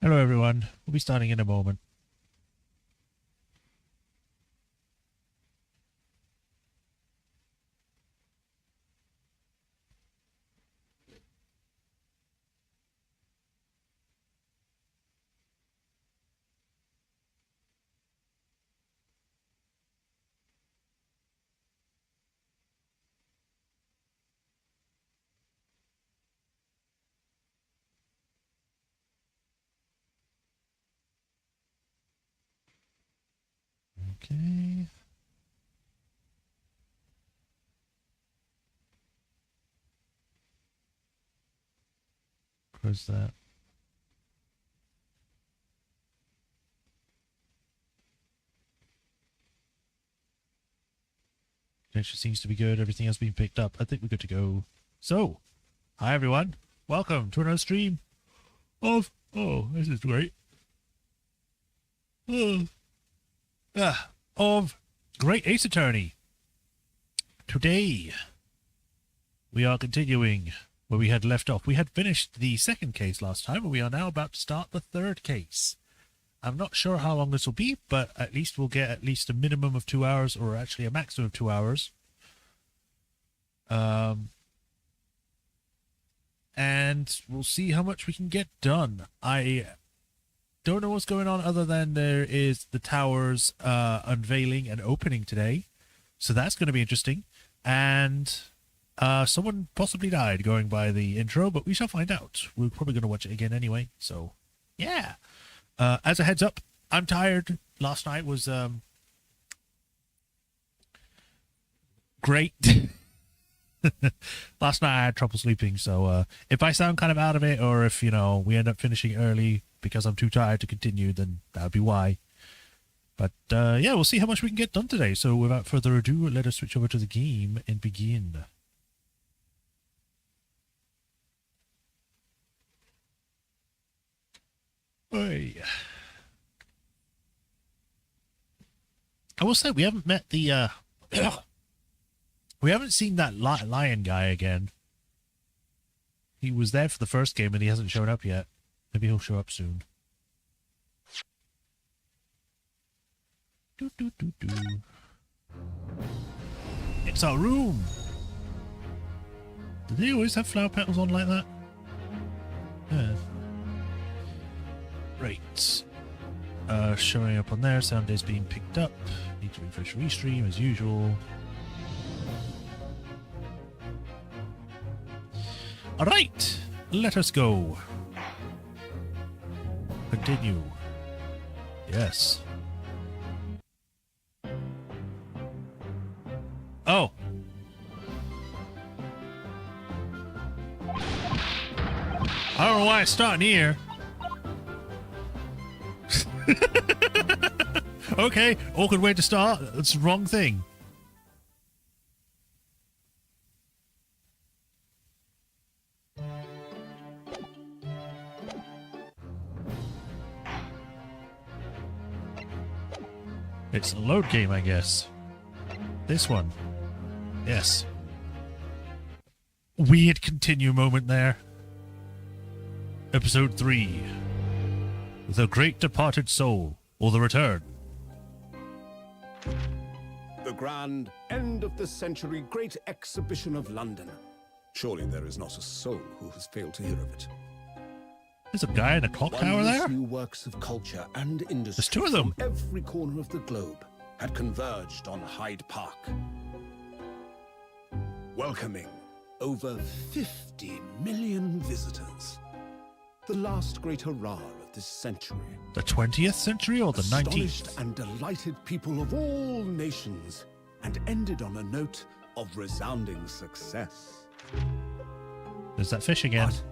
Hello everyone, we'll be starting in a moment. Okay. Close that. Connection seems to be good. Everything has been picked up. I think we're good to go. So, hi everyone. Welcome to another stream of... Oh, this is great. Of Great Ace Attorney. Today, we are continuing where we had left off. We had finished the second case last time, and we are now about to start the third case. I'm not sure how long this will be, but at least we'll get at least a minimum of 2 hours, or actually a maximum of 2 hours. And we'll see how much we can get done. I don't know what's going on other than there is the towers unveiling and opening today. So that's going to be interesting. And someone possibly died going by the intro, but we shall find out. We're probably going to watch it again anyway. So, yeah. As a heads up, I'm tired. Last night was great. Last night I had trouble sleeping, so if I sound kind of out of it, or if, you know, we end up finishing early because I'm too tired to continue, then that would be why. But, yeah, we'll see how much we can get done today. So without further ado, let us switch over to the game and begin. Hey. I will say, we haven't met the, we haven't seen that lion guy again. He was there for the first game and he hasn't shown up yet. Maybe he'll show up soon. It's our room! Do they always have flower petals on like that? Yeah. Right. Showing up on there, sound is being picked up. Need to refresh Restream as usual. Alright, let us go. Continue. Yes. Oh. I don't know why it's starting here. Okay, awkward way to start. That's the wrong thing. It's a load game, I guess. This one. Yes. Weird continue moment there. Episode 3. The Great Departed Soul, or The Return. The grand end of the century great exhibition of London. Surely there is not a soul who has failed to hear of it. There's a guy in a clock tower there? New works of culture and industry. There's two of them. From every corner of the globe had converged on Hyde Park, welcoming over 50 million visitors. The last great hurrah of this century. The 20th century or the 19th? Astonished and delighted people of all nations, and ended on a note of resounding success. There's that fish again. But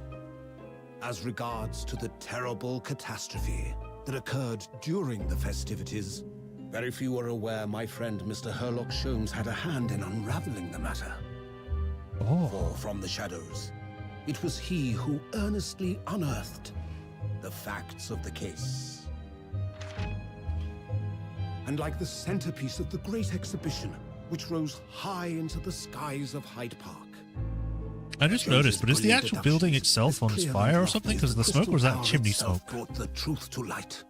as regards to the terrible catastrophe that occurred during the festivities, very few are aware my friend Mr. Herlock Sholmes had a hand in unraveling the matter. Oh. For from the shadows, it was he who earnestly unearthed the facts of the case. And like the centerpiece of the great exhibition, which rose high into the skies of Hyde Park, I just noticed, but is the actual building itself on fire or something? Because the smoke, or was that chimney smoke? Brought the truth to light.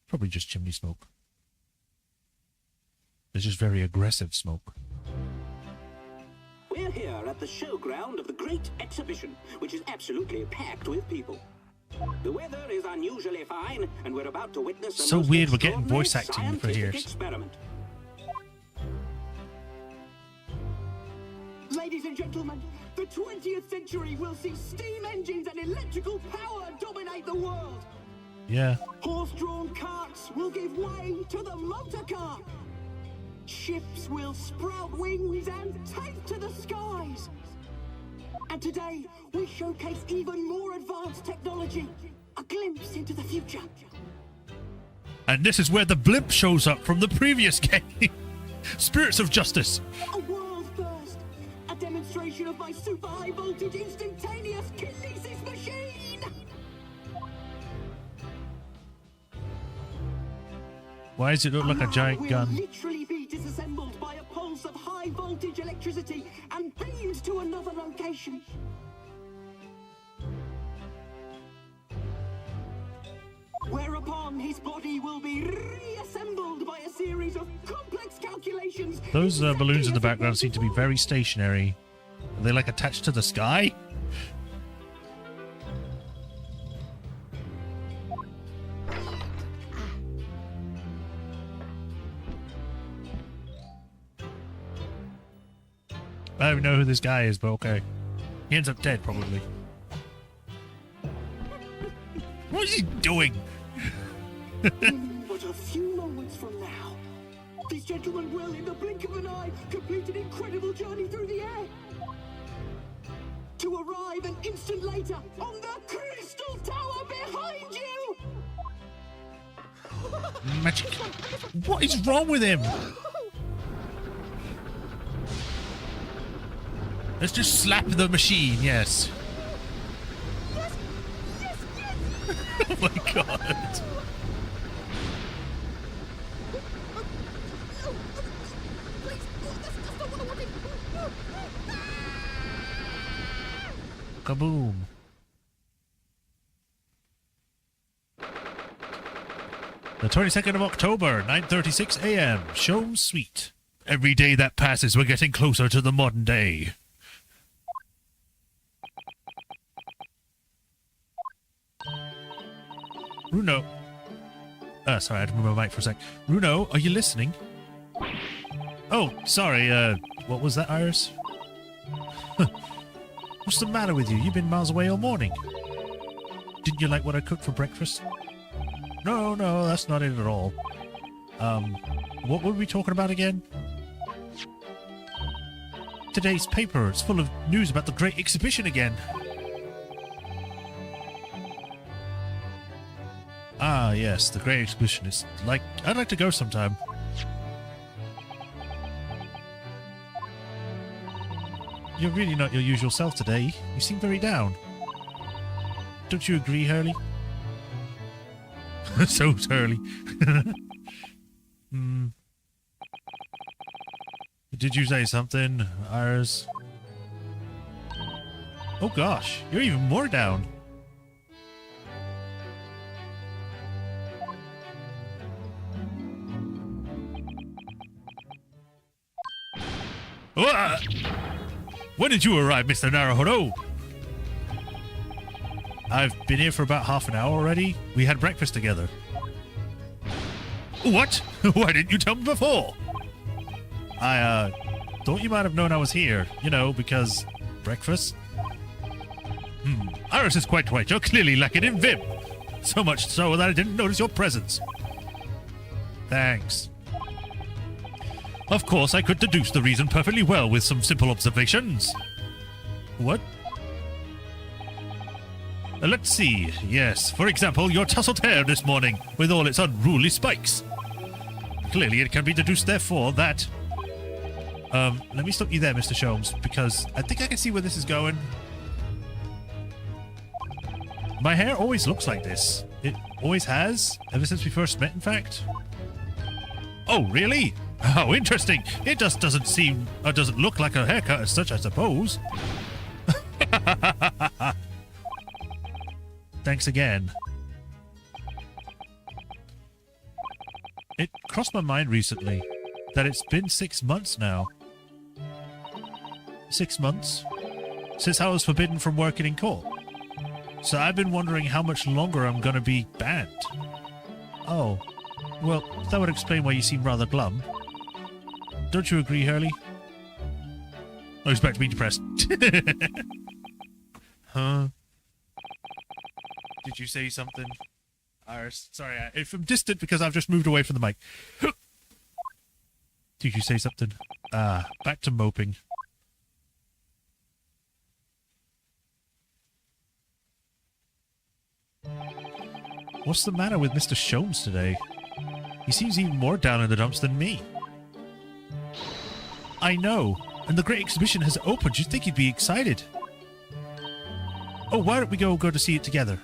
Probably just chimney smoke. It's just very aggressive smoke. We're here at the showground of the Great Exhibition, which is absolutely packed with people. The weather is unusually fine, and we're about to witness a So most weird we're getting voice extraordinary acting for here. scientific experiment. Ladies and gentlemen, the 20th century will see steam engines and electrical power dominate the world. Yeah. Horse-drawn carts will give way to the motor car. Ships will sprout wings and take to the skies. And today, we showcase even more advanced technology. A glimpse into the future. And this is where the blimp shows up from the previous game. Spirits of Justice. A world first. A demonstration of my super high voltage instantaneous kinesis machine. Why does it look like a giant will gun? literally be disassembled by a pulse of high voltage electricity and beamed to another location. Whereupon his body will be reassembled by a series of complex calculations. Those balloons in the background seem to be very stationary. Are they like attached to the sky? I don't even know who this guy is, but okay. He ends up dead, probably. What is he doing? But a few moments from now, these gentlemen will, in the blink of an eye, complete an incredible journey through the air. To arrive an instant later on the Crystal Tower behind you! Magic. What is wrong with him? Let's just slap the machine, yes. Yes! Yes! Yes! Oh my god. Please! That's not what I wanted! Kaboom. The 22nd of October, 9:36 a.m. Show's Suite. Every day that passes, we're getting closer to the modern day. Runo. Sorry, I had to move my mic for a sec. Runo, are you listening? Oh, sorry, what was that, Iris? What's the matter with you? You've been miles away all morning. Didn't you like what I cooked for breakfast? No, that's not it at all. What were we talking about again? Today's paper is full of news about the Great Exhibition again. Ah, yes, the Great Exhibition is like... I'd like to go sometime. You're really not your usual self today. You seem very down. Don't you agree, Hurley? So Hurley. Did you say something, Iris? Oh gosh, you're even more down. When did you arrive, Mr. Naruhodo? I've been here for about half an hour already. We had breakfast together. What? Why didn't you tell me before? I thought you might have known I was here. You know, because breakfast? Iris is quite right. You're clearly lacking in vim. So much so that I didn't notice your presence. Thanks. Of course, I could deduce the reason perfectly well with some simple observations. What? Let's see. Yes, for example, your tousled hair this morning with all its unruly spikes. Clearly, it can be deduced, therefore, that... let me stop you there, Mr. Sholmes, because I think I can see where this is going. My hair always looks like this. It always has, ever since we first met, in fact. Oh, really? Oh, interesting. It just doesn't seem, or doesn't look like a haircut as such, I suppose. Thanks again. It crossed my mind recently that it's been 6 months now. 6 months since I was forbidden from working in court. So I've been wondering how much longer I'm going to be banned. Oh, well, that would explain why you seem rather glum. Don't you agree, Hurley? I expect to be depressed. Huh? Did you say something? Iris, sorry, if I'm distant because I've just moved away from the mic. Did you say something? Back to moping. What's the matter with Mr. Sholmes today? He seems even more down in the dumps than me. I know, and the great exhibition has opened. You'd think he'd be excited. Oh, why don't we go to see it together?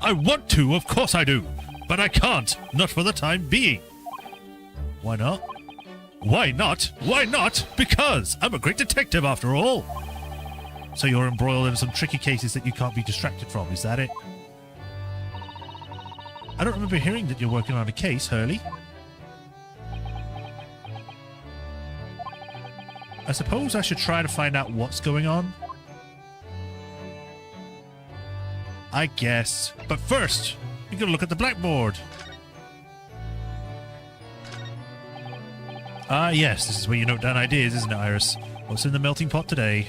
I want to, of course I do, but I can't, not for the time being. Why not? Why not? Why not? Because I'm a great detective after all. So you're embroiled in some tricky cases that you can't be distracted from, is that it? I don't remember hearing that you're working on a case, Hurley. I suppose I should try to find out what's going on. I guess. But first, you gotta look at the blackboard. Ah, yes, this is where you note down ideas, isn't it, Iris? What's in the melting pot today?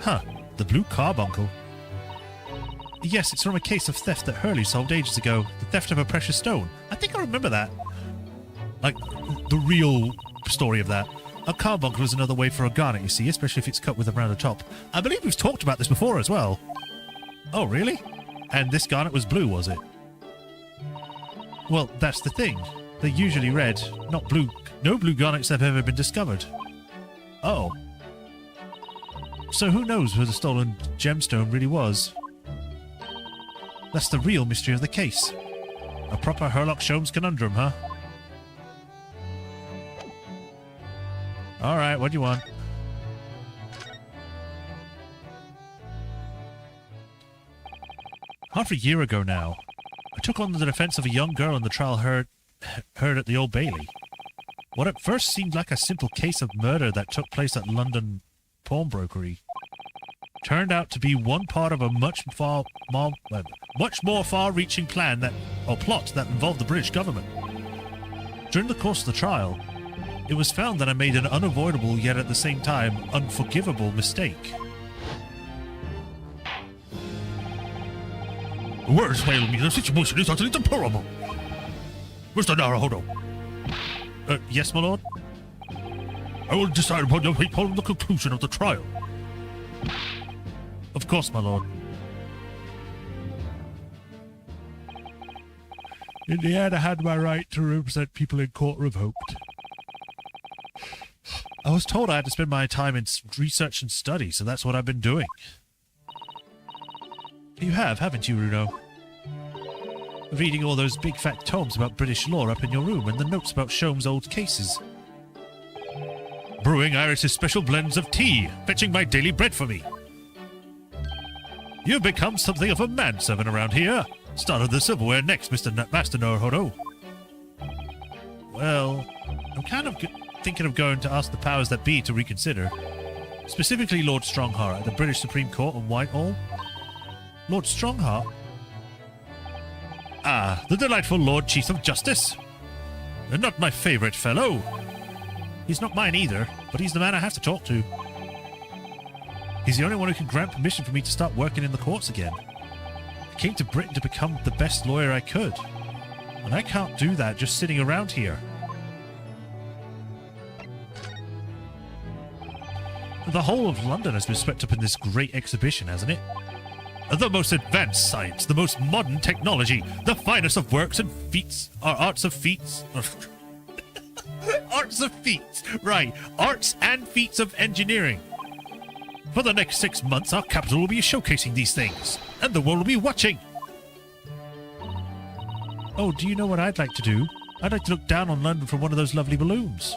Huh, the blue carbuncle. Yes, it's from a case of theft that Hurley solved ages ago. The theft of a precious stone. I think I remember that. Like, the real story of that. A carbuncle is another way for a garnet, you see, especially if it's cut with a rounded top. I believe we've talked about this before as well. Oh, really? And this garnet was blue, was it? Well, that's the thing. They're usually red, not blue. No blue garnets have ever been discovered. Oh. So who knows where the stolen gemstone really was? That's the real mystery of the case. A proper Sherlock Holmes conundrum, huh? Alright, what do you want? Half a year ago now, I took on the defense of a young girl in the trial heard at the Old Bailey. What at first seemed like a simple case of murder that took place at London pawnbrokery turned out to be one part of a much more far-reaching plot that involved the British government. During the course of the trial, it was found that I made an unavoidable yet at the same time unforgivable mistake. Words fail me. The situation is utterly deplorable. Mr. Naruhodo. Yes, my lord? I will decide upon your fate following the conclusion of the trial. Of course, my lord. In the end, I had my right to represent people in court revoked. I was told I had to spend my time in research and study, so that's what I've been doing. You have, haven't you, Runo? Reading all those big fat tomes about British law up in your room and the notes about Sholmes' old cases. Brewing Iris's special blends of tea, fetching my daily bread for me. You've become something of a manservant around here. Started the silverware next, Master Naruhodo. Well, I'm kind of thinking of going to ask the powers that be to reconsider. Specifically Lord Strongheart at the British Supreme Court on Whitehall. Lord Strongheart? Ah, the delightful Lord Chief of Justice. And not my favourite fellow. He's not mine either, but he's the man I have to talk to. He's the only one who can grant permission for me to start working in the courts again. I came to Britain to become the best lawyer I could. And I can't do that just sitting around here. The whole of London has been swept up in this great exhibition, hasn't it? The most advanced science, the most modern technology, the finest of works and feats, or arts of feats. Arts of feats, right. Arts and feats of engineering. For the next 6 months, our capital will be showcasing these things, and the world will be watching. Oh, do you know what I'd like to do? I'd like to look down on London from one of those lovely balloons.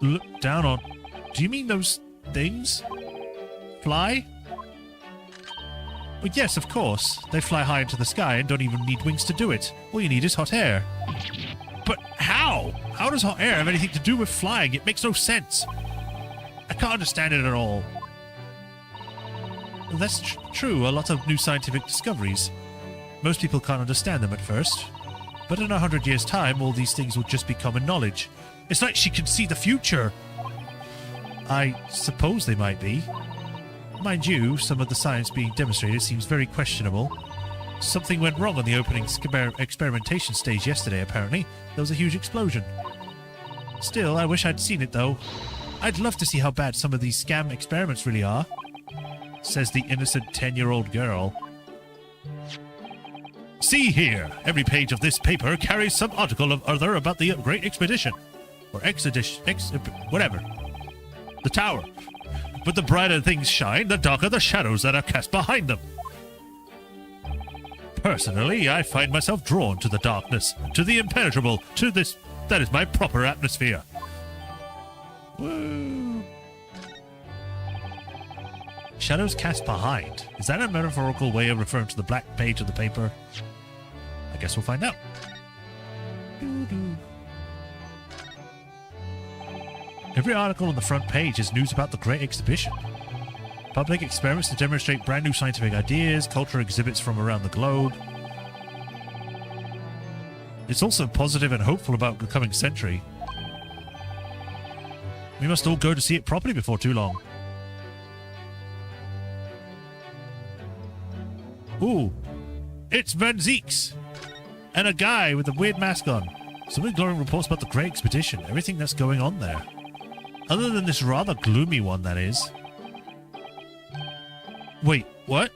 Look down on... Do you mean those things? Fly? Well, yes, of course. They fly high into the sky and don't even need wings to do it. All you need is hot air. But how? How does hot air have anything to do with flying? It makes no sense. I can't understand it at all. Well, that's true. A lot of new scientific discoveries. Most people can't understand them at first. But in 100 years' time, all these things will just be common knowledge. It's like she can see the future. I suppose they might be. Mind you, some of the science being demonstrated seems very questionable. Something went wrong on the opening experimentation stage yesterday, apparently. There was a huge explosion. Still, I wish I'd seen it, though. I'd love to see how bad some of these scam experiments really are, says the innocent 10-year-old girl. See here! Every page of this paper carries some article or other about the Great Expedition. Or whatever. The tower. But the brighter things shine, the darker the shadows that are cast behind them. Personally, I find myself drawn to the darkness, to the impenetrable, to this. That is my proper atmosphere. Woo. Shadows cast behind. Is that a metaphorical way of referring to the black page of the paper? I guess we'll find out. Doo-doo. Every article on the front page is news about the Great Exhibition. Public experiments to demonstrate brand new scientific ideas, cultural exhibits from around the globe. It's also positive and hopeful about the coming century. We must all go to see it properly before too long. Ooh, it's Van Zieks! And a guy with a weird mask on. Somebody glowing reports about the Great Expedition, everything that's going on there. Other than this rather gloomy one, that is. Wait, what?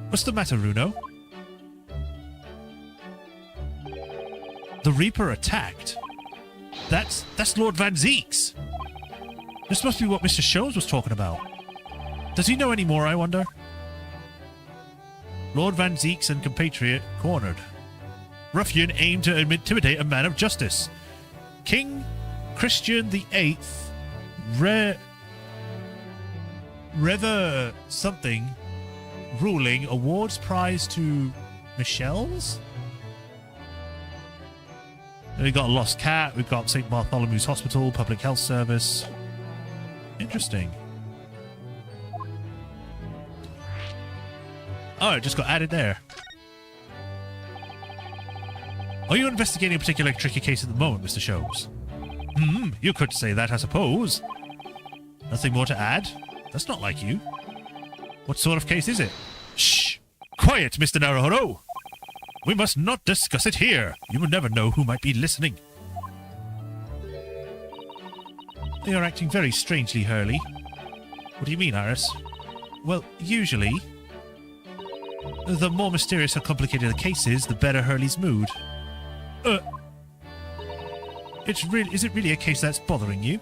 What's the matter, Runo? The Reaper attacked? That's Lord Van Zieks! This must be what Mr. Shones was talking about. Does he know any more, I wonder? Lord Van Zieks and compatriot cornered. Ruffian aimed to intimidate a man of justice. King Christian VIII, Rever something, ruling awards prize to Michelle's? We got a lost cat, we've got St. Bartholomew's Hospital, Public Health Service. Interesting. Oh, it just got added there. Are you investigating a particular tricky case at the moment, Mr. Shows? You could say that, I suppose. Nothing more to add? That's not like you. What sort of case is it? Shh! Quiet, Mr. Naruhodo! We must not discuss it here. You will never know who might be listening. They are acting very strangely, Hurley. What do you mean, Iris? Well, usually, the more mysterious or complicated the case is, the better Hurley's mood. Is it really a case that's bothering you?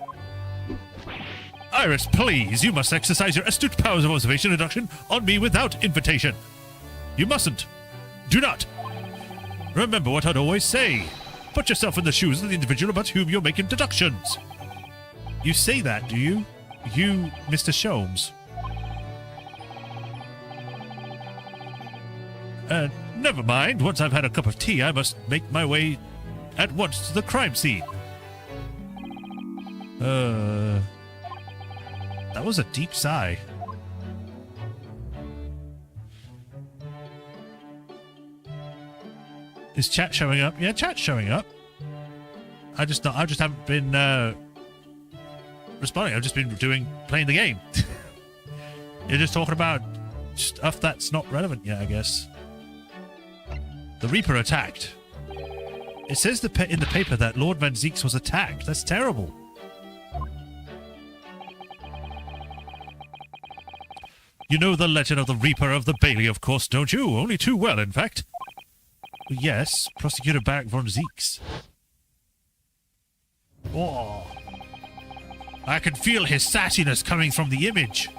Iris, please, you must exercise your astute powers of observation and deduction on me without invitation. You mustn't. Do not. Remember what I'd always say. Put yourself in the shoes of the individual about whom you're making deductions. You say that, do you? You, Mr. Sholmes. Never mind. Once I've had a cup of tea, I must make my way at once to the crime scene. That was a deep sigh. Is chat showing up? Yeah, chat's showing up. I just haven't been responding. I've just been playing the game. You're just talking about stuff that's not relevant yet, I guess. The Reaper attacked. It says in the paper that Lord Van Zieks was attacked. That's terrible. You know the legend of the Reaper of the Bailey, of course, don't you? Only too well, in fact. Yes, Prosecutor Baron Von Zieks. Oh. I can feel his sassiness coming from the image.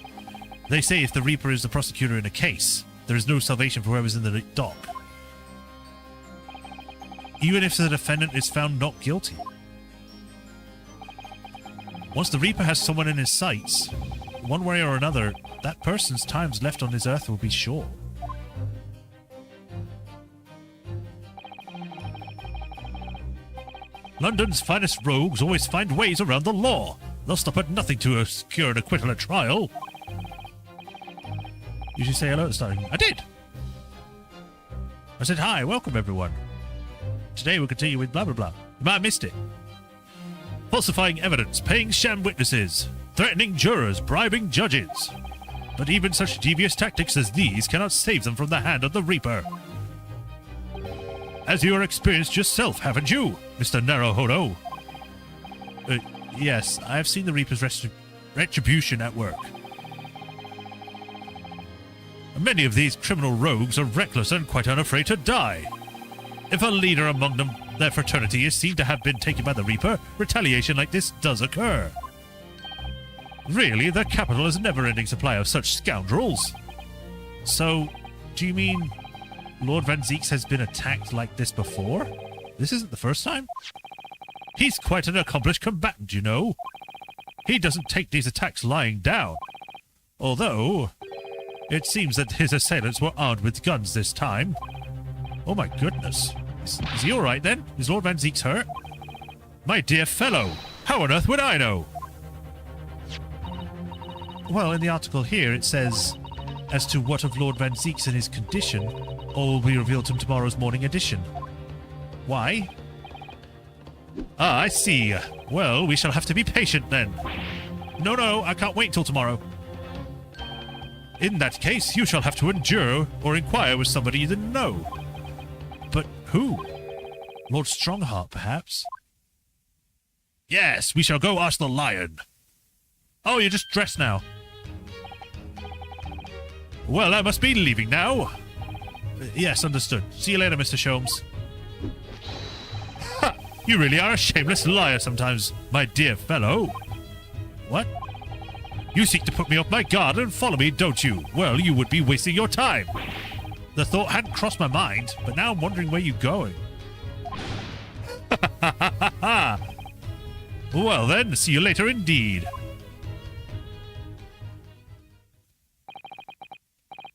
They say if the Reaper is the prosecutor in a case, there is no salvation for whoever's in the dock. even if the defendant is found not guilty. Once the Reaper has someone in his sights, one way or another, that person's times left on this earth will be short. London's finest rogues always find ways around the law. They'll stop at nothing to secure an acquittal at trial. You should say hello at the starting. I did! I said hi, welcome everyone. Today we'll continue with blah blah blah. You might have missed it. Falsifying evidence, paying sham witnesses, threatening jurors, bribing judges. But even such devious tactics as these cannot save them from the hand of the Reaper. As you are experienced yourself, haven't you, Mr. Naruhodo? Yes, I have seen the Reaper's retribution at work. Many of these criminal rogues are reckless and quite unafraid to die. If a leader among them, their fraternity, is seen to have been taken by the Reaper, retaliation like this does occur. Really, the capital has a never-ending supply of such scoundrels. So, do you mean Lord Van Zieks has been attacked like this before? This isn't the first time? He's quite an accomplished combatant, you know. He doesn't take these attacks lying down. Although, it seems that his assailants were armed with guns this time. Oh my goodness. Is he alright then? Is Lord Van Zieks hurt? My dear fellow, how on earth would I know? Well, in the article here it says, as to what of Lord Van Zieks and his condition, all will be revealed in tomorrow's morning edition. Why? Ah, I see. Well, we shall have to be patient then. No, I can't wait till tomorrow. In that case, you shall have to endure or inquire with somebody you didn't know. But who? Lord Strongheart, perhaps? Yes, we shall go ask the Lion. Oh, you're just dressed now. Well, I must be leaving now. Yes, understood. See you later, Mr. Sholmes. Ha! You really are a shameless liar sometimes, my dear fellow. What? You seek to put me off my guard and follow me, don't you? Well, you would be wasting your time. The thought hadn't crossed my mind, but now I'm wondering where you're going. Well then, see you later indeed.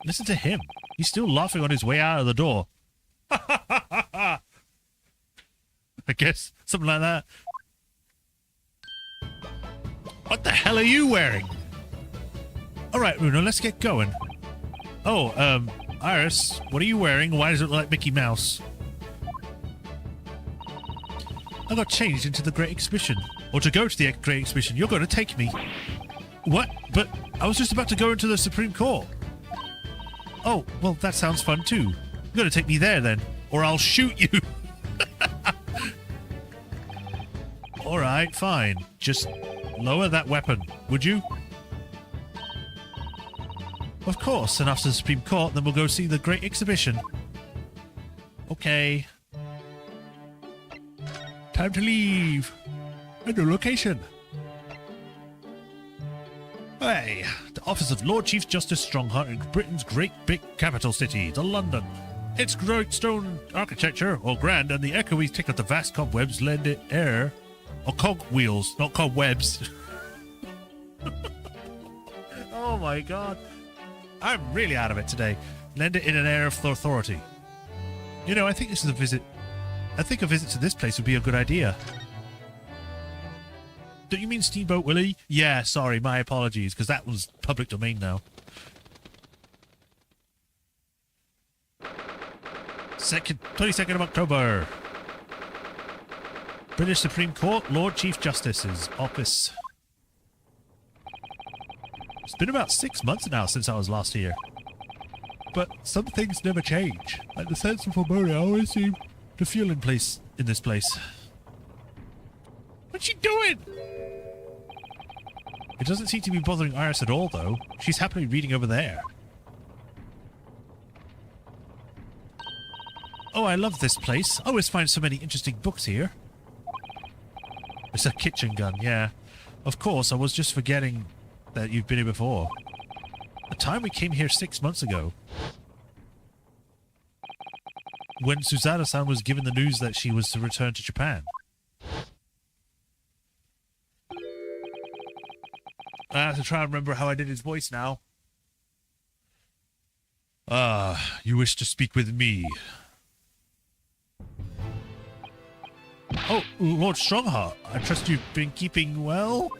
Listen to him. He's still laughing on his way out of the door. I guess, something like that. What the hell are you wearing? Alright, Uno, let's get going. Oh, Iris, what are you wearing? Why does it look like Mickey Mouse? I got changed into the Great Exhibition. Or to go to the Great Exhibition. You're going to take me. What? But I was just about to go into the Supreme Court. Oh, well, that sounds fun too. You're going to take me there then. Or I'll shoot you. Alright, fine. Just lower that weapon, would you? Of course, and after the Supreme Court, then we'll go see the Great Exhibition. Okay. Time to leave. And the location. Hey, the office of Lord Chief Justice Strongheart in Britain's great big capital city, the London. Its great stone architecture, or grand, and the echoey tick of the vast cobwebs lend it air. Or cogwheels, not cobwebs. Oh my god. I'm really out of it today. Lend it in an air of authority. You know, I think this is a visit. I think a visit to this place would be a good idea. Don't you mean Steamboat Willie? Yeah, sorry, my apologies, because that was public domain now. 22nd of October. British Supreme Court, Lord Chief Justice's office. It's been about 6 months now since I was last here. But some things never change. Like the sense of foreboding I always seem to feel in this place. What's she doing? It doesn't seem to be bothering Iris at all, though. She's happily reading over there. Oh, I love this place. I always find so many interesting books here. It's a kitchen gun, yeah. Of course, I was just forgetting that you've been here before. The time we came here 6 months ago. when Susanna-san was given the news that she was to return to Japan. I have to try and remember how I did his voice now. Ah, you wish to speak with me. Oh, Lord Strongheart, I trust you've been keeping well?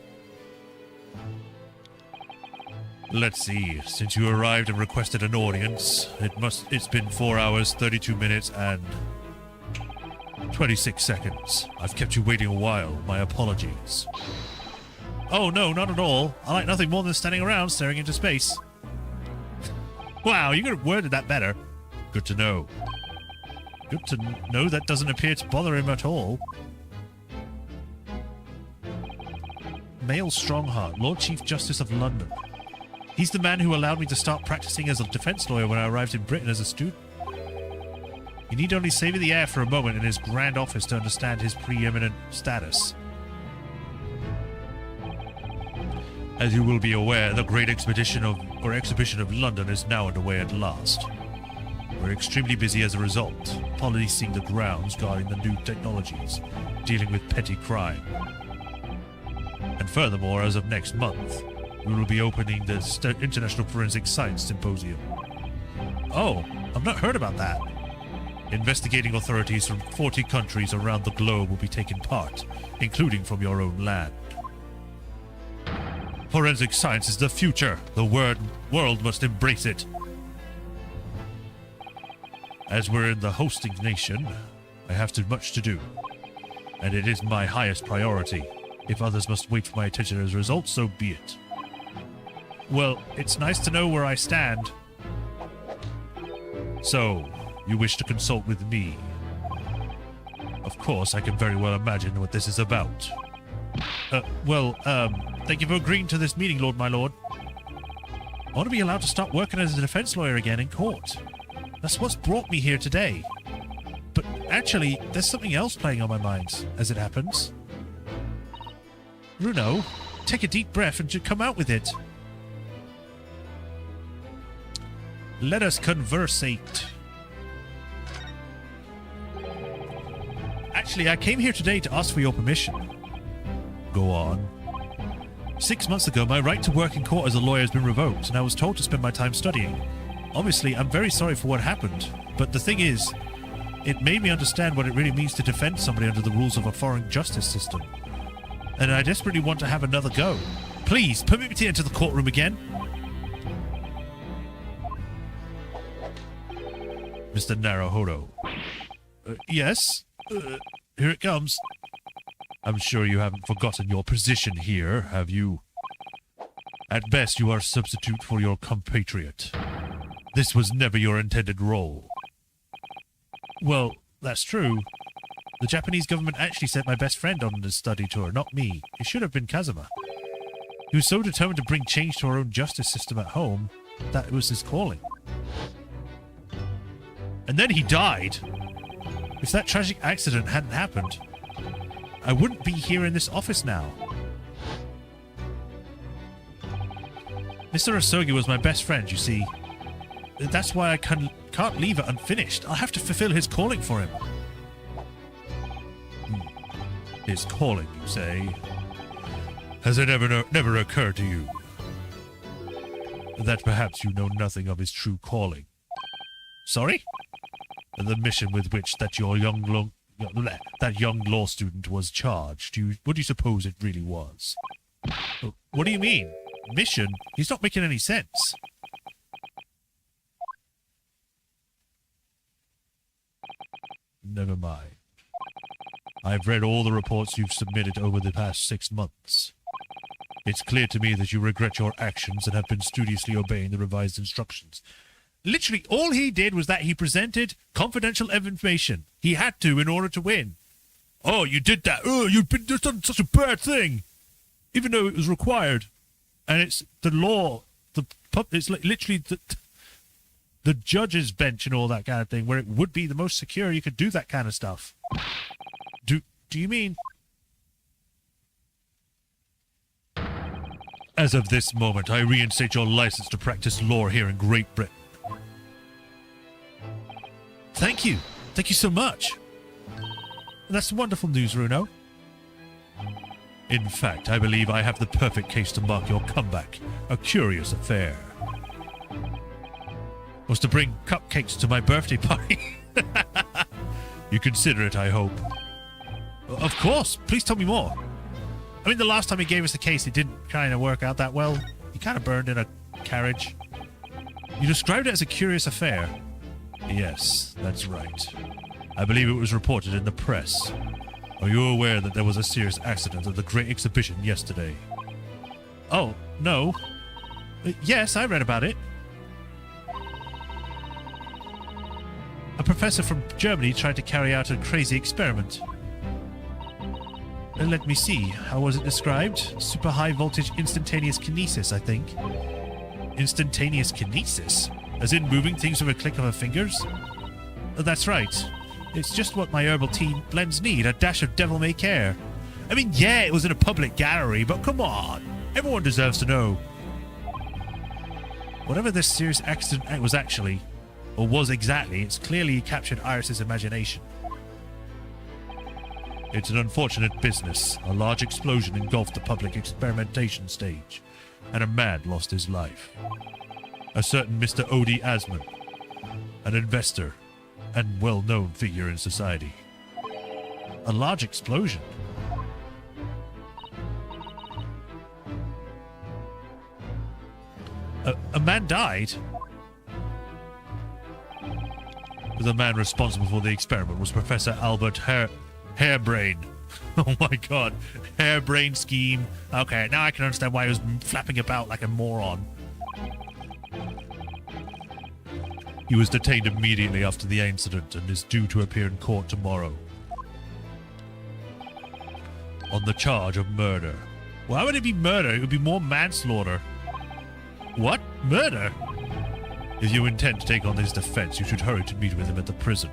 Let's see, since you arrived and requested an audience, it's been 4 hours, 32 minutes, and 26 seconds. I've kept you waiting a while, my apologies. Oh no, not at all. I like nothing more than standing around staring into space. Wow, you could have worded that better. Good to know. Good to know that doesn't appear to bother him at all. Male Strongheart, Lord Chief Justice of London. He's the man who allowed me to start practicing as a defense lawyer when I arrived in Britain as a student. You need only savor the air for a moment in his grand office to understand his preeminent status. As you will be aware, the great exhibition of London is now underway at last. We're extremely busy as a result, policing the grounds, guarding the new technologies, dealing with petty crime. And furthermore, as of next month, we will be opening the International Forensic Science Symposium. Oh, I've not heard about that. Investigating authorities from 40 countries around the globe will be taking part, including from your own land. Forensic science is the future. The world must embrace it. As we're in the hosting nation, I have too much to do. And it is my highest priority. If others must wait for my attention as a result, so be it. Well, it's nice to know where I stand. So, you wish to consult with me? Of course, I can very well imagine what this is about. Thank you for agreeing to this meeting, my lord. I want to be allowed to start working as a defense lawyer again in court. That's what's brought me here today. But actually, there's something else playing on my mind, as it happens. Bruno, take a deep breath and come out with it. Let us conversate. Actually, I came here today to ask for your permission. Go on. 6 months ago, my right to work in court as a lawyer has been revoked, and I was told to spend my time studying. Obviously, I'm very sorry for what happened, but the thing is, it made me understand what it really means to defend somebody under the rules of a foreign justice system. And I desperately want to have another go. Please, permit me to enter the courtroom again. Mr. Naruhodo. Yes? Here it comes. I'm sure you haven't forgotten your position here, have you? At best, you are a substitute for your compatriot. This was never your intended role. Well, that's true. The Japanese government actually sent my best friend on this study tour, not me. It should have been Kazuma. He was so determined to bring change to our own justice system at home that it was his calling. And then he died. If that tragic accident hadn't happened, I wouldn't be here in this office now. Mr. Asogi was my best friend, you see. That's why I can't leave it unfinished. I'll have to fulfill his calling for him. His calling, you say? Has it never occurred to you that perhaps you know nothing of his true calling? Sorry? The mission with which that young law student was charged. What do you suppose it really was? What do you mean? Mission? He's not making any sense. Never mind. I've read all the reports you've submitted over the past 6 months. It's clear to me that you regret your actions and have been studiously obeying the revised instructions. Literally, all he did was that he presented confidential information. He had to in order to win. Oh, you did that. Oh, you've done such a bad thing. Even though it was required. And it's the law. It's literally the judge's bench and all that kind of thing, where it would be the most secure you could do that kind of stuff. Do you mean? As of this moment, I reinstate your license to practice law here in Great Britain. Thank you. Thank you so much. That's wonderful news, Runo. In fact, I believe I have the perfect case to mark your comeback. A curious affair. Was to bring cupcakes to my birthday party. You consider it, I hope. Of course. Please tell me more. I mean, the last time he gave us the case, it didn't kind of work out that well. He kind of burned in a carriage. You described it as a curious affair. Yes, that's right. I believe it was reported in the press. Are you aware that there was a serious accident at the Great Exhibition yesterday? Oh, no. Yes, I read about it. A professor from Germany tried to carry out a crazy experiment. Let me see. How was it described? Super high voltage instantaneous kinesis, I think. Instantaneous kinesis? As in moving things with a click of her fingers? That's right. It's just what my herbal tea blends need, a dash of devil-may-care. I mean, yeah, it was in a public gallery, but come on. Everyone deserves to know. Whatever this serious accident was actually, or was exactly, it's clearly captured Iris's imagination. It's an unfortunate business. A large explosion engulfed the public experimentation stage, and a man lost his life. A certain Mr. Odie Asman, an investor and well-known figure in society. A large explosion? A man died? The man responsible for the experiment was Professor Albert Hairbrain. Oh my god. Hairbrain scheme. Okay, now I can understand why he was flapping about like a moron. He was detained immediately after the incident and is due to appear in court tomorrow. On the charge of murder. Why would it be murder? It would be more manslaughter. What? Murder? If you intend to take on this defense, you should hurry to meet with him at the prison.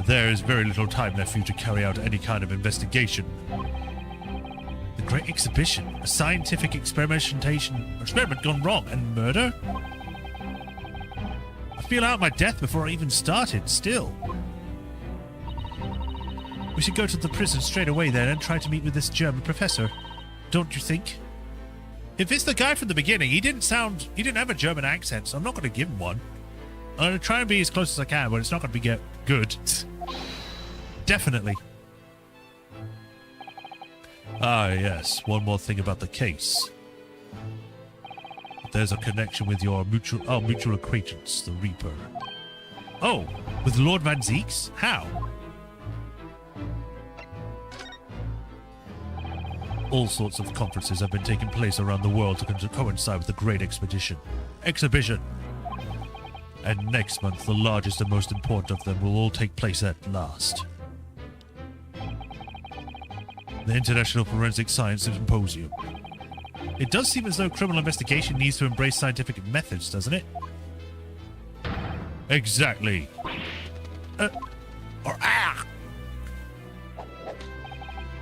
There is very little time left for you to carry out any kind of investigation. The Great Exhibition? A scientific experiment gone wrong, and murder? I feel out my death before I even started, still. We should go to the prison straight away then and try to meet with this German professor. Don't you think? If it's the guy from the beginning, he didn't have a German accent, so I'm not going to give him one. I'm going to try and be as close as I can, but it's not going to be good. Definitely. Ah, yes. One more thing about the case. There's a connection with your mutual acquaintance, the Reaper. Oh, with Lord Van Zeeks? How? All sorts of conferences have been taking place around the world to coincide with the Great Exhibition. And next month, the largest and most important of them will all take place at last. The International Forensic Science Symposium. It does seem as though criminal investigation needs to embrace scientific methods, doesn't it? Exactly.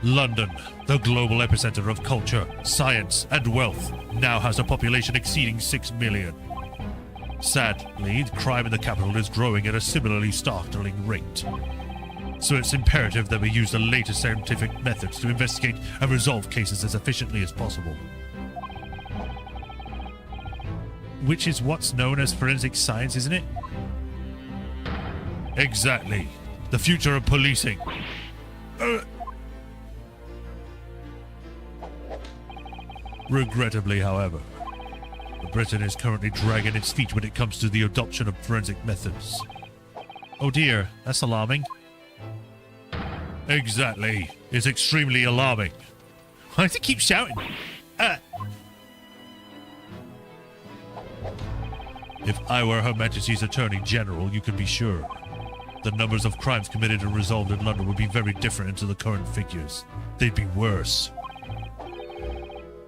London, the global epicenter of culture, science, and wealth, now has a population exceeding 6 million. Sadly, crime in the capital is growing at a similarly startling rate. So it's imperative that we use the latest scientific methods to investigate and resolve cases as efficiently as possible. Which is what's known as forensic science, isn't it? Exactly. The future of policing. Regrettably, however, Britain is currently dragging its feet when it comes to the adoption of forensic methods. Oh dear, that's alarming. Exactly. It's extremely alarming. Why does it keep shouting? If I were Her Majesty's Attorney General, you can be sure. The numbers of crimes committed and resolved in London would be very different into the current figures. They'd be worse.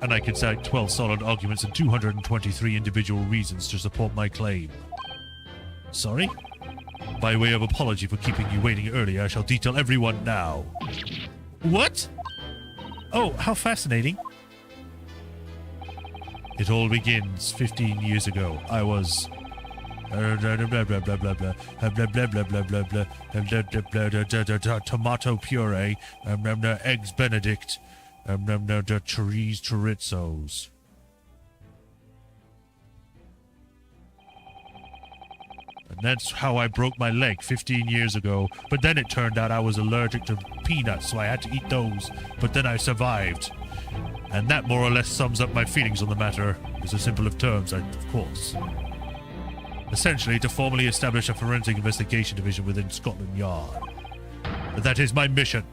And I can cite 12 solid arguments and 223 individual reasons to support my claim. Sorry? By way of apology for keeping you waiting earlier, I shall detail everyone now. What? Oh, how fascinating. It all begins 15 years ago. I was Tomato puree, eggs Benedict, cheese chorizos. And that's how I broke my leg 15 years ago. But then it turned out I was allergic to peanuts, so I had to eat those. But then I survived. And that more or less sums up my feelings on the matter. It's a simple of terms, of course. Essentially, to formally establish a forensic investigation division within Scotland Yard. But that is my mission.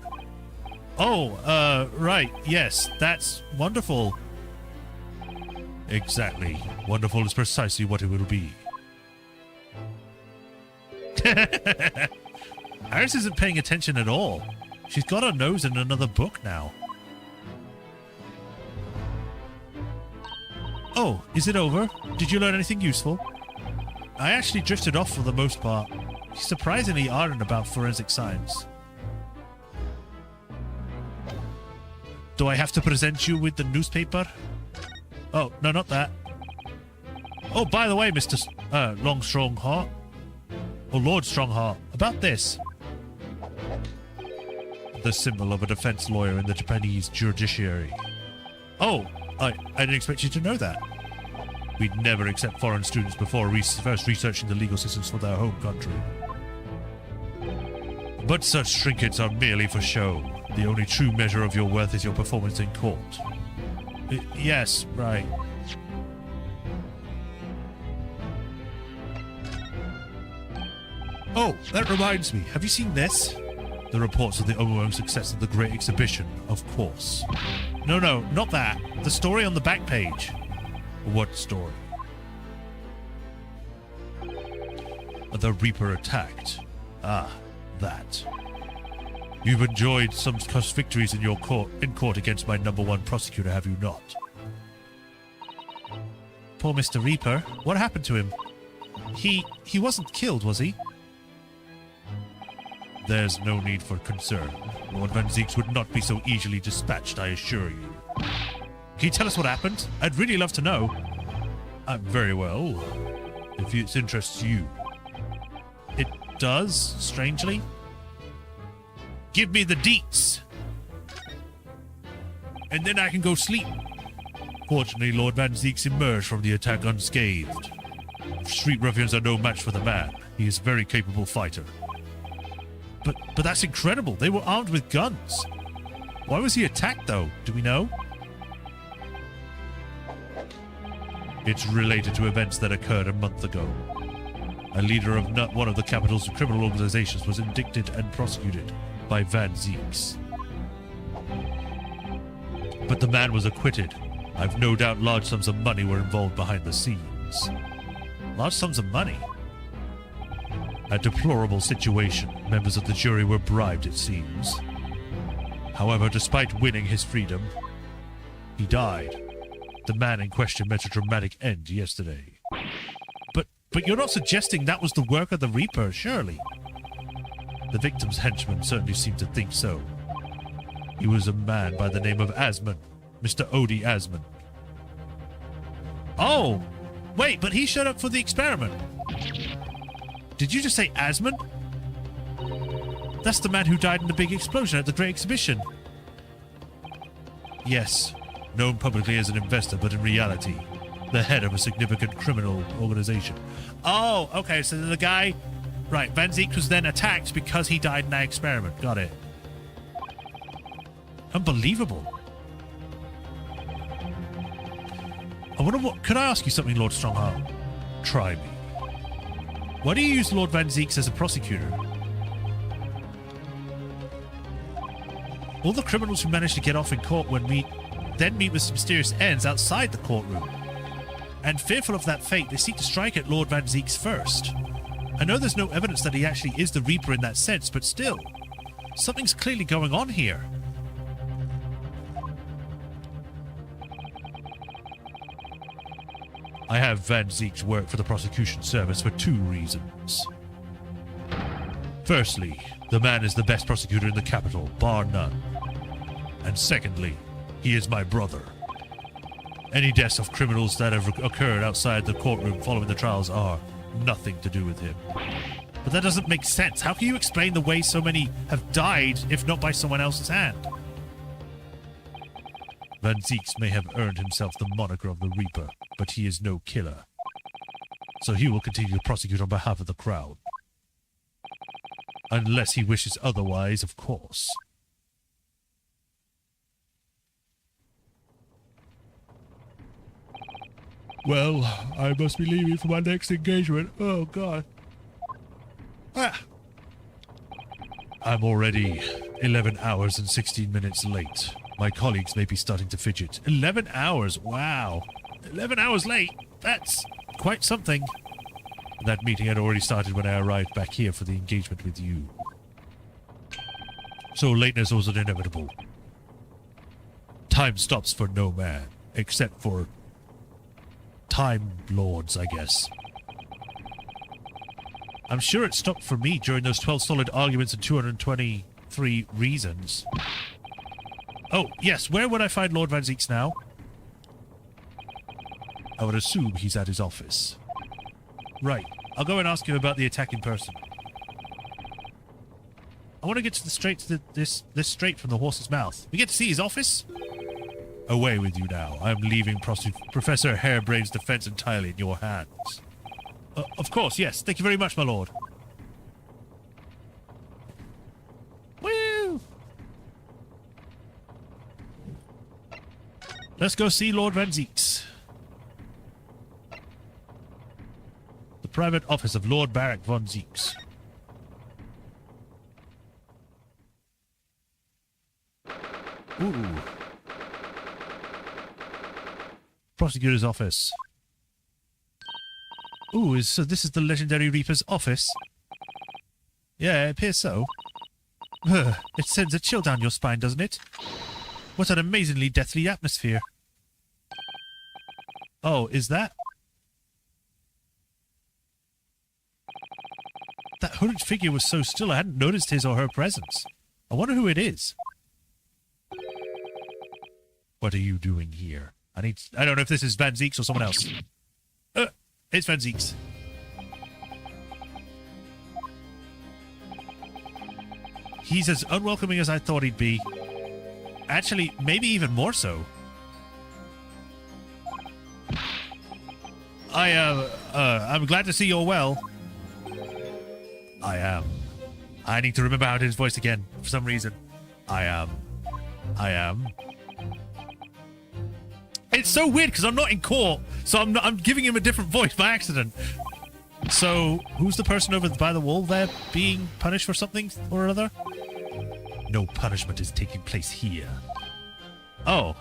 Oh, right, yes, that's wonderful. Exactly. Wonderful is precisely what it will be. Iris isn't paying attention at all. She's got her nose in another book now. Oh, is it over? Did you learn anything useful? I actually drifted off for the most part. She's surprisingly ardent about forensic science. Do I have to present you with the newspaper? Oh, no, not that. Oh, by the way, Mr. Long Strongheart. Oh, Lord Strongheart. About this. The symbol of a defense lawyer in the Japanese judiciary. Oh, I didn't expect you to know that. We'd never accept foreign students before first researching the legal systems for their home country. But such trinkets are merely for show. The only true measure of your worth is your performance in court. Yes, right. Oh, that reminds me. Have you seen this? The reports of the ongoing success of the Great Exhibition, of course. No, not that. The story on the back page. What story? The Reaper attacked. Ah, that. You've enjoyed some victories in court against my #1 prosecutor, have you not? Poor Mr. Reaper. What happened to him? He wasn't killed, was he? There's no need for concern. Lord Van Zieks would not be so easily dispatched, I assure you. Can you tell us what happened? I'd really love to know. Very well. If it interests you. It does, strangely. Give me the deets. And then I can go sleep. Fortunately, Lord Van Zieks emerged from the attack unscathed. Street ruffians are no match for the man. He is a very capable fighter. But that's incredible. They were armed with guns. Why was he attacked, though? Do we know? It's related to events that occurred a month ago. A leader of one of the capital's criminal organizations was indicted and prosecuted by Van Zieks. But the man was acquitted. I've no doubt large sums of money were involved behind the scenes. Large sums of money? A deplorable situation. Members of the jury were bribed, it seems. However, despite winning his freedom, he died. The man in question met a dramatic end yesterday. But you're not suggesting that was the work of the Reaper, surely? The victim's henchman certainly seemed to think so. He was a man by the name of Asman, Mr. Odie Asman. Oh! Wait, but he showed up for the experiment. Did you just say Asman? That's the man who died in the big explosion at the Great Exhibition. Yes, known publicly as an investor, but in reality, the head of a significant criminal organization. Oh, okay, so the guy... Right, Van Zieks was then attacked because he died in that experiment. Got it. Unbelievable. I wonder what... Could I ask you something, Lord Strongheart? Try me. Why do you use Lord Van Zieks as a prosecutor? All the criminals who manage to get off in court then meet with mysterious ends outside the courtroom. And fearful of that fate, they seek to strike at Lord Van Zieks first. I know there's no evidence that he actually is the Reaper in that sense, but still, something's clearly going on here. I have Van Zieks work for the prosecution service for 2 reasons. Firstly, the man is the best prosecutor in the capital, bar none. And secondly, he is my brother. Any deaths of criminals that have occurred outside the courtroom following the trials are, nothing to do with him. But that doesn't make sense. How can you explain the way so many have died, if not by someone else's hand? Van Zieks may have earned himself the moniker of the Reaper, but he is no killer. So he will continue to prosecute on behalf of the crowd. Unless he wishes otherwise, of course. Well, I must be leaving for my next engagement. Oh, God. Ah. I'm already 11 hours and 16 minutes late. My colleagues may be starting to fidget. 11 hours? Wow. 11 hours late? That's quite something. That meeting had already started when I arrived back here for the engagement with you. So lateness was inevitable. Time stops for no man, except for Time Lords, I guess. I'm sure it stopped for me during those 12 solid arguments and 223 reasons. Oh, yes, where would I find Lord Van Zieks now? I would assume he's at his office. Right, I'll go and ask him about the attacking person. I want to get to this straight from the horse's mouth. We get to see his office? Away with you now. I'm leaving Professor Hairbrain's defense entirely in your hands. Of course, yes. Thank you very much, my lord. Woo! Let's go see Lord Van Zieks. The private office of Lord Barak von Zieks. Ooh. Prosecutor's office. Ooh, so this is the legendary Reaper's office? Yeah, it appears so. It sends a chill down your spine, doesn't it? What an amazingly deathly atmosphere. Oh, is that? That hooded figure was so still I hadn't noticed his or her presence. I wonder who it is. What are you doing here? I don't know if this is Van Zieks or someone else. It's Van Zieks. He's as unwelcoming as I thought he'd be. Actually, maybe even more so. I'm glad to see you're well. I am. I need to remember how to do his voice again for some reason. I am. It's so weird because I'm not in court, so I'm giving him a different voice by accident. So, who's the person over by the wall there being punished for something or other? No punishment is taking place here. Oh.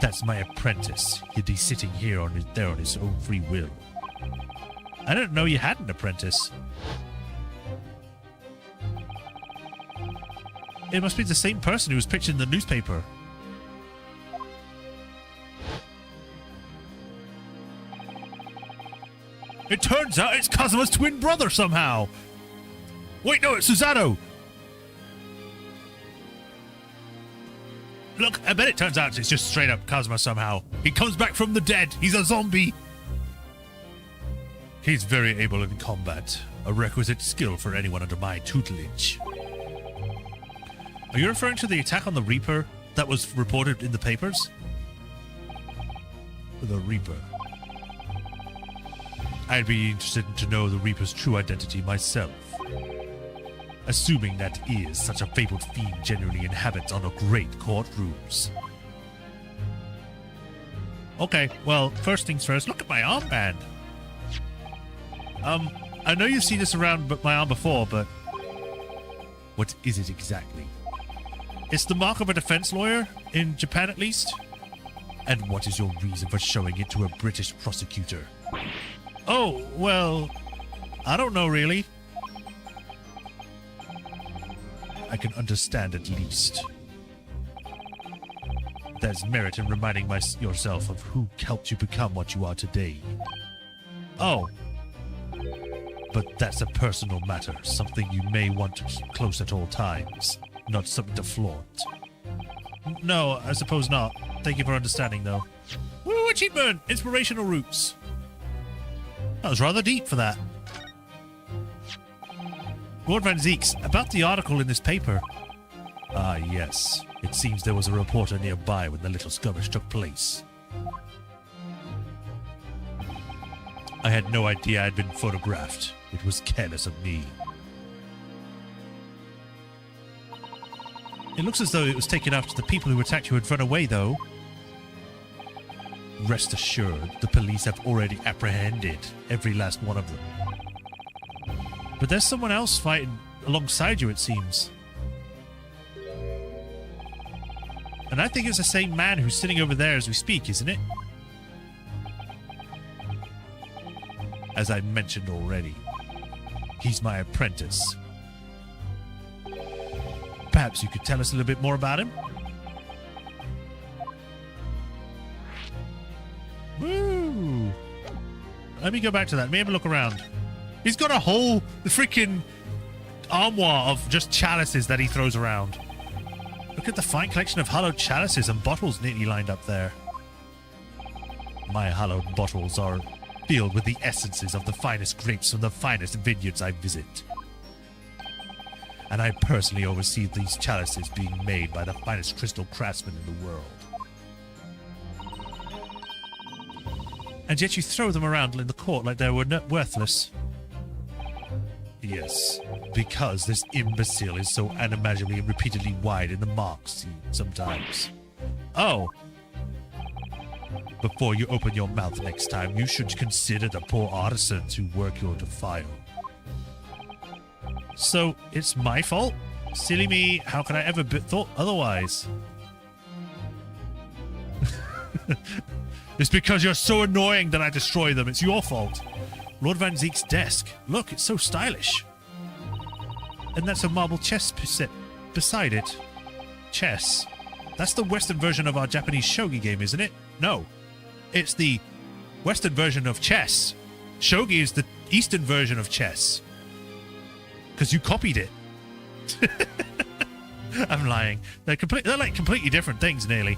That's my apprentice. He'd be sitting here on his own free will. I didn't know you had an apprentice. It must be the same person who was pictured in the newspaper. It turns out it's Kazuma's twin brother somehow. Wait, no, it's Susanoo. Look, I bet it turns out it's just straight up Kazuma somehow. He comes back from the dead. He's a zombie. He's very able in combat. A requisite skill for anyone under my tutelage. Are you referring to the attack on the Reaper that was reported in the papers? The Reaper. I'd be interested to know the Reaper's true identity myself. Assuming that is such a fabled fiend generally inhabits on a great courtrooms. Okay, well, first things first, look at my armband. I know you've seen this around my arm before, but what is it exactly? It's the mark of a defense lawyer, in Japan at least. And what is your reason for showing it to a British prosecutor? Oh, well, I don't know really. I can understand at least. There's merit in reminding yourself of who helped you become what you are today. Oh. But that's a personal matter, something you may want to keep close at all times. Not something to flaunt. No, I suppose not. Thank you for understanding, though. Woo, achievement! Inspirational roots. That was rather deep for that. Lord Van Zeeks, about the article in this paper. Ah, yes. It seems there was a reporter nearby when the little skirmish took place. I had no idea I'd been photographed. It was careless of me. It looks as though it was taken after the people who attacked you had run away, though. Rest assured, the police have already apprehended every last one of them. But there's someone else fighting alongside you, it seems. And I think it's the same man who's sitting over there as we speak, isn't it? As I mentioned already, he's my apprentice. Perhaps you could tell us a little bit more about him? Woo! Let me go back to that. Let me have a look around. He's got a whole freaking armoire of just chalices that he throws around. Look at the fine collection of hallowed chalices and bottles neatly lined up there. My hallowed bottles are filled with the essences of the finest grapes from the finest vineyards I visit. And I personally oversee these chalices being made by the finest crystal craftsmen in the world. And yet you throw them around in the court like they were worthless. Yes, because this imbecile is so unimaginably and repeatedly wide in the marks sometimes. Oh. Before you open your mouth next time, you should consider the poor artisans who work your defile. So, it's my fault? Silly me, how could I ever thought otherwise? It's because you're so annoying that I destroy them. It's your fault. Lord Van Zeek's desk. Look, it's so stylish. And that's a marble chess set beside it. Chess. That's the Western version of our Japanese shogi game, isn't it? No. It's the Western version of chess. Shogi is the Eastern version of chess. Because you copied it. I'm lying. They're like completely different things, nearly.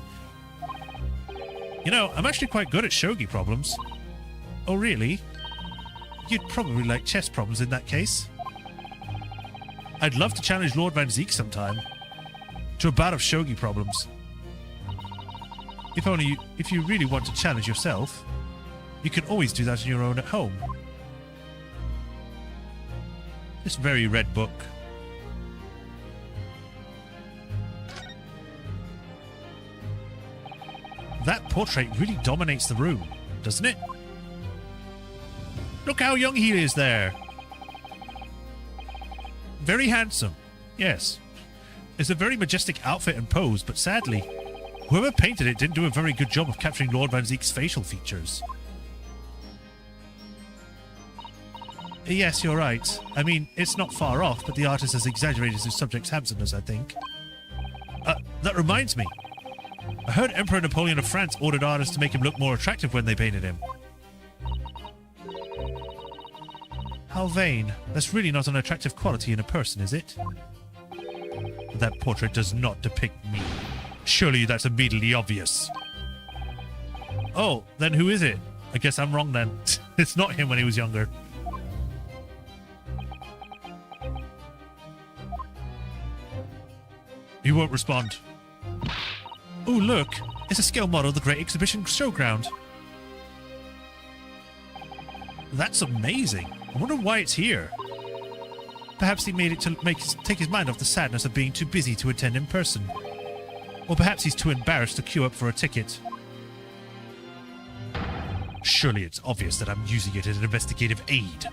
You know, I'm actually quite good at shogi problems. Oh, really? You'd probably like chess problems in that case. I'd love to challenge Lord Van Zeek sometime to a bout of shogi problems. If you really want to challenge yourself, you can always do that on your own at home. This very red book. That portrait really dominates the room, doesn't it? Look how young he is there. Very handsome, yes. It's a very majestic outfit and pose, but sadly, whoever painted it didn't do a very good job of capturing Lord Van Zeek's facial features. Yes, you're right. I mean, it's not far off, but the artist has exaggerated his subject's handsomeness, I think. That reminds me. I heard Emperor Napoleon of France ordered artists to make him look more attractive when they painted him. How vain. That's really not an attractive quality in a person, is it? That portrait does not depict me. Surely that's immediately obvious. Oh, then who is it? I guess I'm wrong then. It's not him when he was younger. He won't respond. Oh, look. It's a scale model of the Great Exhibition Showground. That's amazing. I wonder why it's here. Perhaps he made it to take his mind off the sadness of being too busy to attend in person. Or perhaps he's too embarrassed to queue up for a ticket. Surely it's obvious that I'm using it as an investigative aid.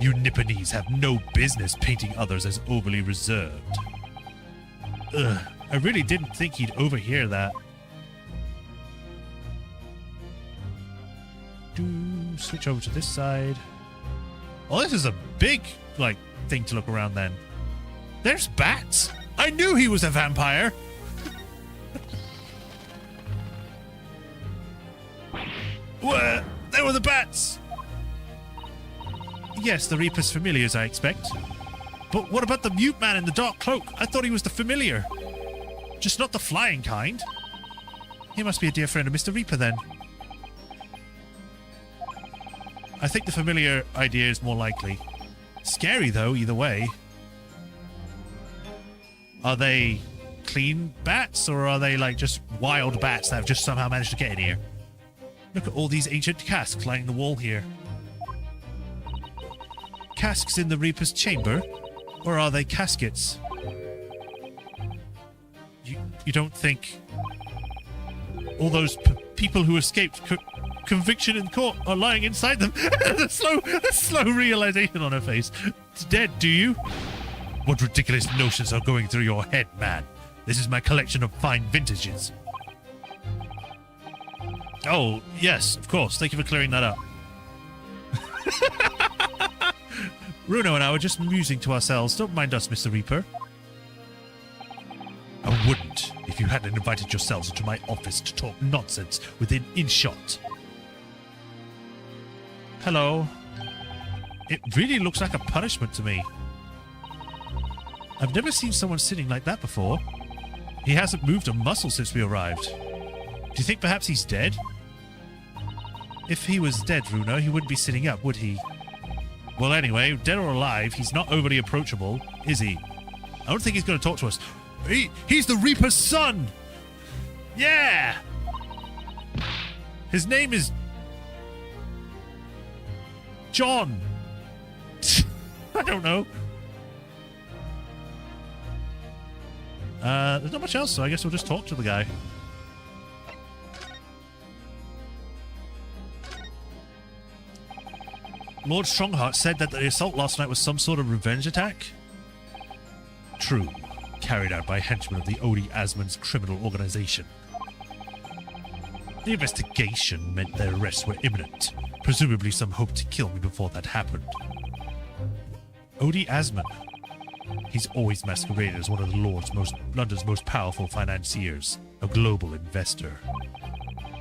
You Nipponese have no business painting others as overly reserved. I really didn't think he'd overhear that. Switch over to this side. Oh, this is a big, thing to look around then. There's bats! I knew he was a vampire! Where? There were the bats! Yes, the Reaper's familiars, I expect. But what about the mute man in the dark cloak? I thought he was the familiar. Just not the flying kind. He must be a dear friend of Mr. Reaper, then. I think the familiar idea is more likely. Scary, though, either way. Are they clean bats, or are they, like, just wild bats that have just somehow managed to get in here? Look at all these ancient casks lining the wall here. Casks in the Reaper's chamber? Or are they caskets? You don't think all those people who escaped conviction in court are lying inside them? the slow realization on her face. It's dead, do you? What ridiculous notions are going through your head, man? This is my collection of fine vintages. Oh, yes, of course. Thank you for clearing that up. Runo and I were just musing to ourselves. Don't mind us, Mr. Reaper. I wouldn't if you hadn't invited yourselves into my office to talk nonsense within earshot. Hello. It really looks like a punishment to me. I've never seen someone sitting like that before. He hasn't moved a muscle since we arrived. Do you think perhaps he's dead? If he was dead, Runo, he wouldn't be sitting up, would he? Well, anyway, dead or alive, he's not overly approachable, is he? I don't think he's going to talk to us. He's the Reaper's son! Yeah! His name is... John. I don't know. There's not much else, so I guess we'll just talk to the guy. Lord Strongheart said that the assault last night was some sort of revenge attack? True. Carried out by henchmen of the Odie Asmon's criminal organization. The investigation meant their arrests were imminent. Presumably some hoped to kill me before that happened. Odie Asmon. He's always masqueraded as one of the London's most powerful financiers, a global investor.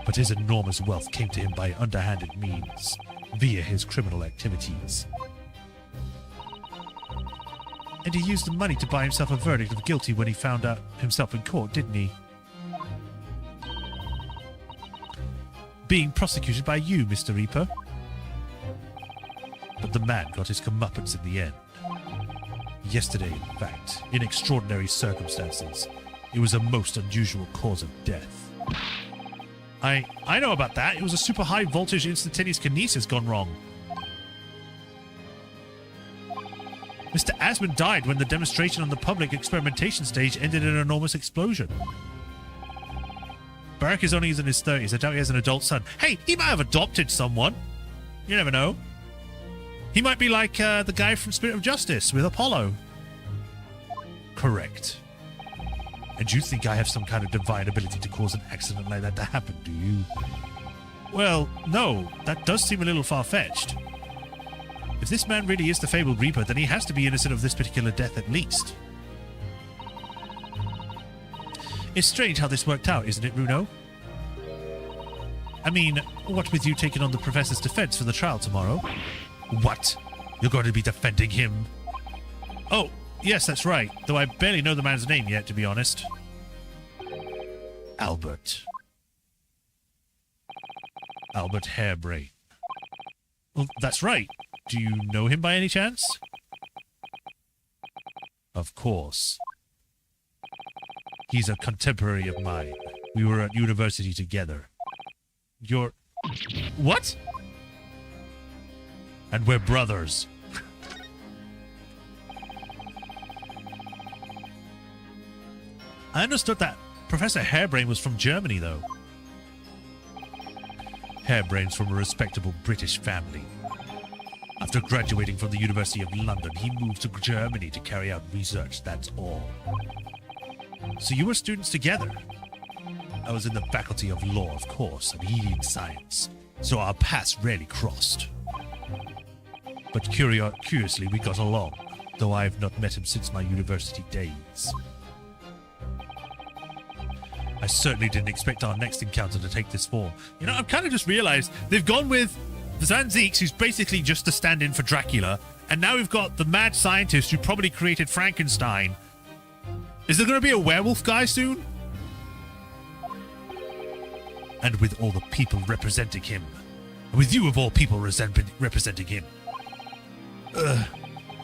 But his enormous wealth came to him by underhanded means, via his criminal activities. And he used the money to buy himself a verdict of guilty when he found out himself in court, didn't he? Being prosecuted by you, Mr. Reaper. But the man got his comeuppance in the end. Yesterday, in fact, in extraordinary circumstances, it was a most unusual cause of death. I know about that. It was a super high voltage instantaneous kinesis gone wrong. Mr. Asmon died when the demonstration on the public experimentation stage ended in an enormous explosion. Barack is only in his 30s. I doubt he has an adult son. Hey, he might have adopted someone. You never know. He might be like the guy from Spirit of Justice with Apollo. Correct. And you think I have some kind of divine ability to cause an accident like that to happen, do you? Well, no. That does seem a little far-fetched. If this man really is the fabled Reaper, then he has to be innocent of this particular death at least. It's strange how this worked out, isn't it, Runo? I mean, what with you taking on the Professor's defense for the trial tomorrow? What? You're going to be defending him? Oh, yes, that's right. Though I barely know the man's name yet, to be honest. Albert. Albert Hairbrain. Well, that's right. Do you know him by any chance? Of course. He's a contemporary of mine. We were at university together. You're... What? And we're brothers. I understood that Professor Hairbrain was from Germany, though. Hairbrain's from a respectable British family. After graduating from the University of London, he moved to Germany to carry out research, that's all. So you were students together? I was in the Faculty of Law, of course, and he in Science, so our paths rarely crossed. But curiously, we got along, though I have not met him since my university days. I certainly didn't expect our next encounter to take this form. You know, I've kind of just realized they've gone with the Zanziks, who's basically just a stand-in for Dracula, and now we've got the mad scientist who probably created Frankenstein. Is there going to be a werewolf guy soon? And with all the people representing him. With you of all people representing him.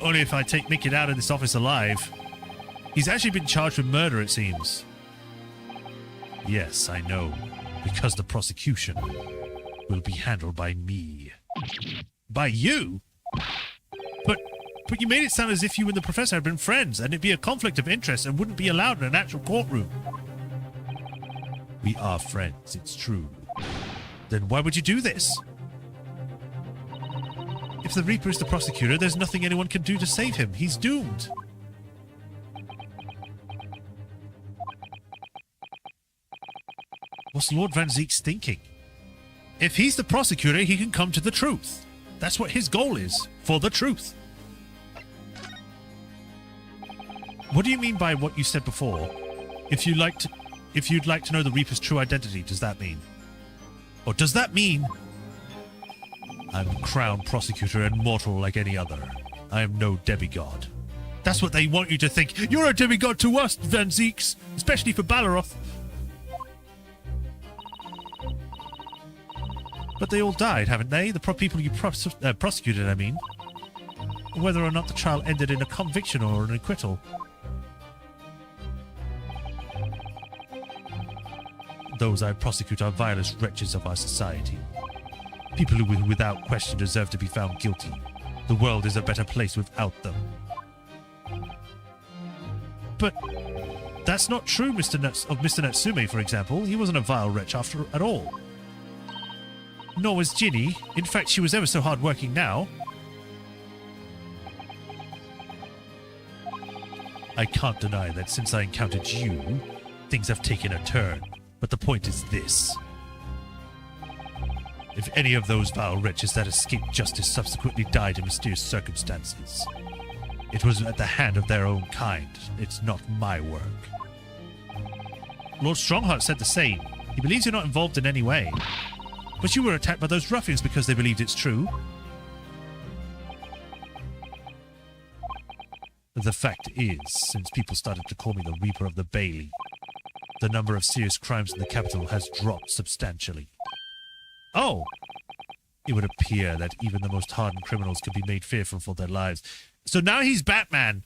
Only if I make it out of this office alive. He's actually been charged with murder, it seems. Yes, I know. Because the prosecution will be handled by me. By you? But you made it sound as if you and the professor had been friends, and it'd be a conflict of interest and wouldn't be allowed in an actual courtroom. We are friends, it's true. Then why would you do this? If the Reaper is the prosecutor, there's nothing anyone can do to save him. He's doomed. What's Lord Van Zeek's thinking? If he's the prosecutor, he can come to the truth. That's what his goal is, for the truth. What do you mean by what you said before? If you'd like to know the Reaper's true identity, does that mean? Or does that mean I'm crown prosecutor and mortal like any other? I am no demigod. That's what they want you to think. You're a demigod to us, Van Zeeks, especially for Balaroth. But they all died, haven't they? The people you prosecuted, I mean. Whether or not the trial ended in a conviction or an acquittal. Those I prosecute are vilest wretches of our society. People who without question deserve to be found guilty. The world is a better place without them. But that's not true, Mr. Natsume, for example. He wasn't a vile wretch at all. Nor was Ginny. In fact, she was ever so hard-working now. I can't deny that since I encountered you, things have taken a turn. But the point is this. If any of those vile wretches that escaped justice subsequently died in mysterious circumstances, it was at the hand of their own kind. It's not my work. Lord Strongheart said the same. He believes you're not involved in any way. But you were attacked by those ruffians because they believed it's true. The fact is, since people started to call me the Reaper of the Bailey, the number of serious crimes in the capital has dropped substantially. Oh! It would appear that even the most hardened criminals could be made fearful for their lives. So now he's Batman.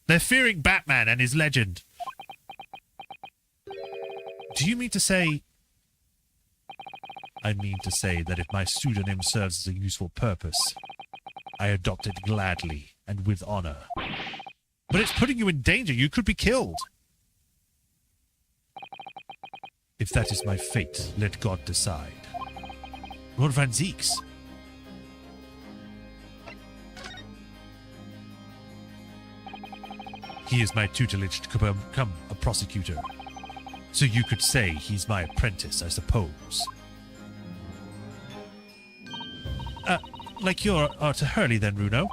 They're fearing Batman and his legend. Do you mean to say... I mean to say that if my pseudonym serves as a useful purpose, I adopt it gladly and with honor. But it's putting you in danger. You could be killed. If that is my fate, let God decide. Lord Van Zeeks. He is my tutelage to become a prosecutor. So you could say he's my apprentice, I suppose. Like you're Arthur Hurley then, Runo.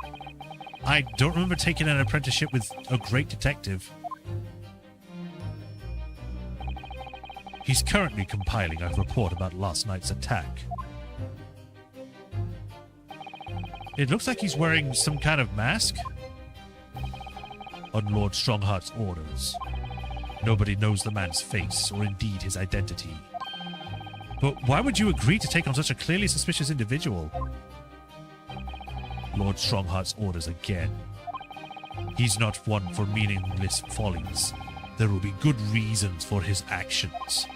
I don't remember taking an apprenticeship with a great detective. He's currently compiling a report about last night's attack. It looks like he's wearing some kind of mask. On Lord Strongheart's orders. Nobody knows the man's face, or indeed his identity. But why would you agree to take on such a clearly suspicious individual? Lord Strongheart's orders again. He's not one for meaningless follies. There will be good reasons for his actions.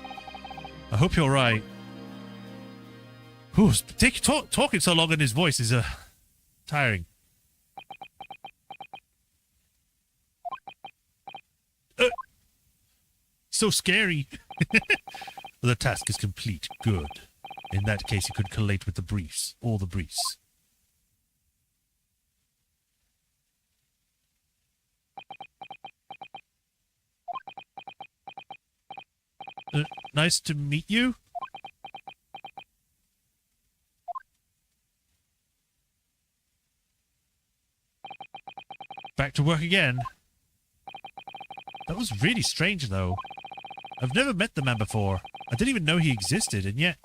I hope you're right. Talking so long in his voice is tiring. So scary. The task is complete. Good. In that case, you could collate with the briefs. All the briefs. Nice to meet you. Back to work again. That was really strange, though. I've never met the man before. I didn't even know he existed, and yet...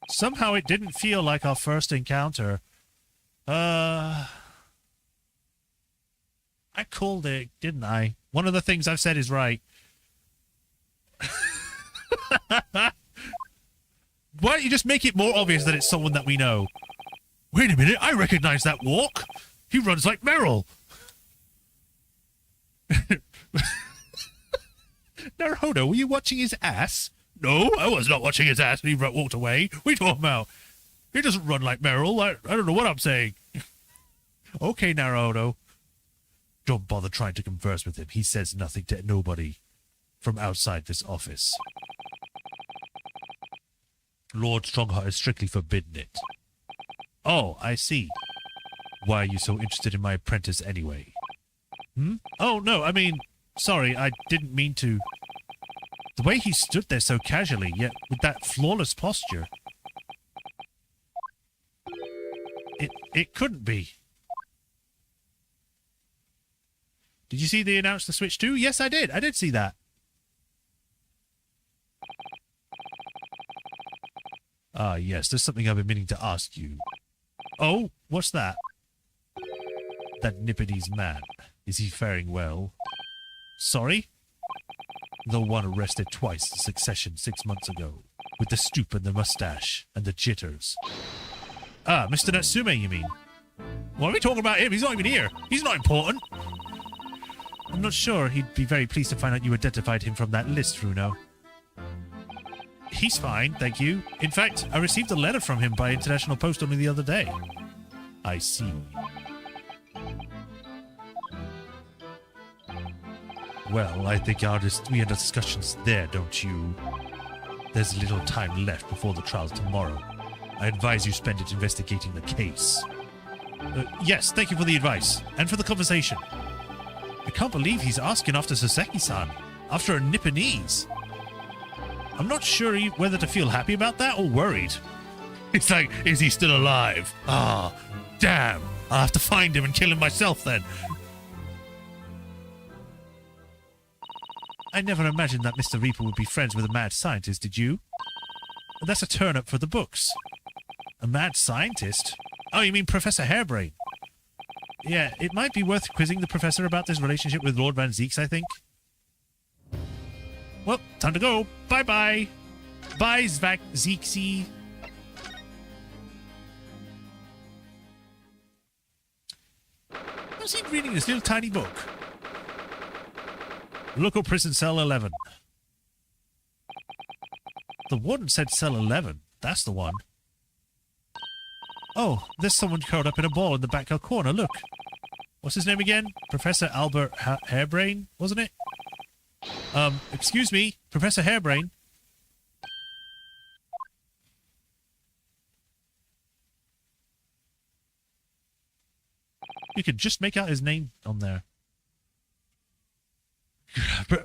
somehow it didn't feel like our first encounter. I called it, didn't I? One of the things I've said is right. don't you just make it more obvious that it's someone that we know? Wait a minute, I recognize that walk. He runs like Meryl. Naruhodo, were you watching his ass? No, I was not watching his ass when he walked away. What are you talking about? He doesn't run like Meryl. I don't know what I'm saying. Okay, Naruhodo. Don't bother trying to converse with him. He says nothing to nobody from outside this office. Lord Strongheart has strictly forbidden it. Oh, I see. Why are you so interested in my apprentice anyway? Oh, no, I mean, sorry, I didn't mean to. The way he stood there so casually, yet with that flawless posture. It couldn't be. Did you see they announced the Switch 2? Yes, I did. I did see that. Ah, yes, there's something I've been meaning to ask you. Oh, what's that? That Nipponese man. Is he faring well? Sorry? The one arrested twice in succession 6 months ago. With the stoop and the mustache and the jitters. Ah, Mr. Natsume, you mean? What are we talking about him? He's not even here. He's not important. I'm not sure he'd be very pleased to find out you identified him from that list, Runo. He's fine, thank you. In fact, I received a letter from him by international post only the other day. I see. Well, I think we end our discussions there, don't you? There's little time left before the trials tomorrow. I advise you spend it investigating the case. Yes, thank you for the advice, and for the conversation. I can't believe he's asking after Soseki-san, after a Nipponese. I'm not sure whether to feel happy about that or worried. It's like, is he still alive? Ah, damn. I'll have to find him and kill him myself then. I never imagined that Mr. Reaper would be friends with a mad scientist, did you? That's a turn-up for the books. A mad scientist? Oh, you mean Professor Hairbrain? Yeah, it might be worth quizzing the professor about this relationship with Lord Van Zeeks, I think. Well, time to go. Bye-bye. Bye, Zvak Zeeksy. How's he reading this little tiny book? Local prison cell 11. The warden said cell 11. That's the one. Oh, there's someone curled up in a ball in the back corner. Look. What's his name again? Professor Albert Hairbrain, wasn't it? Excuse me, Professor Hairbrain. You could just make out his name on there.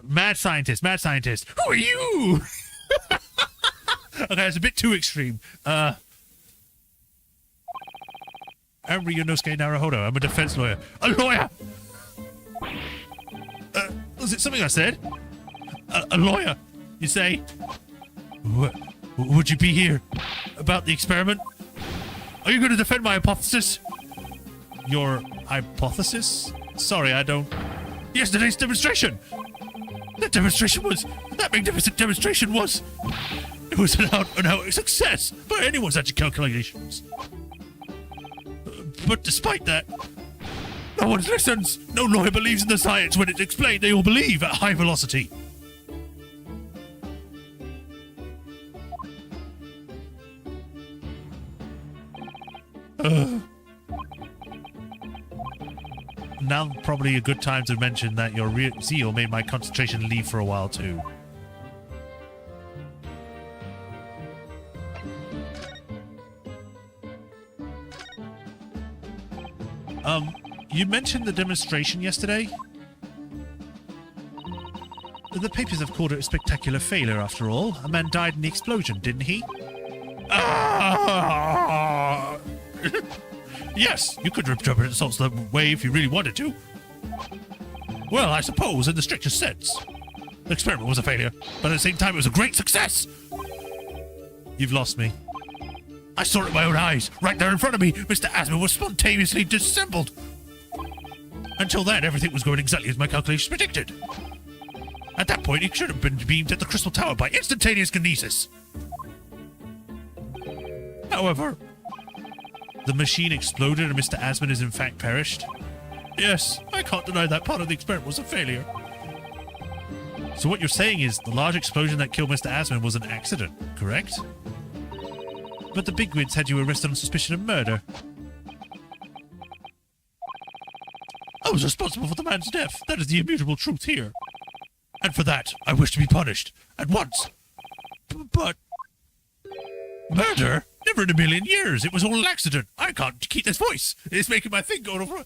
Mad scientist, mad scientist. Who are you? Okay, it's a bit too extreme. I'm Ryunosuke Naruhodo. I'm a defense lawyer. A lawyer! Was it something I said? A lawyer, you say? Would you be here about the experiment? Are you going to defend my hypothesis? Your hypothesis? Sorry, I don't... Yesterday's demonstration! That magnificent demonstration was... It was an out-and-out success by anyone's such calculations. But despite that, no one listens. No lawyer believes in the science when it's explained. They all believe at high velocity. Now probably a good time to mention that your zeal made my concentration leave for a while too. You mentioned the demonstration yesterday? The papers have called it a spectacular failure after all. A man died in the explosion, didn't he? Ah! Yes, you could interpret results that way if you really wanted to. Well, I suppose in the strictest sense. The experiment was a failure, but at the same time it was a great success. You've lost me. I saw it with my own eyes. Right there in front of me, Mr. Asma was spontaneously disassembled. Until then, everything was going exactly as my calculations predicted. At that point, it should have been beamed at the Crystal Tower by instantaneous kinesis. However, the machine exploded and Mr. Asman is in fact perished. Yes, I can't deny that part of the experiment was a failure. So what you're saying is the large explosion that killed Mr. Asman was an accident, correct? But the bigwigs had you arrested on suspicion of murder. I was responsible for the man's death. That is the immutable truth here. And for that, I wish to be punished. At once. But... murder? Never in a million years. It was all an accident. I can't keep this voice. It's making my thing go over.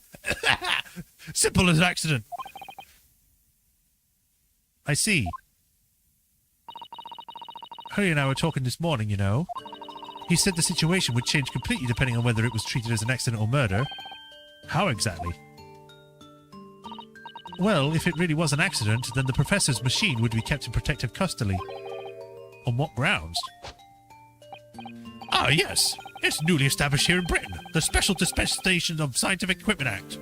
Simple as an accident. I see. Hurley and I were talking this morning, you know. He said the situation would change completely depending on whether it was treated as an accident or murder. How exactly? Well, if it really was an accident, then the professor's machine would be kept in protective custody. On what grounds? Ah, yes. It's newly established here in Britain. The Special Dispensation of Scientific Equipment Act.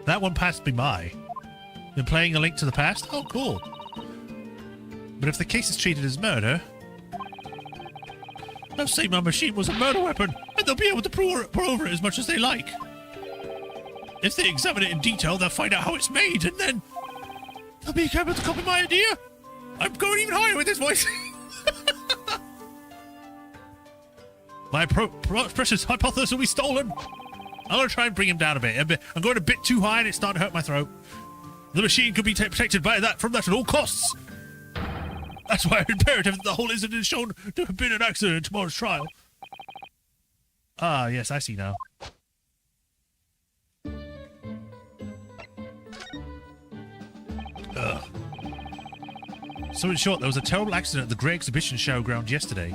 That one passed me by. Been playing A Link to the Past? Oh, cool. But if the case is treated as murder... they'll say my machine was a murder weapon, and they'll be able to pour over it as much as they like. If they examine it in detail, they'll find out how it's made, and then... they'll be able to copy my idea. I'm going even higher with this voice. My precious hypothesis will be stolen. I'm going to try and bring him down a bit. I'm going a bit too high and it's starting to hurt my throat. The machine could be protected by that from that at all costs. That's why it's imperative that the whole incident is shown to have been an accident in tomorrow's trial. Ah, yes, I see now. Ugh. So in short, there was a terrible accident at the Grey Exhibition Showground yesterday.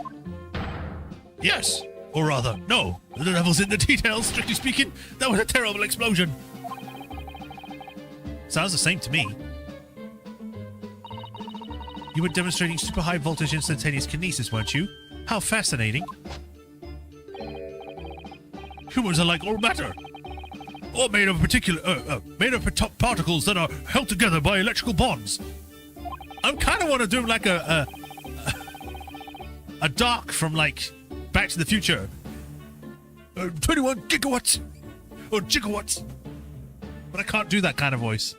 Yes! Or rather, no. The devil's in the details, strictly speaking. That was a terrible explosion. Sounds the same to me. You were demonstrating super high voltage instantaneous kinesis, weren't you? How fascinating. Humans are like all matter. All made of particles that are held together by electrical bonds. I kind of want to do like a Doc from like Back to the Future. 21 gigawatts or gigawatts. But I can't do that kind of voice.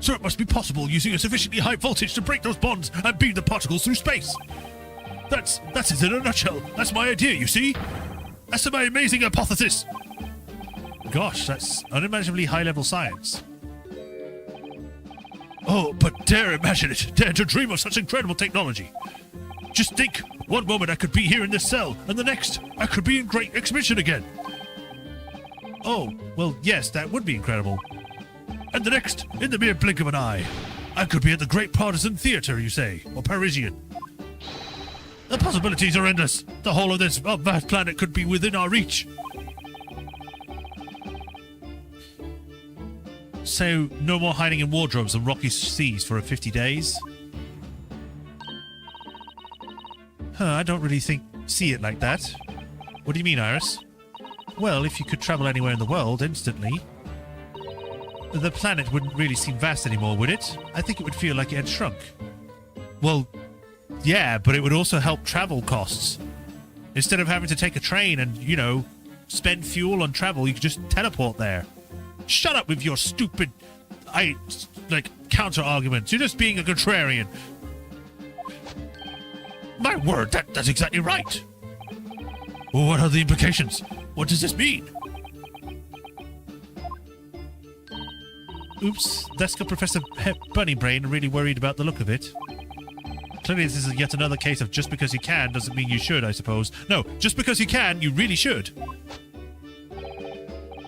So it must be possible using a sufficiently high voltage to break those bonds and beam the particles through space. That's it in a nutshell. That's my idea, you see? That's my amazing hypothesis. Gosh, that's unimaginably high-level science. Oh, but dare imagine it. Dare to dream of such incredible technology. Just think, one moment I could be here in this cell, and the next, I could be in Great Exhibition again. Oh, well, yes, that would be incredible. And the next, in the mere blink of an eye, I could be at the Great Partisan Theatre, you say, or Parisian. The possibilities are endless. The whole of this vast planet could be within our reach. So, no more hiding in wardrobes and rocky seas for 50 days? I don't really see it like that. What do you mean, Iris? Well, if you could travel anywhere in the world instantly, the planet wouldn't really seem vast anymore, would it? I think it would feel like it had shrunk. Well, yeah, but it would also help travel costs. Instead of having to take a train and, you know, spend fuel on travel, you could just teleport there. Shut up with your stupid, counter-arguments. You're just being a contrarian. My word, that's exactly right. Well, what are the implications? What does this mean? Oops, that's got Professor Bunnybrain really worried about the look of it. Clearly this is yet another case of just because you can doesn't mean you should, I suppose. No, just because you can, you really should.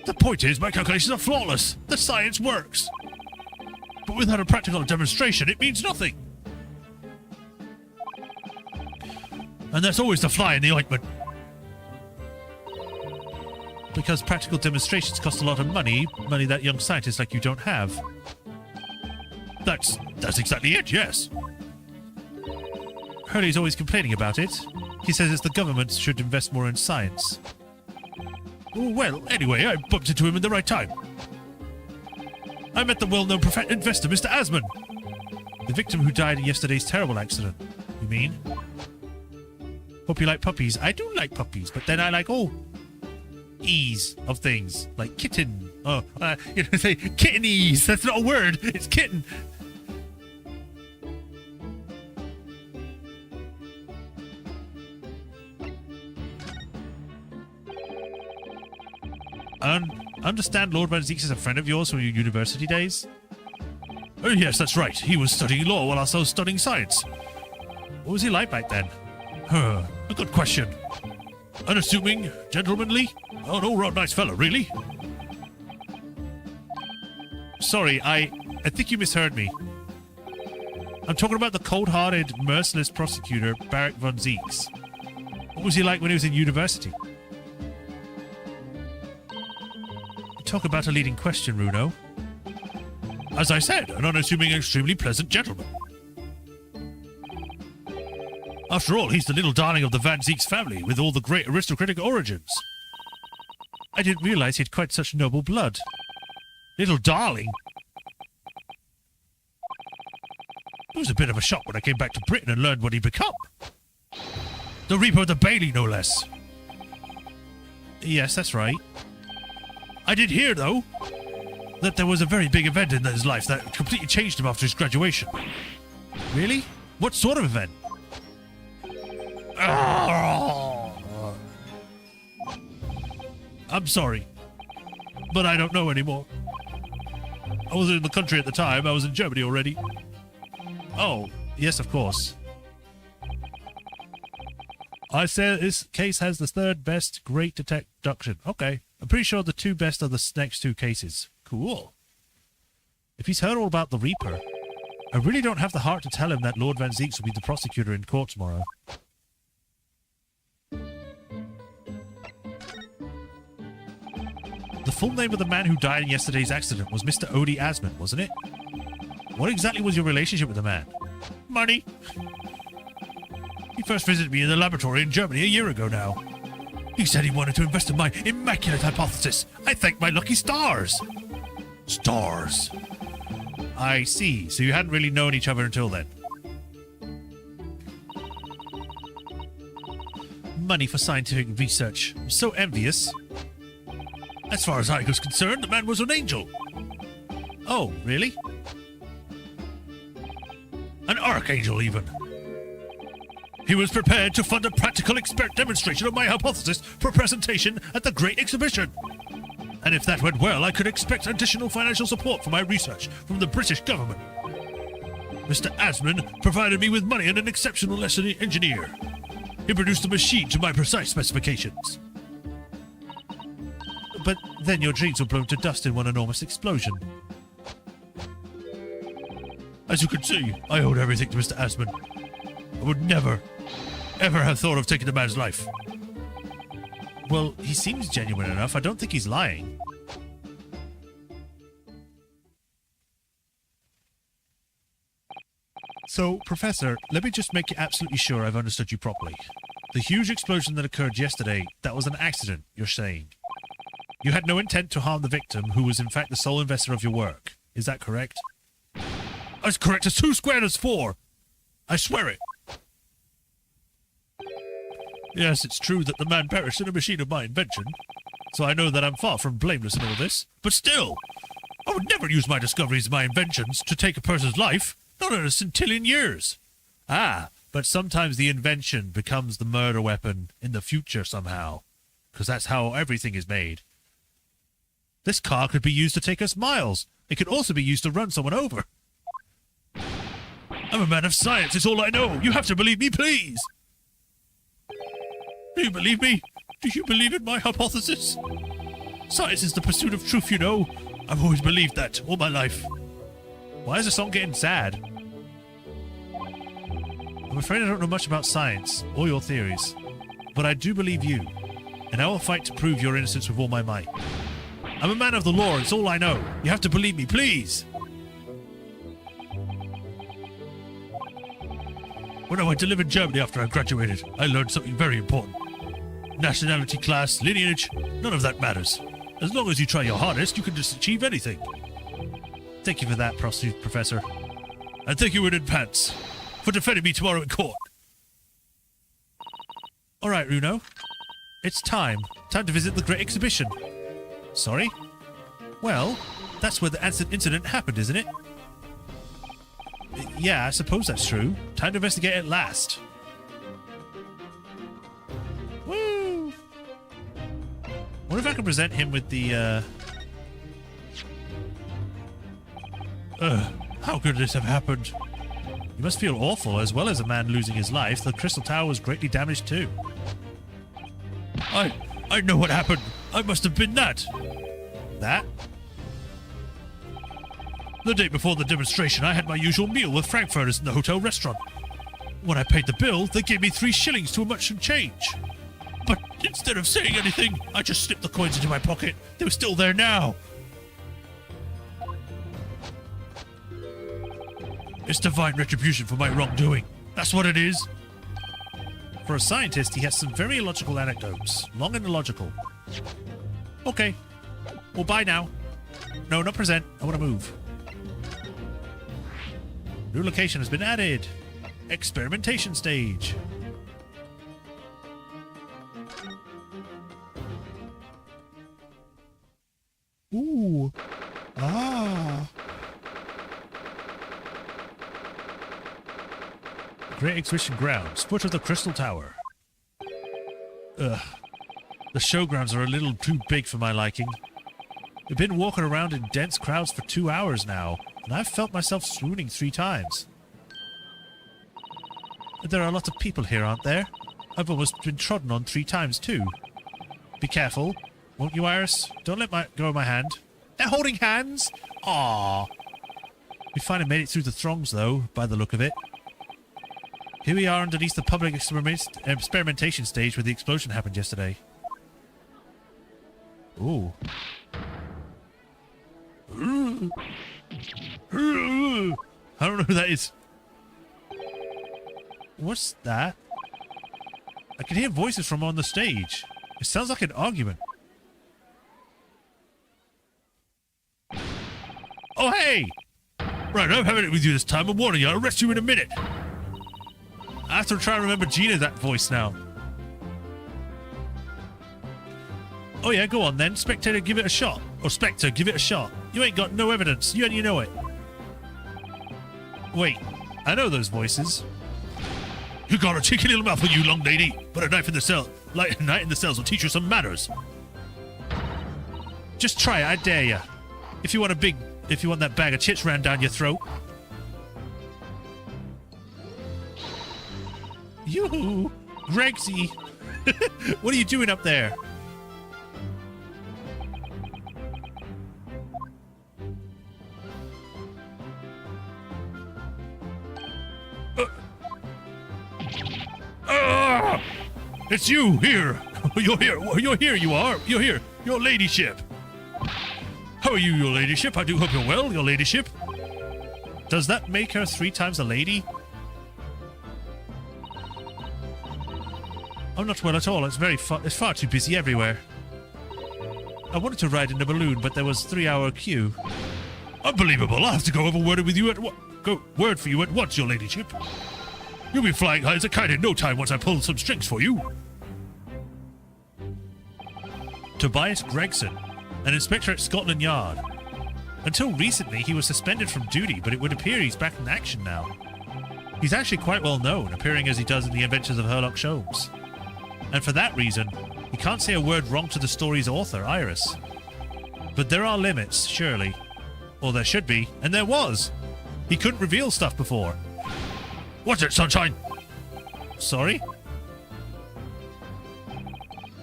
The point is, my calculations are flawless. The science works. But without a practical demonstration, it means nothing. And there's always the fly in the ointment. Because practical demonstrations cost a lot of money that young scientists like you don't have. That's exactly it, yes. Hurley's always complaining about it. He says it's the government should invest more in science. Well, anyway, I bumped into him in the right time. I met the well-known investor, Mr. Asman. The victim who died in yesterday's terrible accident, you mean? Hope you like puppies. I do like puppies, but then I like all ease of things, like kitten. Oh, say kittenese. That's not a word. It's kitten. I understand Lord Van Zeeks is a friend of yours from your university days? Oh, yes, that's right. He was studying law while I was studying science. What was he like back then? A good question. Unassuming, gentlemanly? Oh, an all-round nice fellow, really? Sorry, I think you misheard me. I'm talking about the cold-hearted, merciless prosecutor, Barak Van Zeeks. What was he like when he was in university? Talk about a leading question, Runo. As I said, an unassuming, extremely pleasant gentleman. After all, he's the little darling of the Van Zeeks family, with all the great aristocratic origins. I didn't realize he had quite such noble blood. Little darling? It was a bit of a shock when I came back to Britain and learned what he'd become. The Reaper of the Bailey, no less. Yes, that's right. I did hear, though, that there was a very big event in his life that completely changed him after his graduation. Really? What sort of event? I'm sorry, but I don't know anymore. I wasn't in the country at the time. I was in Germany already. Oh, yes, of course. I say this case has the third best great deduction. Okay. I'm pretty sure the two best are the next two cases. Cool. If he's heard all about the Reaper, I really don't have the heart to tell him that Lord Van Zeeks will be the prosecutor in court tomorrow. The full name of the man who died in yesterday's accident was Mr. Odie Asman, wasn't it? What exactly was your relationship with the man? Money. He first visited me in the laboratory in Germany a year ago now. He said he wanted to invest in my immaculate hypothesis. I thank my lucky stars. Stars. I see. So you hadn't really known each other until then. Money for scientific research. I'm so envious. As far as I was concerned, the man was an angel. Oh, really? An archangel, even. He was prepared to fund a practical demonstration of my hypothesis for presentation at the Great Exhibition. And if that went well, I could expect additional financial support for my research from the British government. Mr. Asman provided me with money and an exceptional engineer. He produced a machine to my precise specifications. But then your dreams were blown to dust in one enormous explosion. As you can see, I owed everything to Mr. Asman. I would never, ever have thought of taking the man's life. Well, he seems genuine enough. I don't think he's lying. So, Professor, let me just make it absolutely sure I've understood you properly. The huge explosion that occurred yesterday, that was an accident, you're saying. You had no intent to harm the victim, who was in fact the sole investor of your work. Is that correct? As correct as 2 squared is 4. I swear it. Yes, it's true that the man perished in a machine of my invention, so I know that I'm far from blameless in all this. But still, I would never use my discoveries and my inventions to take a person's life, not in a centillion years. Ah, but sometimes the invention becomes the murder weapon in the future somehow, because that's how everything is made. This car could be used to take us miles. It could also be used to run someone over. I'm a man of science, it's all I know. You have to believe me, please. Do you believe me? Do you believe in my hypothesis? Science is the pursuit of truth, you know. I've always believed that, all my life. Why is the song getting sad? I'm afraid I don't know much about science, or your theories. But I do believe you, and I will fight to prove your innocence with all my might. I'm a man of the law, it's all I know. You have to believe me, please. When I went to live in Germany after I graduated, I learned something very important. Nationality, class, lineage, none of that matters. As long as you try your hardest, you can just achieve anything. Thank you for that, Professor. And thank you in advance for defending me tomorrow in court. All right, Runo. It's time. Time to visit the Great Exhibition. Sorry? Well, that's where the incident happened, isn't it? Yeah, I suppose that's true. Time to investigate at last. Woo! What if I can present him with the, how could this have happened? You must feel awful, as well as a man losing his life. The Crystal Tower was greatly damaged too. I know what happened. I must have been that. That? The day before the demonstration, I had my usual meal with frankfurters in the hotel restaurant. When I paid the bill, they gave me 3 shillings to a much some change. But instead of saying anything, I just slipped the coins into my pocket. They were still there now. It's divine retribution for my wrongdoing. That's what it is. For a scientist, he has some very illogical anecdotes. Long and illogical. Okay. Well, bye now. No, not present. I want to move. New location has been added. Experimentation stage. Ooh. Ah. Great Exhibition Grounds, foot of the Crystal Tower. Ugh. The showgrounds are a little too big for my liking. We've been walking around in dense crowds for 2 hours now, and I've felt myself swooning 3 times. There are lots of people here, aren't there? I've almost been trodden on 3 times too. Be careful, won't you, Iris? Don't let go of my hand. They're holding hands? Aww. We finally made it through the throngs, though, by the look of it. Here we are underneath the public experimentation stage where the explosion happened yesterday. Ooh. I don't know who that is. What's that? I can hear voices from on the stage. It sounds like an argument. Oh, hey! Right, I'm having it with you this time. I'm warning you. I'll arrest you in a minute. I have to try and remember that voice now. Oh yeah, go on then. Spectator, give it a shot. Or Spectre, give it a shot. You ain't got no evidence. You know it. Wait, I know those voices. You got a cheeky little mouth, you long lady. But a knife in the cell, like a night in the cells will teach you some manners. Just try it, I dare ya. If you want that bag of chips ran down your throat. Yoo-hoo! Gregsy! What are you doing up there? It's you, here! You're here! You're here, you are! You're here! Your ladyship! How are you, your ladyship? I do hope you're well, your ladyship. Does that make her 3 times a lady? I'm not well at all. It's far too busy everywhere. I wanted to ride in a balloon, but there was a 3-hour queue. Unbelievable! I'll have to go over word with you word for you at once, your ladyship. You'll be flying high as a kite in no time once I pull some strings for you. Tobias Gregson, an inspector at Scotland Yard. Until recently, he was suspended from duty, but it would appear he's back in action now. He's actually quite well known, appearing as he does in The Adventures of Sherlock Holmes. And for that reason, he can't say a word wrong to the story's author, Iris. But there are limits, surely. Or there should be, and there was. He couldn't reveal stuff before. What's it, Sunshine? Sorry?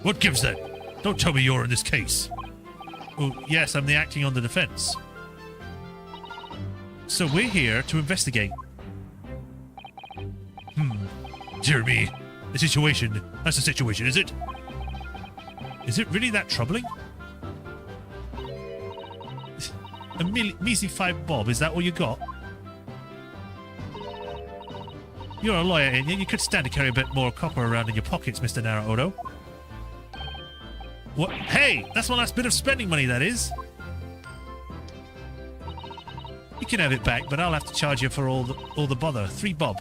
What gives then? Don't tell me you're in this case. Oh, yes, I'm the acting on the defense. So we're here to investigate. Dear me. The situation. That's the situation, is it? Is it really that troubling? A measly 5 bob, is that all you got? You're a lawyer, ain't you? You could stand to carry a bit more copper around in your pockets, Mr. Naruto. What? Hey! That's my last bit of spending money, that is! You can have it back, but I'll have to charge you for all the bother. 3 bob.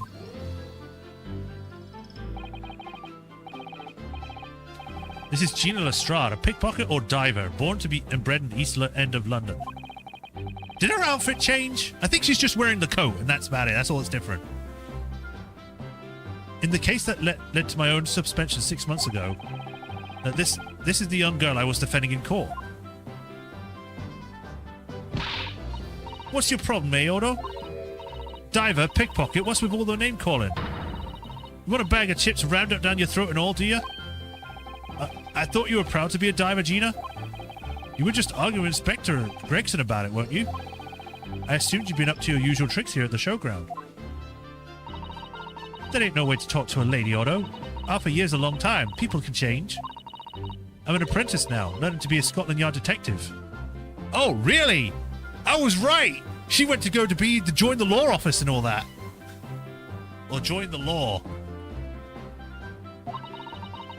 This is Gina Lestrade, a pickpocket or diver, born to be and bred in the east end of London. Did her outfit change? I think she's just wearing the coat, and that's about it. That's all that's different. In the case that led to my own suspension 6 months ago, this is the young girl I was defending in court. What's your problem, eh, Odo? Diver, pickpocket, what's with all the name calling? You want a bag of chips rammed up down your throat and all, do you? I thought you were proud to be a diver, Gina. You were just arguing with Inspector Gregson about it, weren't you? I assumed you'd been up to your usual tricks here at the showground. That ain't no way to talk to a lady, Otto. Half a year's a long time. People can change. I'm an apprentice now, learning to be a Scotland Yard detective. Oh, really? I was right! She went to join the law office and all that. Or join the law.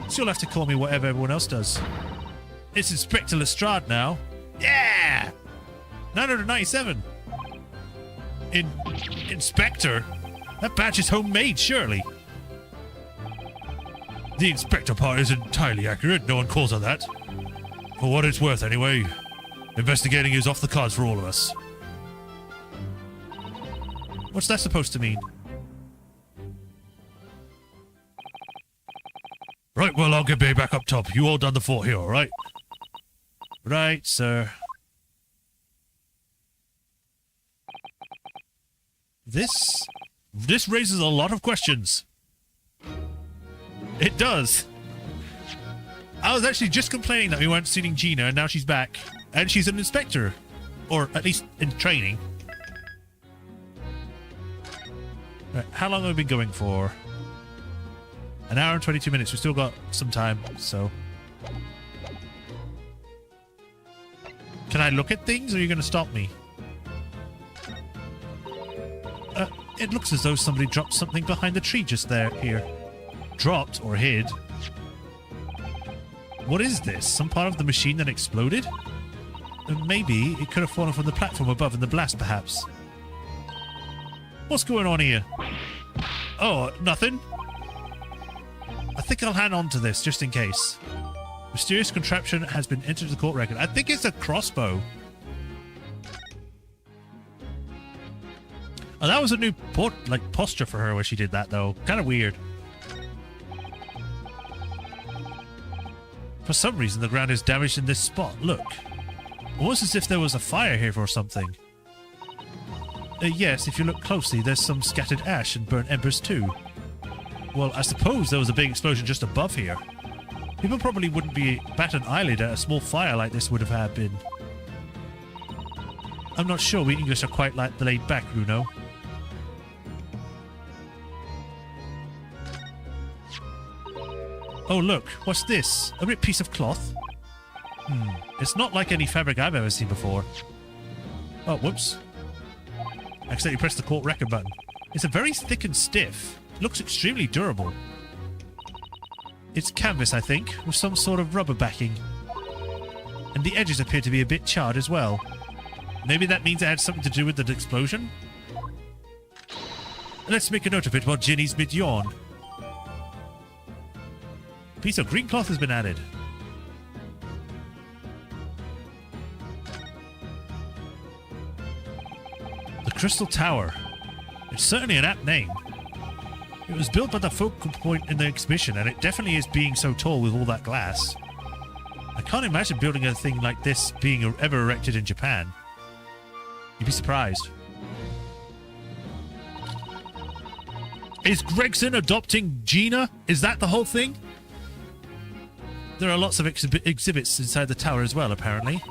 So you'll have to call me whatever everyone else does. It's Inspector Lestrade now. Yeah! 997. Inspector? That badge is homemade, surely. The inspector part is entirely accurate. No one calls her that. For what it's worth, anyway. Investigating is off the cards for all of us. What's that supposed to mean? Right, well, I'll get Bay back up top. You all done the fort here, all right? Right, sir. This raises a lot of questions. It does. I was actually just complaining that we weren't seeing Gina, and now she's back. And she's an inspector. Or at least in training. Right, how long have we been going for? An hour and 22 minutes. We've still got some time, so... Can I look at things, or are you going to stop me? It looks as though somebody dropped something behind the tree just here. Dropped or hid. What is this? Some part of the machine that exploded? Maybe it could have fallen from the platform above in the blast, perhaps. What's going on here? Oh, nothing. I think I'll hang on to this, just in case. Mysterious contraption has been entered the court record. I think it's a crossbow. Oh, that was a new posture for her where she did that, though. Kind of weird. For some reason, the ground is damaged in this spot. Look. Almost as if there was a fire here or something. Yes, if you look closely, there's some scattered ash and burnt embers, too. Well, I suppose there was a big explosion just above here. People probably wouldn't bat an eyelid at a small fire like this would have been. I'm not sure we English are quite like the laid back, Bruno. Oh, look. What's this? A ripped piece of cloth? It's not like any fabric I've ever seen before. Oh, whoops. I accidentally pressed the court record button. It's a very thick and stiff. It looks extremely durable. It's canvas, I think, with some sort of rubber backing. And the edges appear to be a bit charred as well. Maybe that means it had something to do with the explosion? Let's make a note of it while Ginny's mid-yawn. A piece of green cloth has been added. The Crystal Tower. It's certainly an apt name. It was built by the focal point in the exhibition, and it definitely is being so tall with all that glass. I can't imagine building a thing like this being ever erected in Japan. You'd be surprised. Is Gregson adopting Gina? Is that the whole thing? There are lots of exhibits inside the tower as well, apparently.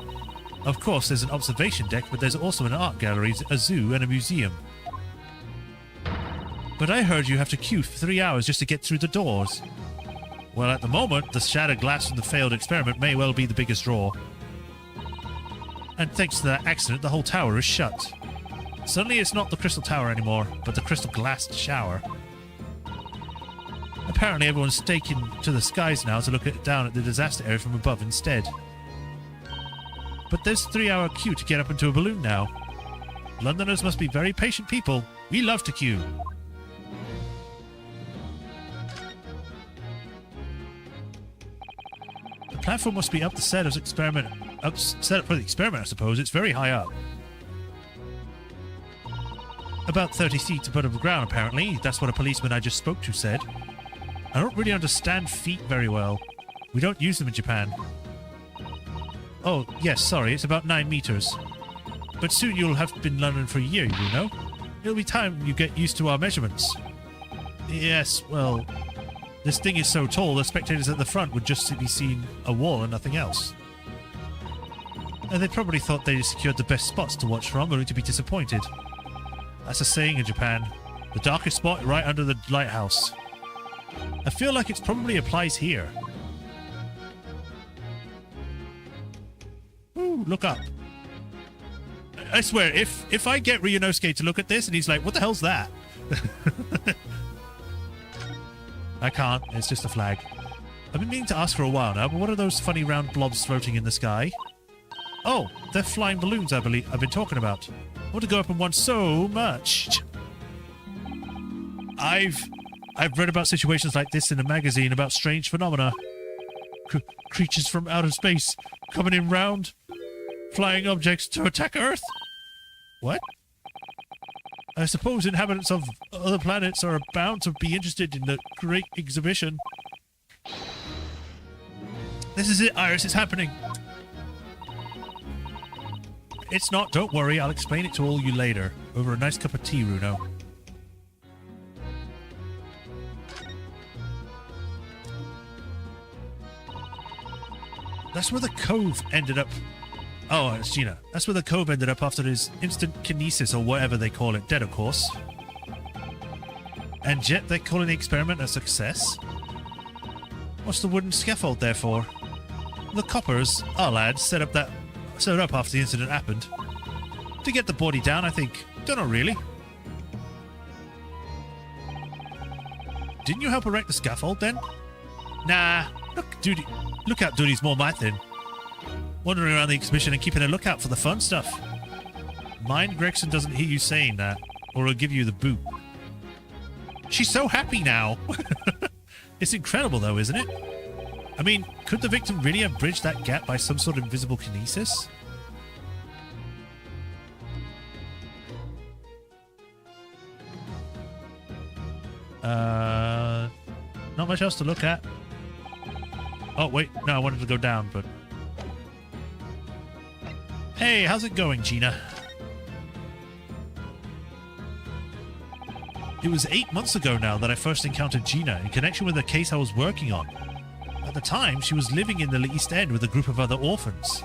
Of course, there's an observation deck, but there's also an art gallery, a zoo, and a museum. But I heard you have to queue for 3 hours just to get through the doors. Well, at the moment, the shattered glass from the failed experiment may well be the biggest draw. And thanks to that accident, the whole tower is shut. Suddenly it's not the Crystal Tower anymore, but the Crystal Glass Shower. Apparently everyone's staking to the skies now to look down at the disaster area from above instead. But there's a 3-hour queue to get up into a balloon now. Londoners must be very patient people. We love to queue. The platform must be up the set of experiment. Set up for the experiment, I suppose. It's very high up. About 30 feet above the ground, apparently. That's what a policeman I just spoke to said. I don't really understand feet very well. We don't use them in Japan. Oh, yes, sorry. It's about 9 meters. But soon you'll have been in London for a year, you know? It'll be time you get used to our measurements. Yes, well, this thing is so tall, the spectators at the front would just be seeing a wall and nothing else. And they probably thought they secured the best spots to watch from, only to be disappointed. That's a saying in Japan. The darkest spot right under the lighthouse. I feel like it probably applies here. Ooh, look up. I swear, if I get Ryunosuke to look at this and he's like, what the hell's that? I can't. It's just a flag. I've been meaning to ask for a while now, but what are those funny round blobs floating in the sky? Oh, they're flying balloons, I believe I've been talking about. I want to go up in one so much. I've read about situations like this in a magazine about strange phenomena. Creatures from outer space coming in round, flying objects to attack Earth. What? I suppose inhabitants of other planets are bound to be interested in the great exhibition. This is it, Iris. It's happening. It's not. Don't worry. I'll explain it to all you later. Over a nice cup of tea, Runo. That's where the cove ended up. Oh, it's Gina. That's where the cove ended up after his instant kinesis, or whatever they call it. Dead, of course. And yet they're calling the experiment a success? What's the wooden scaffold there for? The coppers, our lads, set up after the incident happened. To get the body down, I think. Don't know, really. Didn't you help erect the scaffold, then? Nah. Look out duty's more my thing. Wandering around the exhibition and keeping a lookout for the fun stuff. Mind Gregson doesn't hear you saying that, or he'll give you the boot. She's so happy now. It's incredible, though, isn't it? I mean, could the victim really have bridged that gap by some sort of invisible kinesis? Not much else to look at. Oh, wait. No, I wanted to go down, but... Hey, how's it going, Gina? It was 8 months ago now that I first encountered Gina in connection with a case I was working on. At the time, she was living in the East End with a group of other orphans.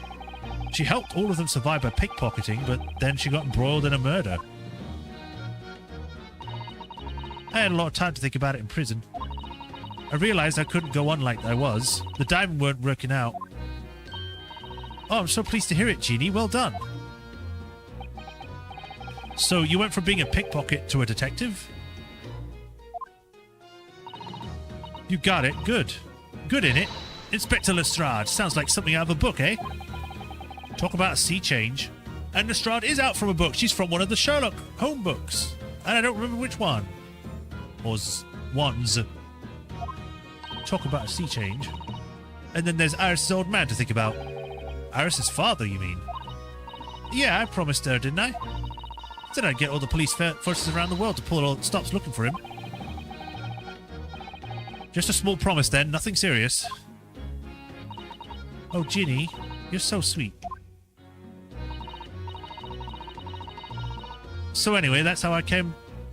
She helped all of them survive by pickpocketing, but then she got embroiled in a murder. I had a lot of time to think about it in prison. I realized I couldn't go on like I was. The diamond weren't working out. Oh, I'm so pleased to hear it, Jeannie. Well done. So, you went from being a pickpocket to a detective? You got it. Good. Good in it. Inspector Lestrade. Sounds like something out of a book, eh? Talk about a sea change. And Lestrade is out from a book. She's from one of the Sherlock Holmes books. And I don't remember which one. Or ones. Talk about a sea change. And then there's Iris' old man to think about. Iris' father, you mean? Yeah, I promised her, didn't I? Said I'd get all the police forces around the world to pull all stops looking for him. Just a small promise then, nothing serious. Oh, Ginny, you're so sweet. So anyway, that's how I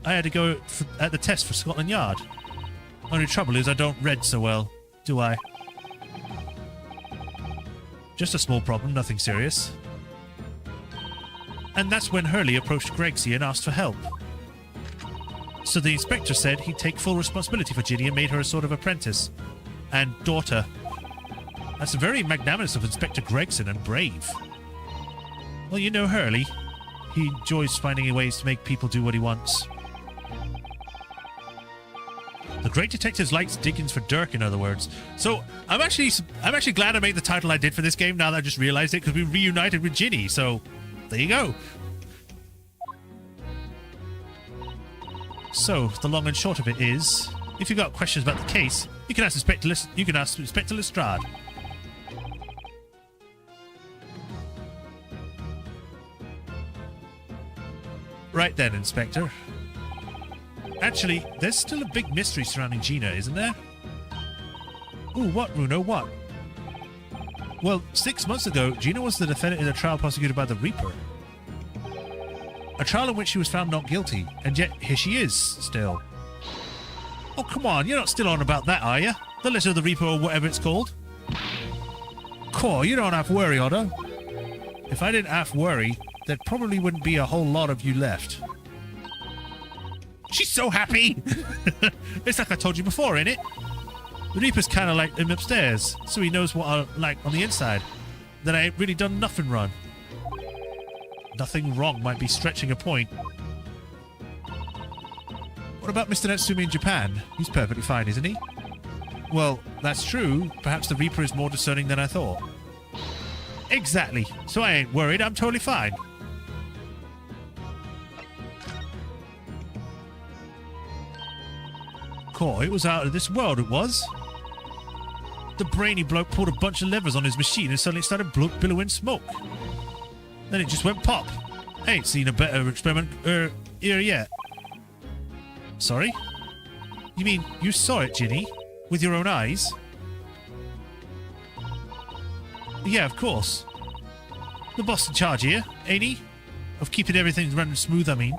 had to go at the test for Scotland Yard. Only trouble is I don't read so well, do I? Just a small problem, nothing serious. And that's when Hurley approached Gregsy and asked for help. So the inspector said he'd take full responsibility for Ginny and made her a sort of apprentice. And daughter. That's very magnanimous of Inspector Gregson and brave. Well, you know Hurley. He enjoys finding ways to make people do what he wants. The great detective likes diggings for Dirk, in other words. So I'm actually glad I made the title I did for this game now that I just realized it, because we reunited with Ginny. So there you go. So, the long and short of it is, if you've got questions about the case, you can ask Inspector Lestrade. Right then, Inspector. Actually, there's still a big mystery surrounding Gina, isn't there? Ooh, what, Bruno, what? Well, 6 months ago, Gina was the defendant in a trial prosecuted by the Reaper. A trial in which she was found not guilty, and yet here she is, still. Oh, come on, you're not still on about that, are you? The letter of the Reaper or whatever it's called? Cool, you don't have to worry, Otto. If I didn't have to worry, there probably wouldn't be a whole lot of you left. She's so happy! It's like I told you before, ain't it? The Reaper's kind of like him upstairs, so he knows what I like on the inside. That I ain't really done nothing wrong. Nothing wrong might be stretching a point. What about Mr. Natsumi in Japan? He's perfectly fine, isn't he? Well, that's true. Perhaps the Reaper is more discerning than I thought. Exactly. So I ain't worried. I'm totally fine. Cool. It was out of this world, it was. The brainy bloke pulled a bunch of levers on his machine and suddenly started billowing smoke. Then it just went pop. I ain't seen a better experiment here yet. Sorry? You mean you saw it, Ginny? With your own eyes? Yeah, of course. The boss in charge here, ain't he? Of keeping everything running smooth, I mean.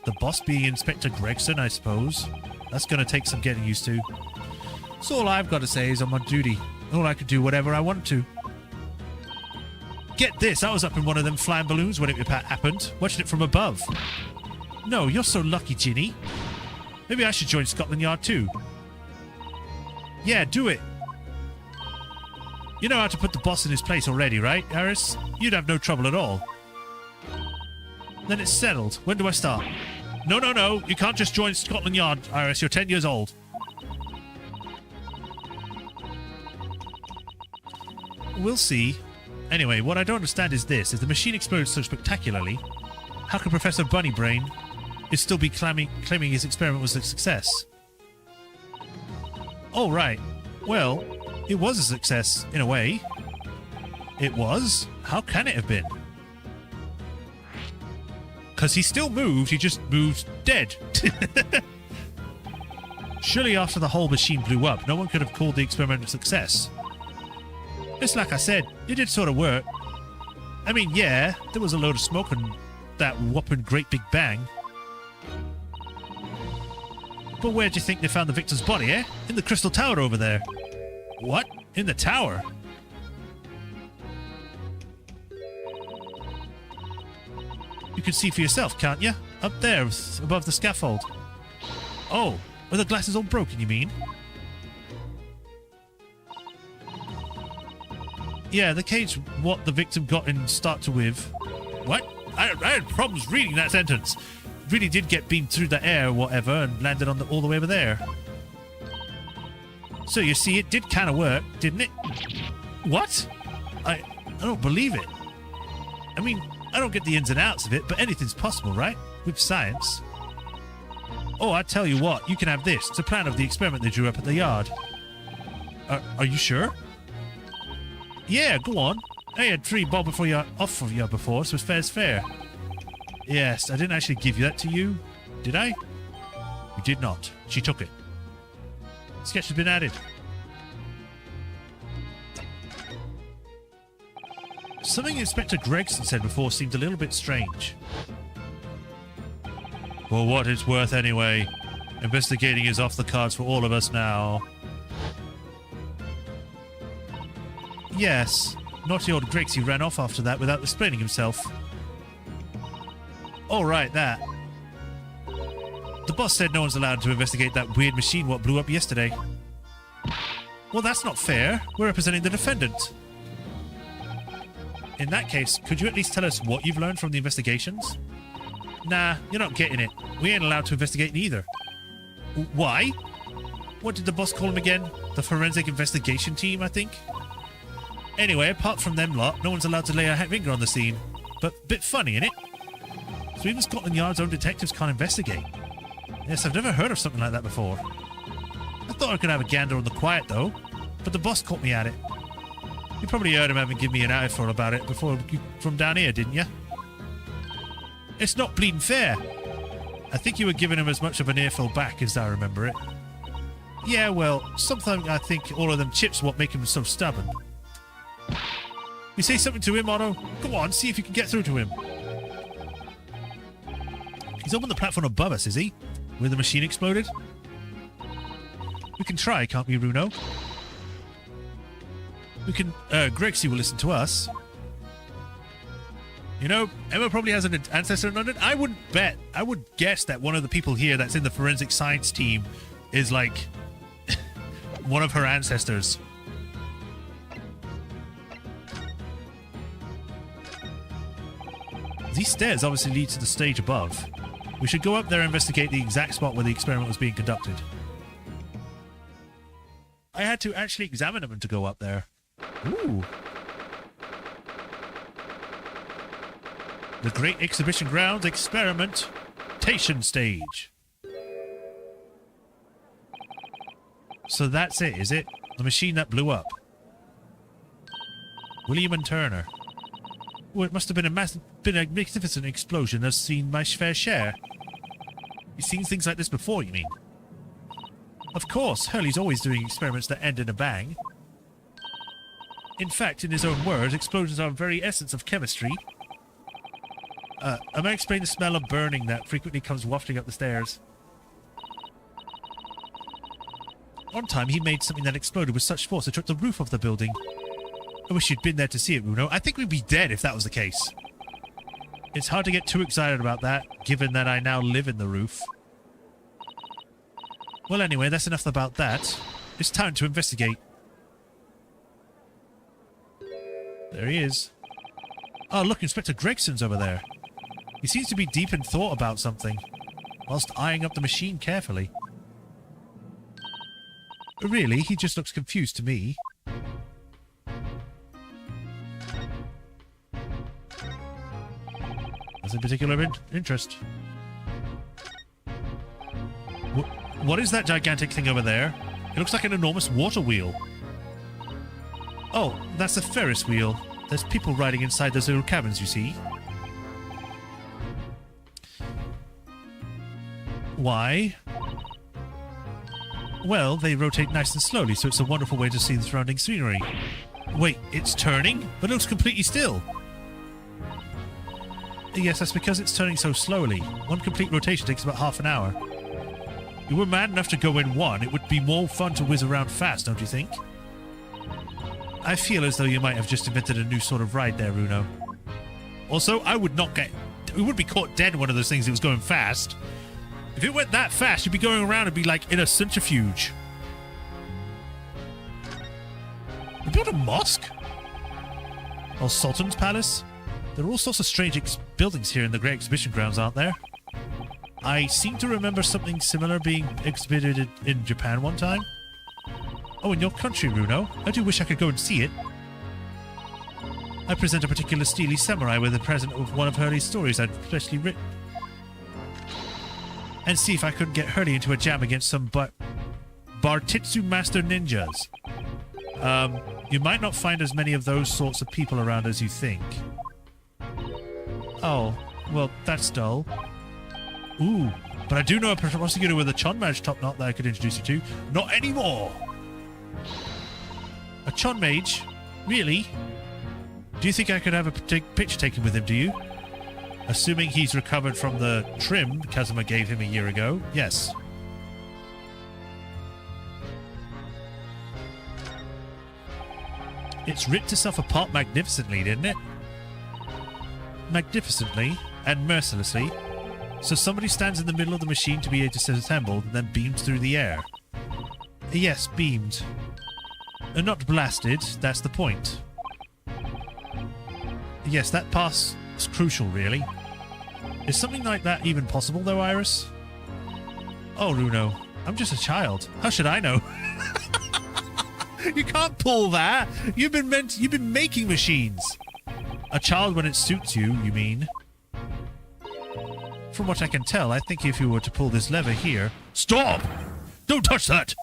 The boss being Inspector Gregson, I suppose. That's gonna take some getting used to. So all I've got to say is I'm on duty. All I could do whatever I want to. Get this, I was up in one of them flying balloons when it happened, watching it from above. No, you're so lucky, Ginny. Maybe I should join Scotland Yard too. Yeah, do it. You know how to put the boss in his place already, right, Harris? You'd have no trouble at all. Then it's settled. When do I start? No. You can't just join Scotland Yard, Iris. You're 10 years old. We'll see. Anyway, what I don't understand is this. If the machine exploded so spectacularly, how can Professor Bunnybrain still be claiming his experiment was a success? Oh, right. Well, it was a success, in a way. It was? How can it have been? Because he still moved, he just moved dead. Surely after the whole machine blew up, no one could have called the experiment a success. Just like I said, it did sort of work. I mean, yeah, there was a load of smoke and that whopping great big bang. But where do you think they found the victim's body, eh? In the Crystal Tower over there. What? In the tower? You can see for yourself, can't you? Up there, above the scaffold. Oh, are the glasses all broken, you mean? Yeah, the cage what the victim got in started with. What? I had problems reading that sentence. Really did get beamed through the air or whatever and landed on all the way over there. So you see, it did kind of work, didn't it? What? I don't believe it. I mean, I don't get the ins and outs of it, but anything's possible, right? With science. Oh, I tell you what, you can have this. It's a plan of the experiment they drew up at the yard. Are you sure? Yeah, go on. I had 3 bob before you off of you before, so it's fair's fair. Yes, I didn't actually give you that to you, did I? You did not. She took it. Sketch has been added. Something Inspector Gregson said before seemed a little bit strange. For what it's worth anyway. Investigating is off the cards for all of us now. Yes. Naughty old Grexy ran off after that without explaining himself. Oh, right, that. The boss said no one's allowed to investigate that weird machine what blew up yesterday. Well, that's not fair. We're representing the defendant. In that case, could you at least tell us what you've learned from the investigations? Nah, you're not getting it. We ain't allowed to investigate neither. Why? What did the boss call him again? The Forensic Investigation Team, I think? Anyway, apart from them lot, no one's allowed to lay a finger on the scene. But bit funny, innit? So even Scotland Yard's own detectives can't investigate. Yes, I've never heard of something like that before. I thought I could have a gander on the quiet, though. But the boss caught me at it. You probably heard him having given me an eyeful about it before from down here, didn't you? It's not bleeding fair. I think you were giving him as much of an earful back as I remember it. Yeah, well, sometimes I think all of them chips what make him so stubborn. You say something to him, Otto? Come on, see if you can get through to him. He's up on the platform above us, is he? Where the machine exploded? We can try, can't we, Runo? We can... Grexy will listen to us. You know, Emma probably has an ancestor in London. I wouldn't bet. I would guess that one of the people here that's in the forensic science team is, like, one of her ancestors. These stairs obviously lead to the stage above. We should go up there and investigate the exact spot where the experiment was being conducted. I had to actually examine them to go up there. Ooh. The Great Exhibition Grounds Experimentation Stage. So that's it, is it? The machine that blew up. William and Turner. Well, it must have been a magnificent explosion. I've seen my fair share. You've seen things like this before, you mean? Of course, Hurley's always doing experiments that end in a bang. In fact, in his own words, explosions are the very essence of chemistry. I might explain the smell of burning that frequently comes wafting up the stairs. One time he made something that exploded with such force it took the roof off the building. I wish you'd been there to see it, Runo. I think we'd be dead if that was the case. It's hard to get too excited about that, given that I now live in the roof. Well, anyway, that's enough about that. It's time to investigate. There he is. Oh, look, Inspector Gregson's over there. He seems to be deep in thought about something, whilst eyeing up the machine carefully. Really, he just looks confused to me. Nothing particular of interest. What is that gigantic thing over there? It looks like an enormous water wheel. Oh, that's a Ferris wheel. There's people riding inside those little cabins, you see. Why? Well, they rotate nice and slowly, so it's a wonderful way to see the surrounding scenery. Wait, it's turning? But it looks completely still. Yes, that's because it's turning so slowly. One complete rotation takes about half an hour. You were mad enough to go in one. It would be more fun to whiz around fast, don't you think? I feel as though you might have just invented a new sort of ride there, Runo. Also, I would not get... We would be caught dead in one of those things if it was going fast. If it went that fast, you'd be going around and be like in a centrifuge. They built a mosque? Or Sultan's Palace? There are all sorts of strange buildings here in the Great Exhibition Grounds, aren't there? I seem to remember something similar being exhibited in Japan one time. Oh, in your country, Runo. I do wish I could go and see it. I present a particular steely samurai with a present of one of Hurley's stories I'd specially written. And see if I couldn't get Hurley into a jam against some Bartitsu Master ninjas. You might not find as many of those sorts of people around as you think. Oh, well, that's dull. Ooh, but I do know a prosecutor with a Chonmage top knot that I could introduce you to. Not anymore! A Chonmage? Really? Do you think I could have a picture taken with him, do you? Assuming he's recovered from the trim Kazuma gave him a year ago, yes. It's ripped itself apart magnificently, didn't it? Magnificently and mercilessly. So somebody stands in the middle of the machine to be disassembled and then beamed through the air. Yes, beamed. And not blasted, that's the point. Yes, that pass is crucial, really. Is something like that even possible, though, Iris? Oh, Runo, I'm just a child. How should I know? You can't pull that. You've been making machines. A child when it suits you, you mean? From what I can tell, I think if you were to pull this lever here... Stop! Don't touch that!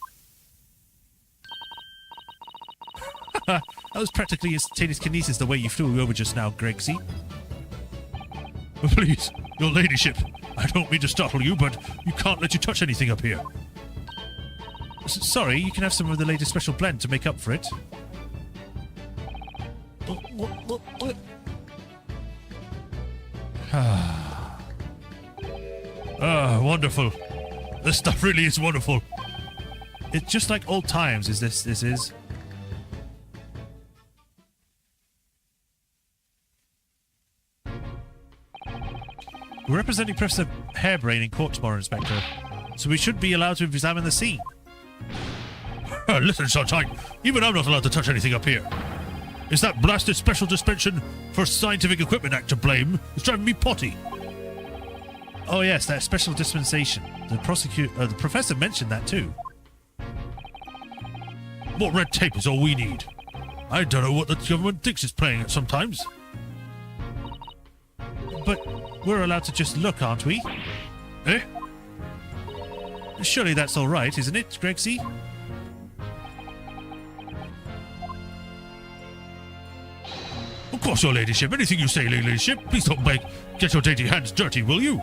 That was practically instantaneous kinesis the way you flew over just now, Gregsy. Please, your ladyship, I don't mean to startle you, but you can't let you touch anything up here. Sorry, you can have some of the latest special blend to make up for it. Wonderful. This stuff really is wonderful. It's just like old times, this is. We're representing Professor Hairbrain in court tomorrow, Inspector, so we should be allowed to examine the scene. Listen, Sunshine, even I'm not allowed to touch anything up here. Is that blasted Special Dispensation for Scientific Equipment Act to blame? It's driving me potty. Oh yes, that special dispensation. The professor mentioned that too. More red tape is all we need. I don't know what the government thinks it's playing at sometimes. But we're allowed to just look, aren't we? Eh? Surely that's all right, isn't it, Gregsy? Of course, your ladyship. Anything you say, ladyship. Please don't get your dainty hands dirty, will you?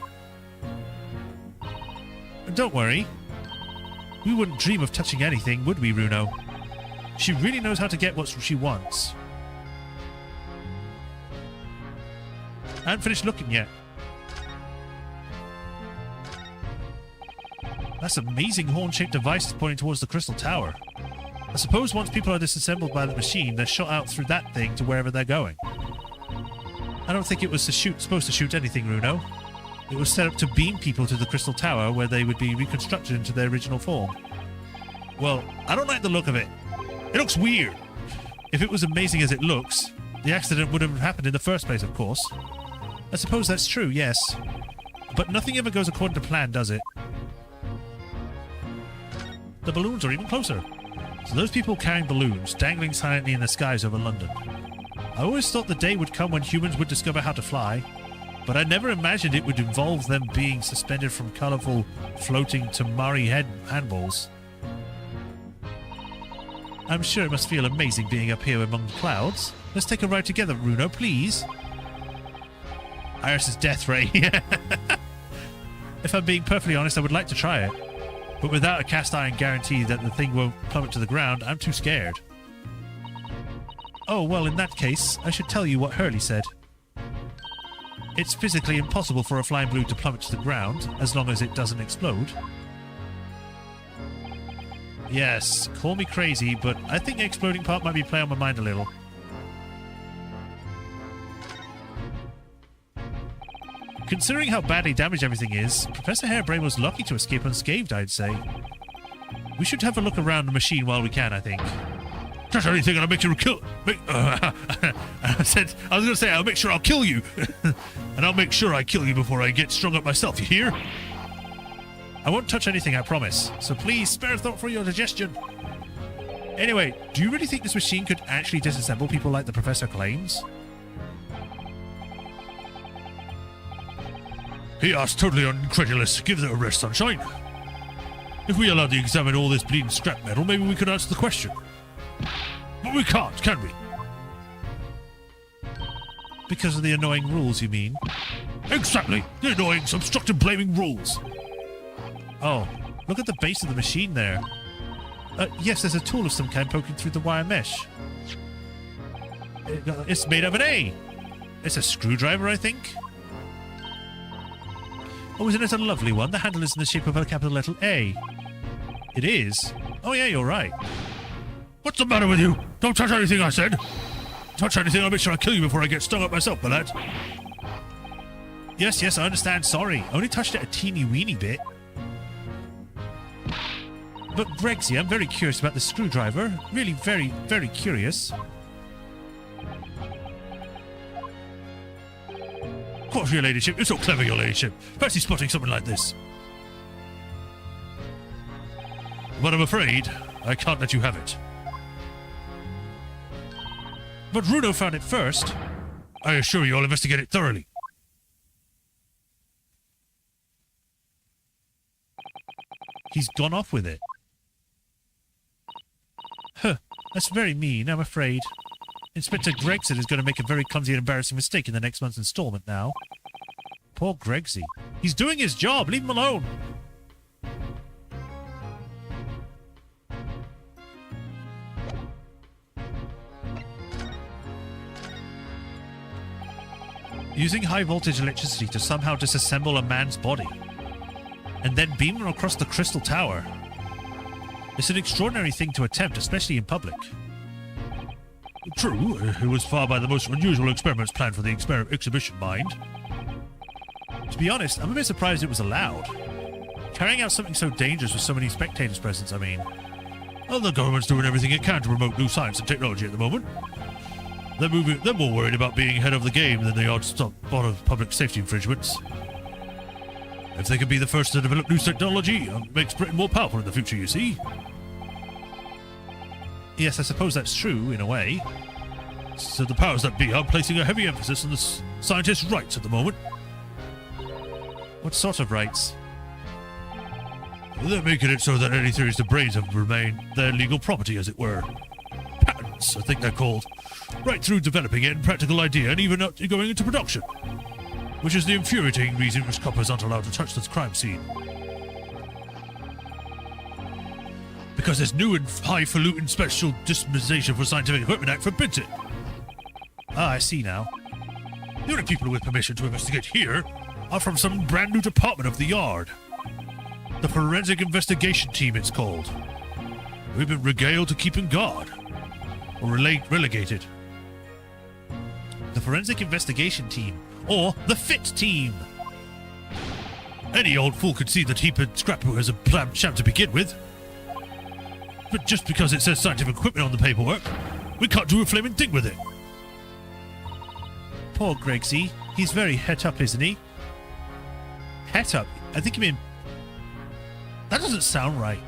Don't worry. We wouldn't dream of touching anything, would we, Runo? She really knows how to get what she wants. I haven't finished looking yet. That's amazing horn-shaped devices pointing towards the crystal tower. I suppose once people are disassembled by the machine, they're shot out through that thing to wherever they're going. I don't think it was supposed to shoot anything, Runo. It was set up to beam people to the crystal tower where they would be reconstructed into their original form. Well, I don't like the look of it. It looks weird. If it was amazing as it looks, the accident wouldn't have happened in the first place, of course. I suppose that's true, yes. But nothing ever goes according to plan, does it? The balloons are even closer. So those people carrying balloons, dangling silently in the skies over London. I always thought the day would come when humans would discover how to fly, but I never imagined it would involve them being suspended from colourful, floating Tamari handballs. I'm sure it must feel amazing being up here among the clouds. Let's take a ride together, Runo, please. Iris's death ray. If I'm being perfectly honest, I would like to try it. But without a cast iron guarantee that the thing won't plummet to the ground, I'm too scared. Oh, well, in that case, I should tell you what Hurley said. It's physically impossible for a flying balloon to plummet to the ground, as long as it doesn't explode. Yes, call me crazy, but I think the exploding part might be playing on my mind a little. Considering how badly damaged everything is, Professor Hairbrain was lucky to escape unscathed, I'd say. We should have a look around the machine while we can, I think. Touch anything and I'll make sure to kill... I was going to say, I'll make sure I'll kill you. And I'll make sure I kill you before I get strung up myself, you hear? I won't touch anything, I promise. So please, spare a thought for your digestion. Anyway, do you really think this machine could actually disassemble people like the Professor claims? He asked, totally incredulous. Give it a rest, Sunshine. If we allowed to examine all this bleeding scrap metal, maybe we could answer the question. But we can't, can we? Because of the annoying rules, you mean? Exactly! The annoying, obstructive, blaming rules! Oh, look at the base of the machine there. Yes, there's a tool of some kind poking through the wire mesh. It's made of an A! It's a screwdriver, I think? Oh, isn't it a lovely one? The handle is in the shape of a capital letter A. It is? Oh yeah, you're right. What's the matter with you? Don't touch anything, I said. Touch anything, I'll make sure I kill you before I get stung up myself, my lad. Yes, I understand, sorry. I only touched it a teeny-weeny bit. But Gregsy, I'm very curious about the screwdriver. Really very, very curious. Of course, your ladyship. You're so clever, your ladyship. Fancy spotting something like this. But I'm afraid I can't let you have it. But Runo found it first. I assure you I'll investigate it thoroughly. He's gone off with it. Huh. That's very mean, I'm afraid. Inspector Gregson is going to make a very clumsy and embarrassing mistake in the next month's installment now. Poor Gregsy. He's doing his job. Leave him alone. Using high-voltage electricity to somehow disassemble a man's body and then beam him across the Crystal Tower. It's an extraordinary thing to attempt, especially in public. True, it was far by the most unusual experiments planned for the exhibition, mind. To be honest, I'm a bit surprised it was allowed. Carrying out something so dangerous with so many spectators present, I mean. Well, the government's doing everything it can to promote new science and technology at the moment. They're more worried about being ahead of the game than they are to stop a lot of public safety infringements. If they can be the first to develop new technology, it makes Britain more powerful in the future, you see. Yes, I suppose that's true, in a way. So the powers that be are placing a heavy emphasis on the scientists' rights at the moment. What sort of rights? They're making it so that any theories the brains have remain their legal property, as it were. Patents, I think they're called. Right through developing it in practical idea and even up to going into production. Which is the infuriating reason which coppers aren't allowed to touch this crime scene. Because this new and highfalutin Special Dispensation for Scientific Equipment Act forbids it. Ah, I see now. The only people with permission to investigate here are from some brand new department of the Yard. The Forensic Investigation Team, it's called. We've been regaled to keeping guard. Or relegated. The Forensic Investigation Team. Or the FIT Team. Any old fool could see that Heap and Scrapper is a blam sham to begin with. But just because it says scientific equipment on the paperwork, we can't do a flaming thing with it. Poor Gregsy. He's very het up, isn't he? Het up? I think you mean... That doesn't sound right.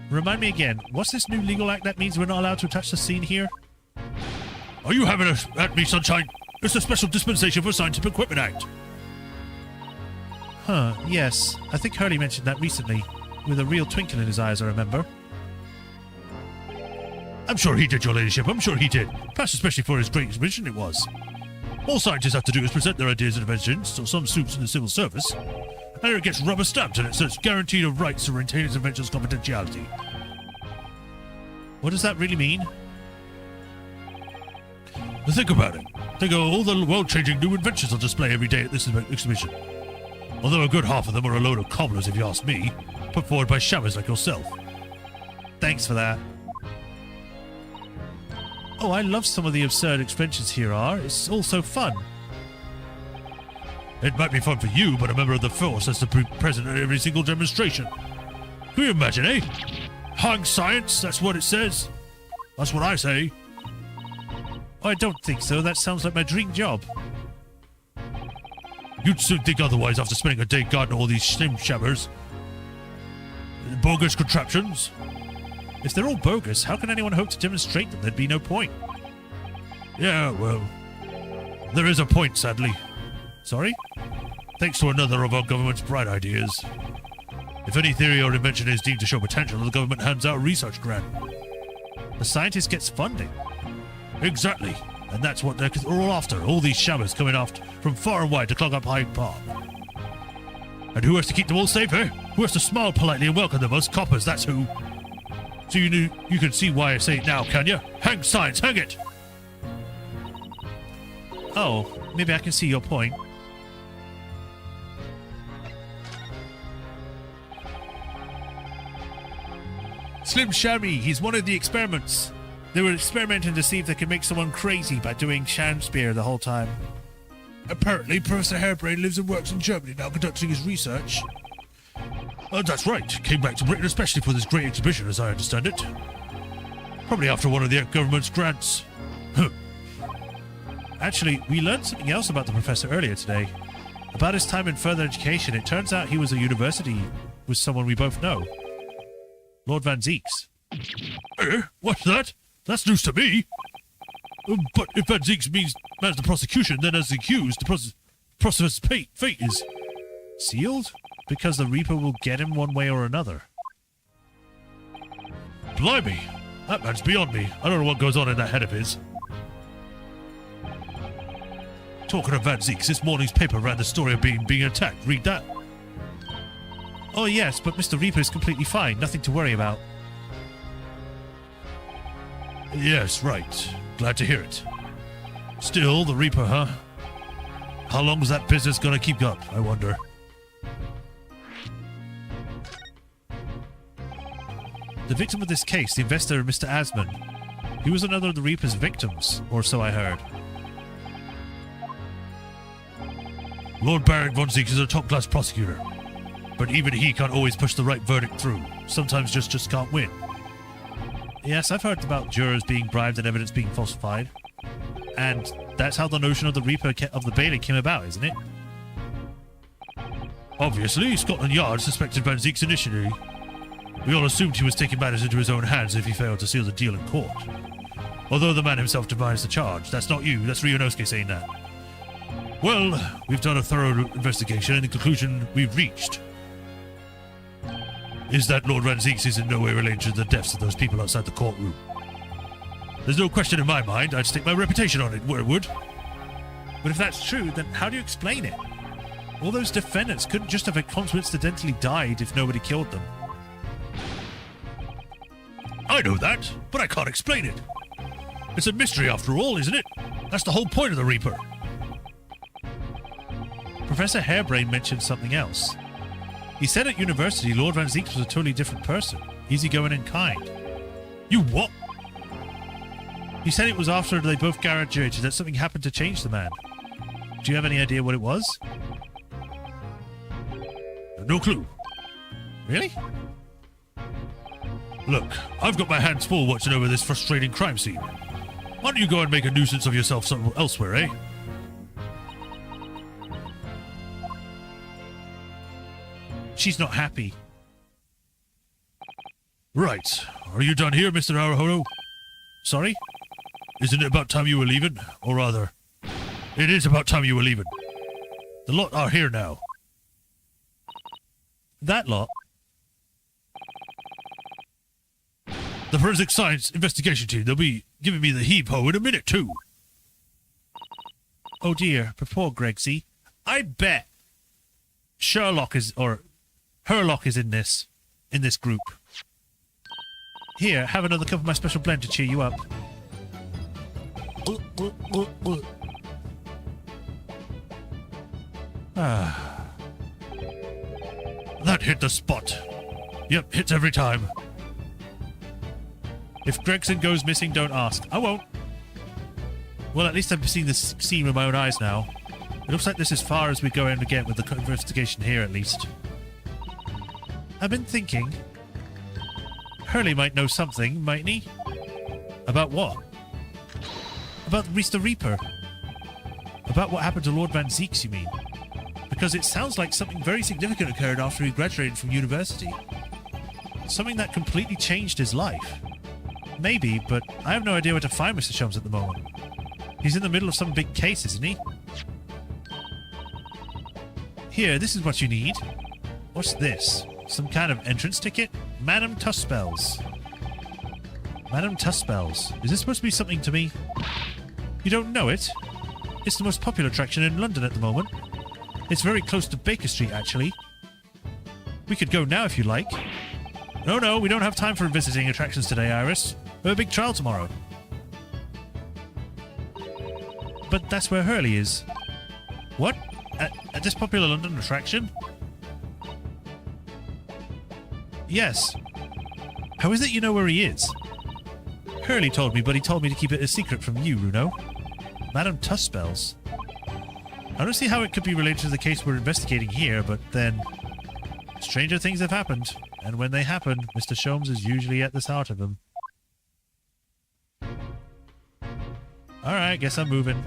Remind me again, what's this new legal act that means we're not allowed to touch the scene here? Are you having a at me, sunshine? It's the Special Dispensation for Scientific Equipment Act. Huh, yes. I think Hurley mentioned that recently, with a real twinkle in his eyes, I remember. I'm sure he did, your ladyship, I'm sure he did. Perhaps especially for his great exhibition it was. All scientists have to do is present their ideas and inventions, or some suits in the civil service, and it gets rubber stamped and it says guaranteed of rights to retain its invention's confidentiality. What does that really mean? Think about it. Think of all the world-changing new inventions on display every day at this exhibition. Although a good half of them are a load of cobblers, if you ask me, put forward by shammers like yourself. Thanks for that. Oh, I love some of the absurd inventions here are. It's all so fun. It might be fun for you, but a member of the force has to be present at every single demonstration. Can you imagine, eh? Hung science, that's what it says. That's what I say. I don't think so. That sounds like my dream job. You'd soon think otherwise after spending a day guarding all these slim shabbers. Bogus contraptions. If they're all bogus, how can anyone hope to demonstrate them? There'd be no point. Yeah, well, there is a point, sadly. Sorry? Thanks to another of our government's bright ideas. If any theory or invention is deemed to show potential, the government hands out a research grant. The scientist gets funding. Exactly. And that's what they're all after. All these shammers coming off from far and wide to clog up Hyde Park. And who has to keep them all safe, eh? Who has to smile politely and welcome them? Us coppers, that's who. So you can see why I say it now, can you? Hang science, hang it! Oh, maybe I can see your point. Slim Shammy, he's one of the experiments. They were experimenting to see if they could make someone crazy by doing Shakespeare the whole time. Apparently, Professor Hairbrain lives and works in Germany now conducting his research. That's right. Came back to Britain especially for this great exhibition, as I understand it. Probably after one of the government's grants. Actually, we learned something else about the professor earlier today. About his time in further education, it turns out he was at university with someone we both know. Lord Van Zeeks. What's that? That's news to me. But if Van Zeeks means the prosecution, then as the accused, Prospector's fate is sealed? Because the Reaper will get him one way or another. Blimey! That man's beyond me. I don't know what goes on in that head of his. Talking of Van Zeeks, this morning's paper ran the story of being attacked. Read that. Oh yes, but Mr. Reaper is completely fine. Nothing to worry about. Yes, right. Glad to hear it. Still, the Reaper, huh? How long is that business gonna keep up, I wonder? The victim of this case, the investor Mr. Asman. He was another of the Reaper's victims, or so I heard. Lord Baron von Zeeks is a top-class prosecutor, but even he can't always push the right verdict through. Sometimes just can't win. Yes, I've heard about jurors being bribed and evidence being falsified. And that's how the notion of the Reaper of the Bailey came about, isn't it? Obviously, Scotland Yard suspected Van Zeeks initially. We all assumed he was taking matters into his own hands if he failed to seal the deal in court. Although the man himself denies the charge. That's not you, that's Reuniting saying that. Well, we've done a thorough investigation, and the conclusion we've reached is that Lord Van Zeeks is in no way related to the deaths of those people outside the courtroom. There's no question in my mind. I'd stake my reputation on it, Wood. But if that's true, then how do you explain it? All those defendants couldn't just have coincidentally died if nobody killed them. I know that, but I can't explain it. It's a mystery after all, isn't it? That's the whole point of the Reaper. Professor Harebrain mentioned something else. He said at university Lord Van Zeeks was a totally different person, easygoing and kind. You what? He said it was after they both graduated that something happened to change the man. Do you have any idea what it was? No clue. Really? Look, I've got my hands full watching over this frustrating crime scene. Why don't you go and make a nuisance of yourself somewhere elsewhere, eh? She's not happy. Right. Are you done here, Mr. Arahodo? Sorry? Isn't it about time you were leaving? Or rather, it is about time you were leaving. The lot are here now. That lot? The forensic science investigation team, they'll be giving me the heave-ho in a minute, too. Oh dear, poor Gregsy. I bet Herlock is in this group. Here, have another cup of my special blend to cheer you up. That hit the spot. Yep, hits every time. If Gregson goes missing, don't ask. I won't. Well, at least I've seen this scene with my own eyes now. It looks like this is as far as we're going to get with the investigation here, at least. I've been thinking... Hurley might know something, mightn't he? About what? About Mr. Reaper. About what happened to Lord Van Zeeks, you mean? Because it sounds like something very significant occurred after he graduated from university. Something that completely changed his life. Maybe, but I have no idea where to find Mr. Shums at the moment. He's in the middle of some big case, isn't he? Here, this is what you need. What's this? Some kind of entrance ticket? Madame Tuspells. Madame Tuspells. Is this supposed to be something to me? You don't know it? It's the most popular attraction in London at the moment. It's very close to Baker Street, actually. We could go now if you like. No, we don't have time for visiting attractions today, Iris. We have a big trial tomorrow. But that's where Hurley is. What? At this popular London attraction? Yes. How is it you know where he is? Hurley told me, but he told me to keep it a secret from you, Runo. Madame Tuspells. I don't see how it could be related to the case we're investigating here, but then... stranger things have happened, and when they happen, Mr. Sholmes is usually at the start of them. Alright, guess I'm moving.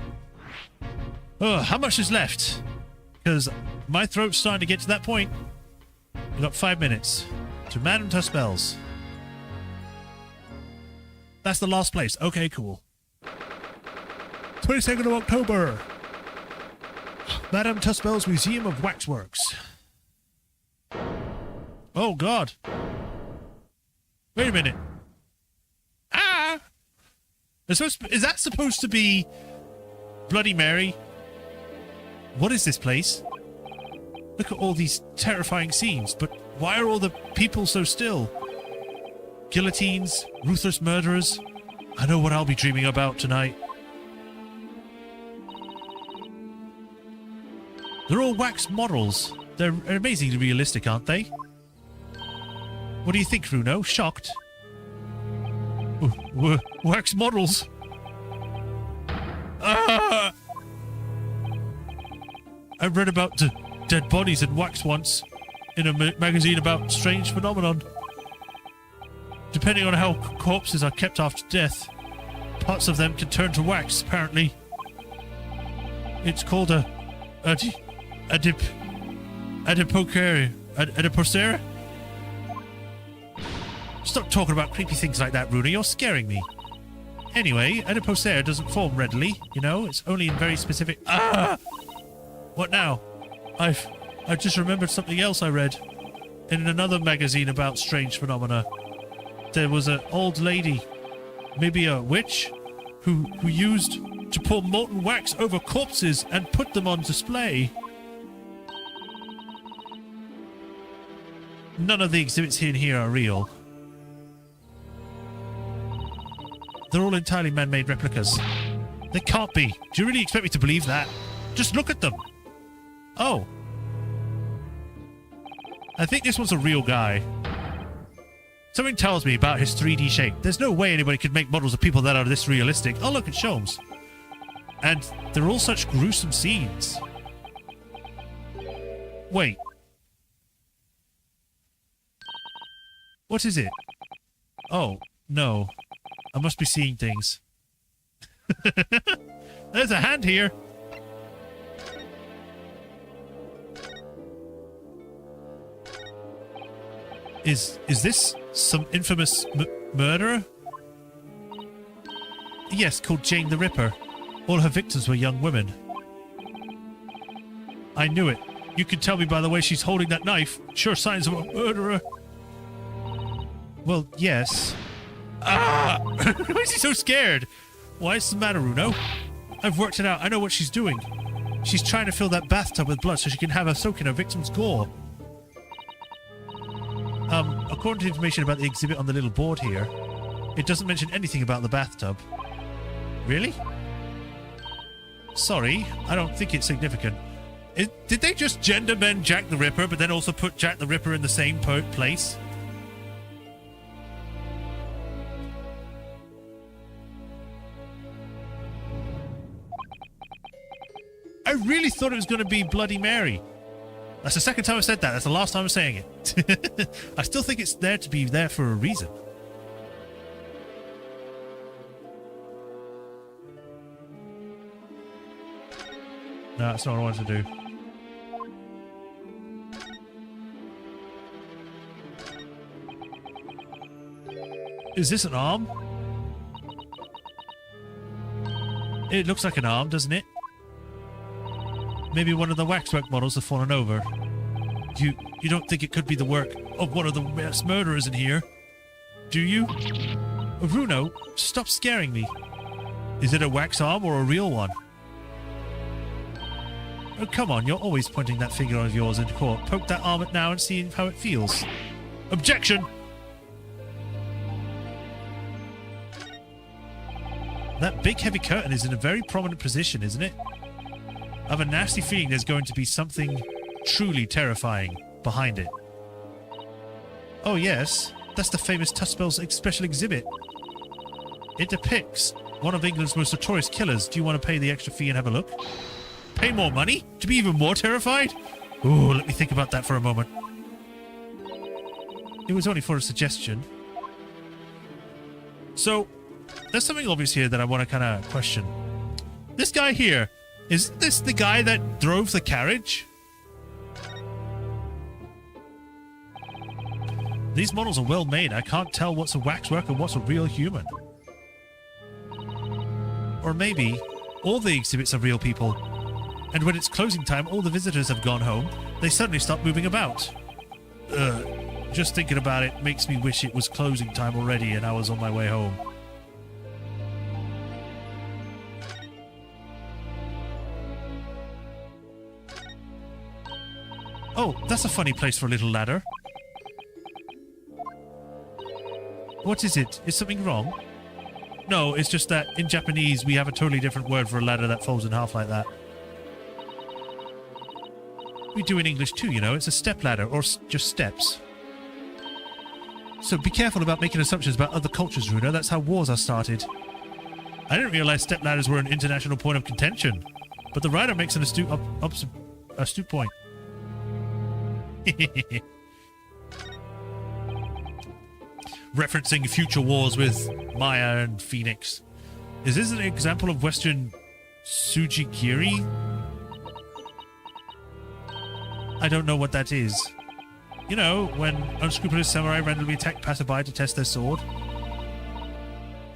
Oh, how much is left? Because my throat's starting to get to that point. We've got 5 minutes. To Madame Tuspells. That's the last place. Okay, cool. 22nd of October. Madame Tuspel's Museum of Waxworks. Oh, God. Wait a minute. Ah! Is that supposed to be Bloody Mary? What is this place? Look at all these terrifying scenes, but why are all the people so still? Guillotines, ruthless murderers. I know what I'll be dreaming about tonight. They're all wax models. They're amazingly realistic, aren't they? What do you think, Bruno? Shocked? Wax models. Ah! I read about dead bodies in wax once in a magazine about strange phenomenon. Depending on how corpses are kept after death, parts of them can turn to wax, apparently. It's called adipocere? Stop talking about creepy things like that, Runa. You're scaring me. Anyway, adipocere doesn't form readily, you know. It's only in very specific... Ah! What now? I've just remembered something else I read in another magazine about strange phenomena. There was an old lady, maybe a witch, who used to pour molten wax over corpses and put them on display. None of the exhibits in here are real. They're all entirely man-made replicas. They can't be. Do you really expect me to believe that? Just look at them. Oh. I think this one's a real guy. Something tells me about his 3D shape. There's no way anybody could make models of people that are this realistic. Oh, look, it shows. And they're all such gruesome scenes. Wait. What is it? Oh, no. I must be seeing things. There's a hand here. Is this some infamous murderer? Yes, called Jane the Ripper. All her victims were young women. I knew it. You can tell me by the way she's holding that knife. Sure signs of a murderer. Well, yes. Ah! Why is he so scared? Why is the matter, Runo? I've worked it out. I know what she's doing. She's trying to fill that bathtub with blood so she can have her soak in her victim's gore. According to information about the exhibit on the little board here, it doesn't mention anything about the bathtub. Really? Sorry, I don't think it's significant. Did they just gender bend Jack the Ripper, but then also put Jack the Ripper in the same place? I really thought it was going to be Bloody Mary. That's the second time I've said that. That's the last time I'm saying it. I still think it's there to be there for a reason. No, that's not what I wanted to do. Is this an arm? It looks like an arm, doesn't it? Maybe one of the waxwork models have fallen over. You don't think it could be the work of one of the mass murderers in here? Do you? Bruno, stop scaring me. Is it a wax arm or a real one? Oh, come on, you're always pointing that finger of yours in court. Poke that arm at now and see how it feels. Objection! That big heavy curtain is in a very prominent position, isn't it? I have a nasty feeling there's going to be something truly terrifying behind it. Oh yes, that's the famous Tuspel's special exhibit. It depicts one of England's most notorious killers. Do you want to pay the extra fee and have a look? Pay more money? To be even more terrified? Ooh, let me think about that for a moment. It was only for a suggestion. So, there's something obvious here that I want to kind of question. This guy here, is this the guy that drove the carriage? These models are well made. I can't tell what's a waxwork and what's a real human. Or maybe all the exhibits are real people, And when it's closing time, all the visitors have gone home. They suddenly stop moving about. Just thinking about it makes me wish it was closing time already and I was on my way home. Oh, that's a funny place for a little ladder. What is it? Is something wrong? No, it's just that in Japanese we have a totally different word for a ladder that folds in half like that. We do in English too, you know. It's a step ladder, or just steps. So be careful about making assumptions about other cultures, Runa. That's how wars are started. I didn't realize step ladders were an international point of contention. But the writer makes an astute point. Referencing future wars with Maya and Phoenix. Is this an example of Western Sujigiri? I don't know what that is. You know, when unscrupulous samurai randomly attack passerby to test their sword?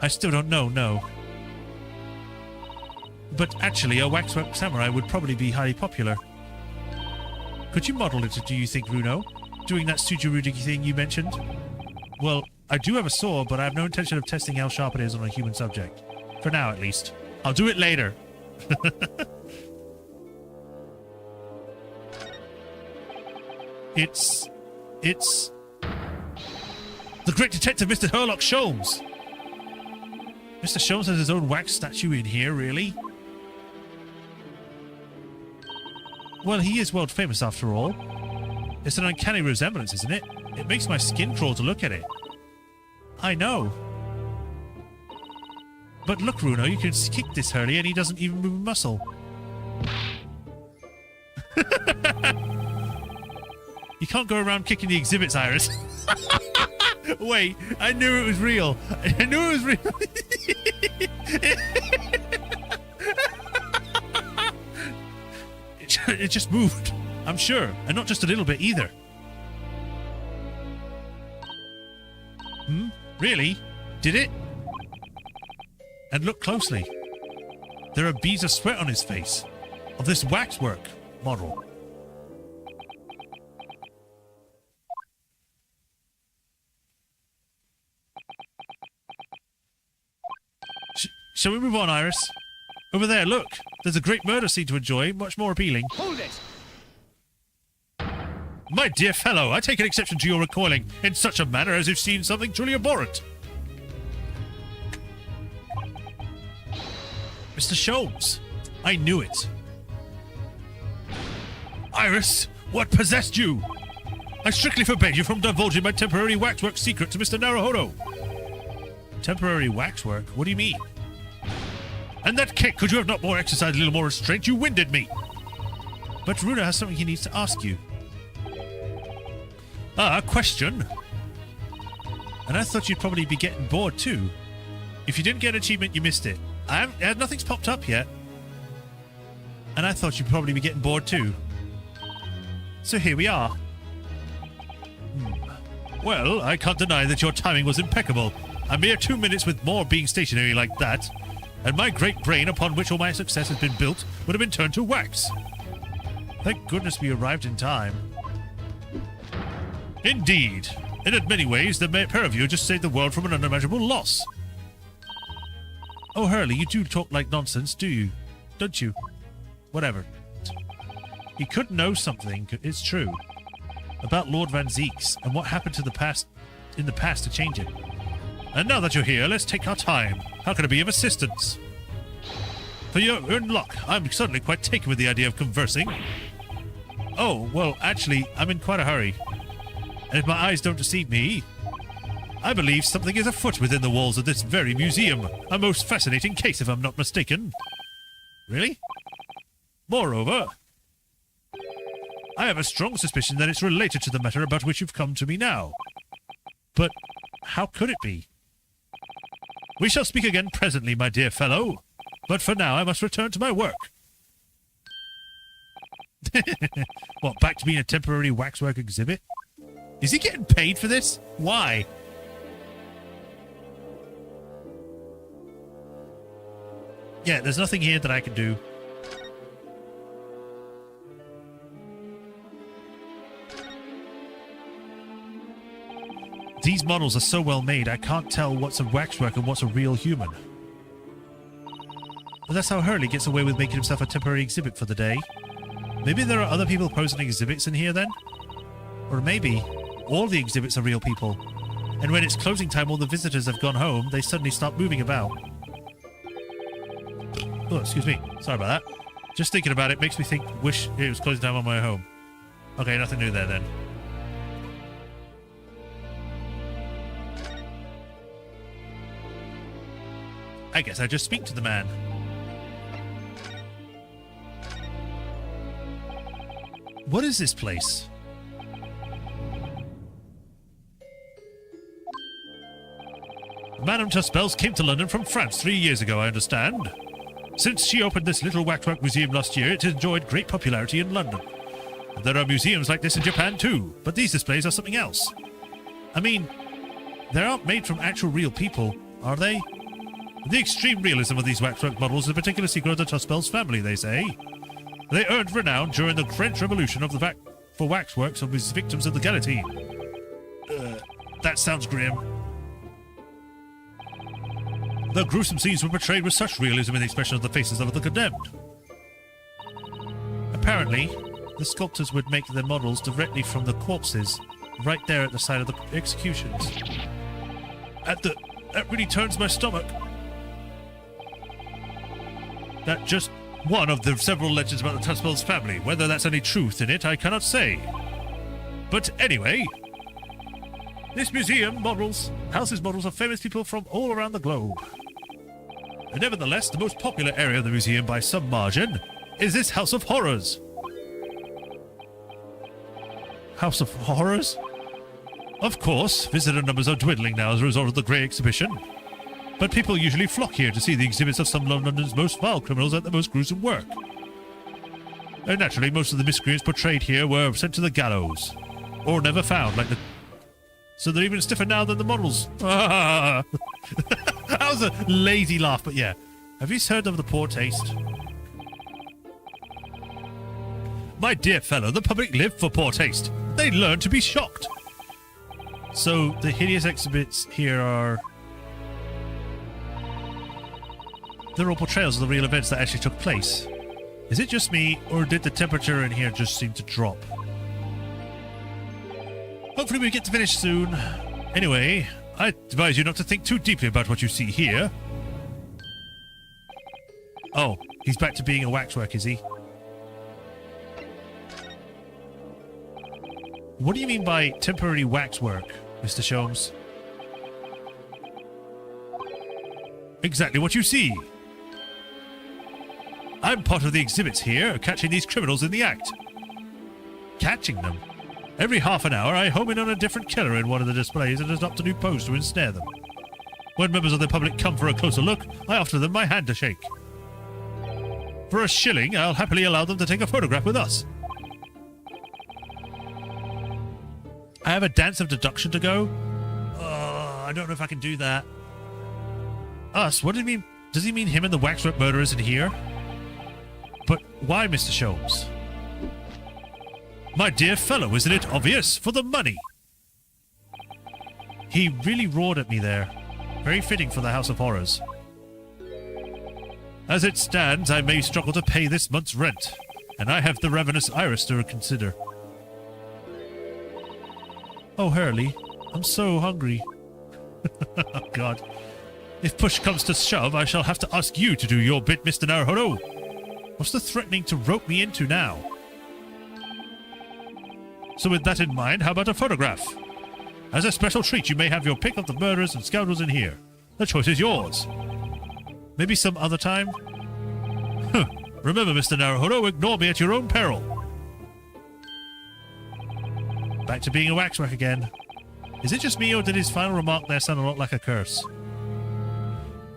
I still don't know, no. But actually, a waxwork samurai would probably be highly popular. Could you model it, do you think, Runo? Doing that Sujirudiki thing you mentioned? Well, I do have a saw, but I have no intention of testing how sharp it is on a human subject. For now, at least. I'll do it later. It's the great detective, Mr. Herlock Sholmes. Mr. Sholmes has his own wax statue in here, really? Well, he is world famous after all. It's an uncanny resemblance, isn't it? It makes my skin crawl to look at it. I know. But look, Runo, you can kick this Hurley and he doesn't even move a muscle. You can't go around kicking the exhibits, Iris. Wait, I knew it was real. I knew it was real. It just moved, I'm sure. And not just a little bit either. Really? Did it? And look closely. There are beads of sweat on his face. Of this waxwork model. Shall we move on, Iris? Over there, look. There's a great murder scene to enjoy, much more appealing. Hold it! My dear fellow, I take an exception to your recoiling in such a manner as if seen something truly abhorrent. Mr. Sholmes, I knew it. Iris, what possessed you? I strictly forbade you from divulging my temporary waxwork secret to Mr. Naruhodo. Temporary waxwork? What do you mean? And that kick, could you have not more exercised a little more restraint? You winded me. But Runa has something he needs to ask you. A question? And I thought you'd probably be getting bored too. If you didn't get an achievement, you missed it. Nothing's popped up yet. And I thought you'd probably be getting bored too. So here we are. Well, I can't deny that your timing was impeccable. A mere 2 minutes with more being stationary like that, and my great brain upon which all my success has been built would have been turned to wax. Thank goodness we arrived in time. Indeed. And in many ways, the pair of you just saved the world from an unimaginable loss. Oh, Hurley, you do talk like nonsense, do you? Don't you? Whatever. He could know something, it's true, about Lord Van Zeeks and what happened to the past in the past to change it. And now that you're here, let's take our time. How can I be of assistance? For your own luck, I'm suddenly quite taken with the idea of conversing. Oh, well, actually, I'm in quite a hurry. And if my eyes don't deceive me, I believe something is afoot within the walls of this very museum. A most fascinating case, if I'm not mistaken. Really? Moreover, I have a strong suspicion that it's related to the matter about which you've come to me now. But how could it be? We shall speak again presently, my dear fellow. But for now, I must return to my work. What, back to being a temporary waxwork exhibit? Is he getting paid for this? Why? Yeah, there's nothing here that I can do. These models are so well made, I can't tell what's a waxwork and what's a real human. But that's how Hurley gets away with making himself a temporary exhibit for the day. Maybe there are other people posing exhibits in here then? Or maybe all the exhibits are real people. And when it's closing time, all the visitors have gone home, they suddenly start moving about. Oh, excuse me. Sorry about that. Just thinking about it makes me wish it was closing time on my way home. Okay, nothing new there then. I guess I just speak to the man. What is this place? Madame Tuspels came to London from France 3 years ago, I understand. Since she opened this little waxwork museum last year, it has enjoyed great popularity in London. There are museums like this in Japan too, but these displays are something else. I mean, they aren't made from actual real people, are they? The extreme realism of these waxwork models is a particular secret of the Tuspels family, they say. They earned renown during the French Revolution for waxworks of his victims of the guillotine. That sounds grim. The gruesome scenes were portrayed with such realism in the expression of the faces of the condemned. Apparently, the sculptors would make their models directly from the corpses, right there at the side of the executions. That really turns my stomach. That's just one of the several legends about the Tuspels family. Whether that's any truth in it, I cannot say. But anyway, this museum houses models of famous people from all around the globe. And nevertheless, the most popular area of the museum by some margin is this House of Horrors. House of Horrors? Of course, visitor numbers are dwindling now as a result of the Grey Exhibition. But people usually flock here to see the exhibits of some of London's most vile criminals at their most gruesome work. And naturally, most of the miscreants portrayed here were sent to the gallows. Or never found, So they're even stiffer now than the models. That was a lazy laugh, but yeah. Have you heard of the poor taste? My dear fellow, the public live for poor taste. They learn to be shocked. So the hideous exhibits here are... They're all portrayals of the real events that actually took place. Is it just me, or did the temperature in here just seem to drop? Hopefully we get to finish soon. Anyway, I advise you not to think too deeply about what you see here. Oh, he's back to being a waxwork, is he? What do you mean by temporary waxwork, Mr. Sholmes? Exactly what you see. I'm part of the exhibits here, catching these criminals in the act. Catching them? Every half an hour, I home in on a different killer in one of the displays and adopt a new pose to ensnare them. When members of the public come for a closer look, I offer them my hand to shake. For a shilling, I'll happily allow them to take a photograph with us. I have a dance of deduction to go. Oh, I don't know if I can do that. Us? What do you mean? Does he mean him and the waxwork murderers in here? But why, Mr. Sholmes? My dear fellow, isn't it obvious? For the money. He really roared at me there. Very fitting for the House of Horrors. As it stands, I may struggle to pay this month's rent, and I have the ravenous iris to consider. Oh, Hurley, I'm so hungry. Oh, God. If push comes to shove, I shall have to ask you to do your bit, Mr. Naruhodo. What's the threatening to rope me into now? So with that in mind, how about a photograph? As a special treat, you may have your pick of the murderers and scoundrels in here. The choice is yours. Maybe some other time? Huh. Remember, Mr. Naruhodo, ignore me at your own peril. Back to being a waxwork again. Is it just me, or did his final remark there sound a lot like a curse?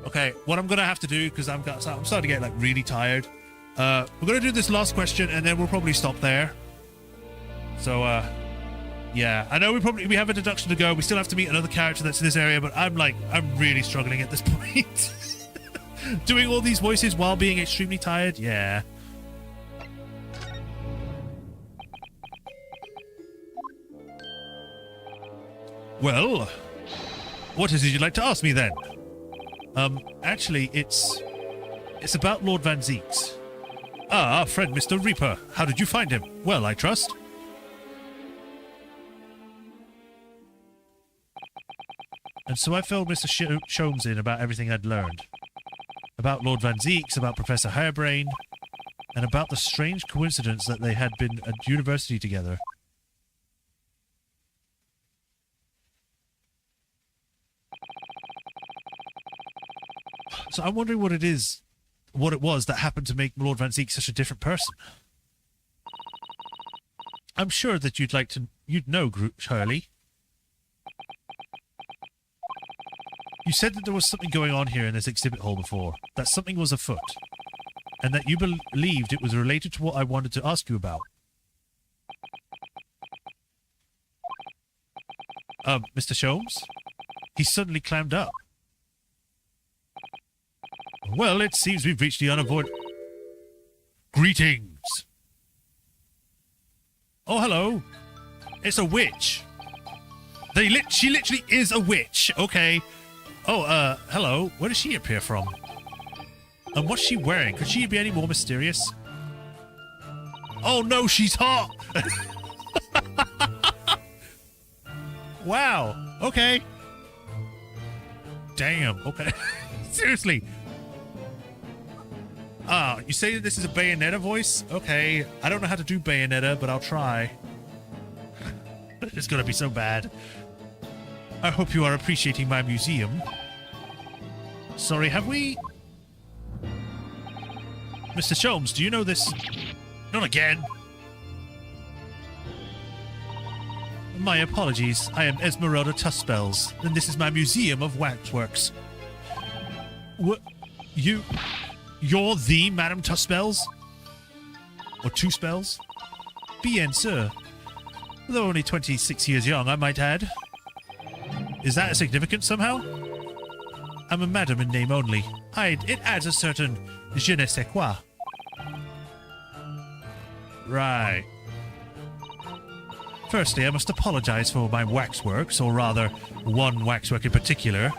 Okay, what I'm going to have to do, because I'm starting to get really tired. We're going to do this last question, and then we'll probably stop there. So, yeah. I know we have a deduction to go. We still have to meet another character that's in this area, but I'm really struggling at this point. Doing all these voices while being extremely tired? Yeah. Well, what is it you'd like to ask me then? Actually, it's about Lord Van Zeeks. Ah, our friend Mr. Reaper. How did you find him? Well, I trust. And so I filled Mr. Sholmes in about everything I'd learned. About Lord Van Zeeks, about Professor Hairbrain, and about the strange coincidence that they had been at university together. So I'm wondering what it was that happened to make Lord Van Zeek such a different person. I'm sure that you'd know, Hurley. You said that there was something going on here in this exhibit hall before, that something was afoot, and that you believed it was related to what I wanted to ask you about. Mr. Sholmes? He suddenly clammed up. Well, it seems we've reached the unavoidable... Greetings! Oh, hello. It's a witch. She literally is a witch. Okay. Oh, hello. Where does she appear from? And what's she wearing? Could she be any more mysterious? Oh, no, she's hot. Wow. Okay. Damn. Okay. Seriously. Ah, you say that this is a Bayonetta voice? Okay. I don't know how to do Bayonetta, but I'll try. It's gonna be so bad. I hope you are appreciating my museum. Sorry, have we... Mr. Sholmes, do you know this? Not again. My apologies. I am Esmeralda Tuspells, and this is my museum of waxworks. What? You're the Madame Tuspells? Or Two Spells? Bien, sir. Though only 26 years young, I might add. Is that significant somehow? I'm a madam in name only. It adds a certain je ne sais quoi. Right. Firstly, I must apologize for my waxworks, or rather, one waxwork in particular.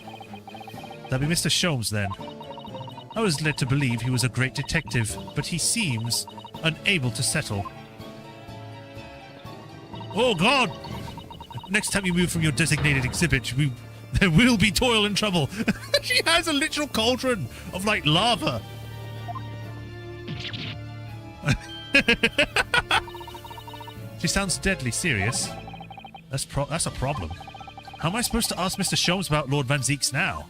That'd be Mr. Sholmes, then. I was led to believe he was a great detective, but he seems unable to settle. Oh, God! Next time you move from your designated exhibit, there will be toil and trouble. She has a literal cauldron of, like, lava. She sounds deadly serious. That's a problem. How am I supposed to ask Mr. Sholmes about Lord Van Zeeks now?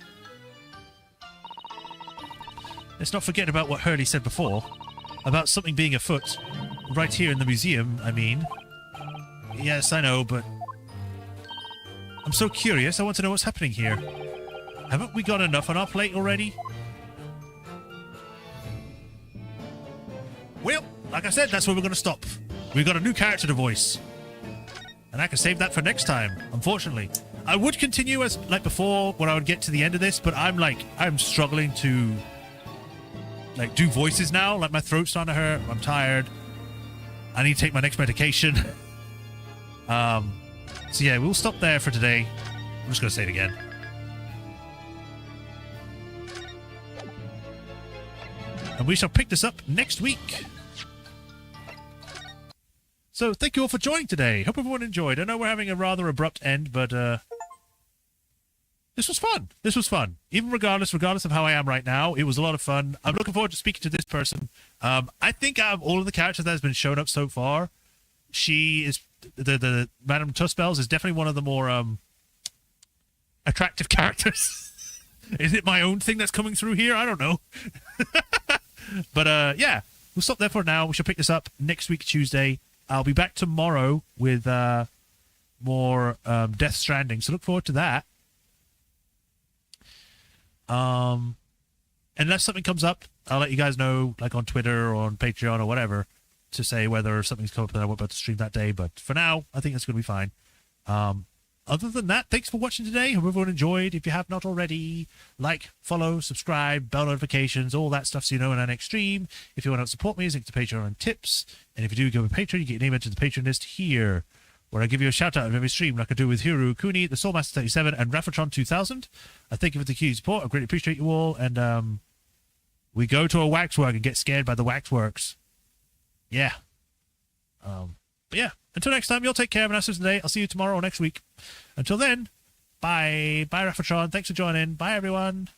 Let's not forget about what Hurley said before. About something being afoot. Right here in the museum, I mean. Yes, I know, but... I'm so curious, I want to know what's happening here. Haven't we got enough on our plate already? Well, like I said, that's where we're going to stop. We've got a new character to voice. And I can save that for next time, unfortunately. I would continue as like before when I would get to the end of this, but I'm struggling to like do voices now. Like my throat's starting to hurt. I'm tired. I need to take my next medication. So yeah, we'll stop there for today. I'm just going to say it again. And we shall pick this up next week. So thank you all for joining today. Hope everyone enjoyed. I know we're having a rather abrupt end, but this was fun. This was fun. Even regardless of how I am right now, it was a lot of fun. I'm looking forward to speaking to this person. I think out of all of the characters that has been shown up so far, she is the Madame Tuspells is definitely one of the more attractive characters. Is it my own thing that's coming through here? I don't know. But yeah, we'll stop there for now. We shall pick this up next week, Tuesday. I'll be back tomorrow with more Death Stranding, so look forward to that. Unless something comes up, I'll let you guys know, like on Twitter or on Patreon or whatever, to say whether something's come up that I won't be able to stream that day. But for now, I think it's going to be fine. Other than that, thanks for watching today. Hope everyone enjoyed. If you have not already, like, follow, subscribe, bell notifications, all that stuff so you know when I next stream. If you want to support me, link to Patreon and tips. And if you do go to Patreon, you get your name entered to the Patreon list here. where I give you a shout out of every stream like I do with Hiru, Kuni, the Soulmaster 37, and Rafatron 2000. I thank you for the key support. I greatly appreciate you all. And we go to a waxwork and get scared by the waxworks. Yeah. But yeah, until next time, you'll take care of an nice day. I'll see you tomorrow or next week. Until then, bye. Bye, Rafatron. Thanks for joining. Bye, everyone.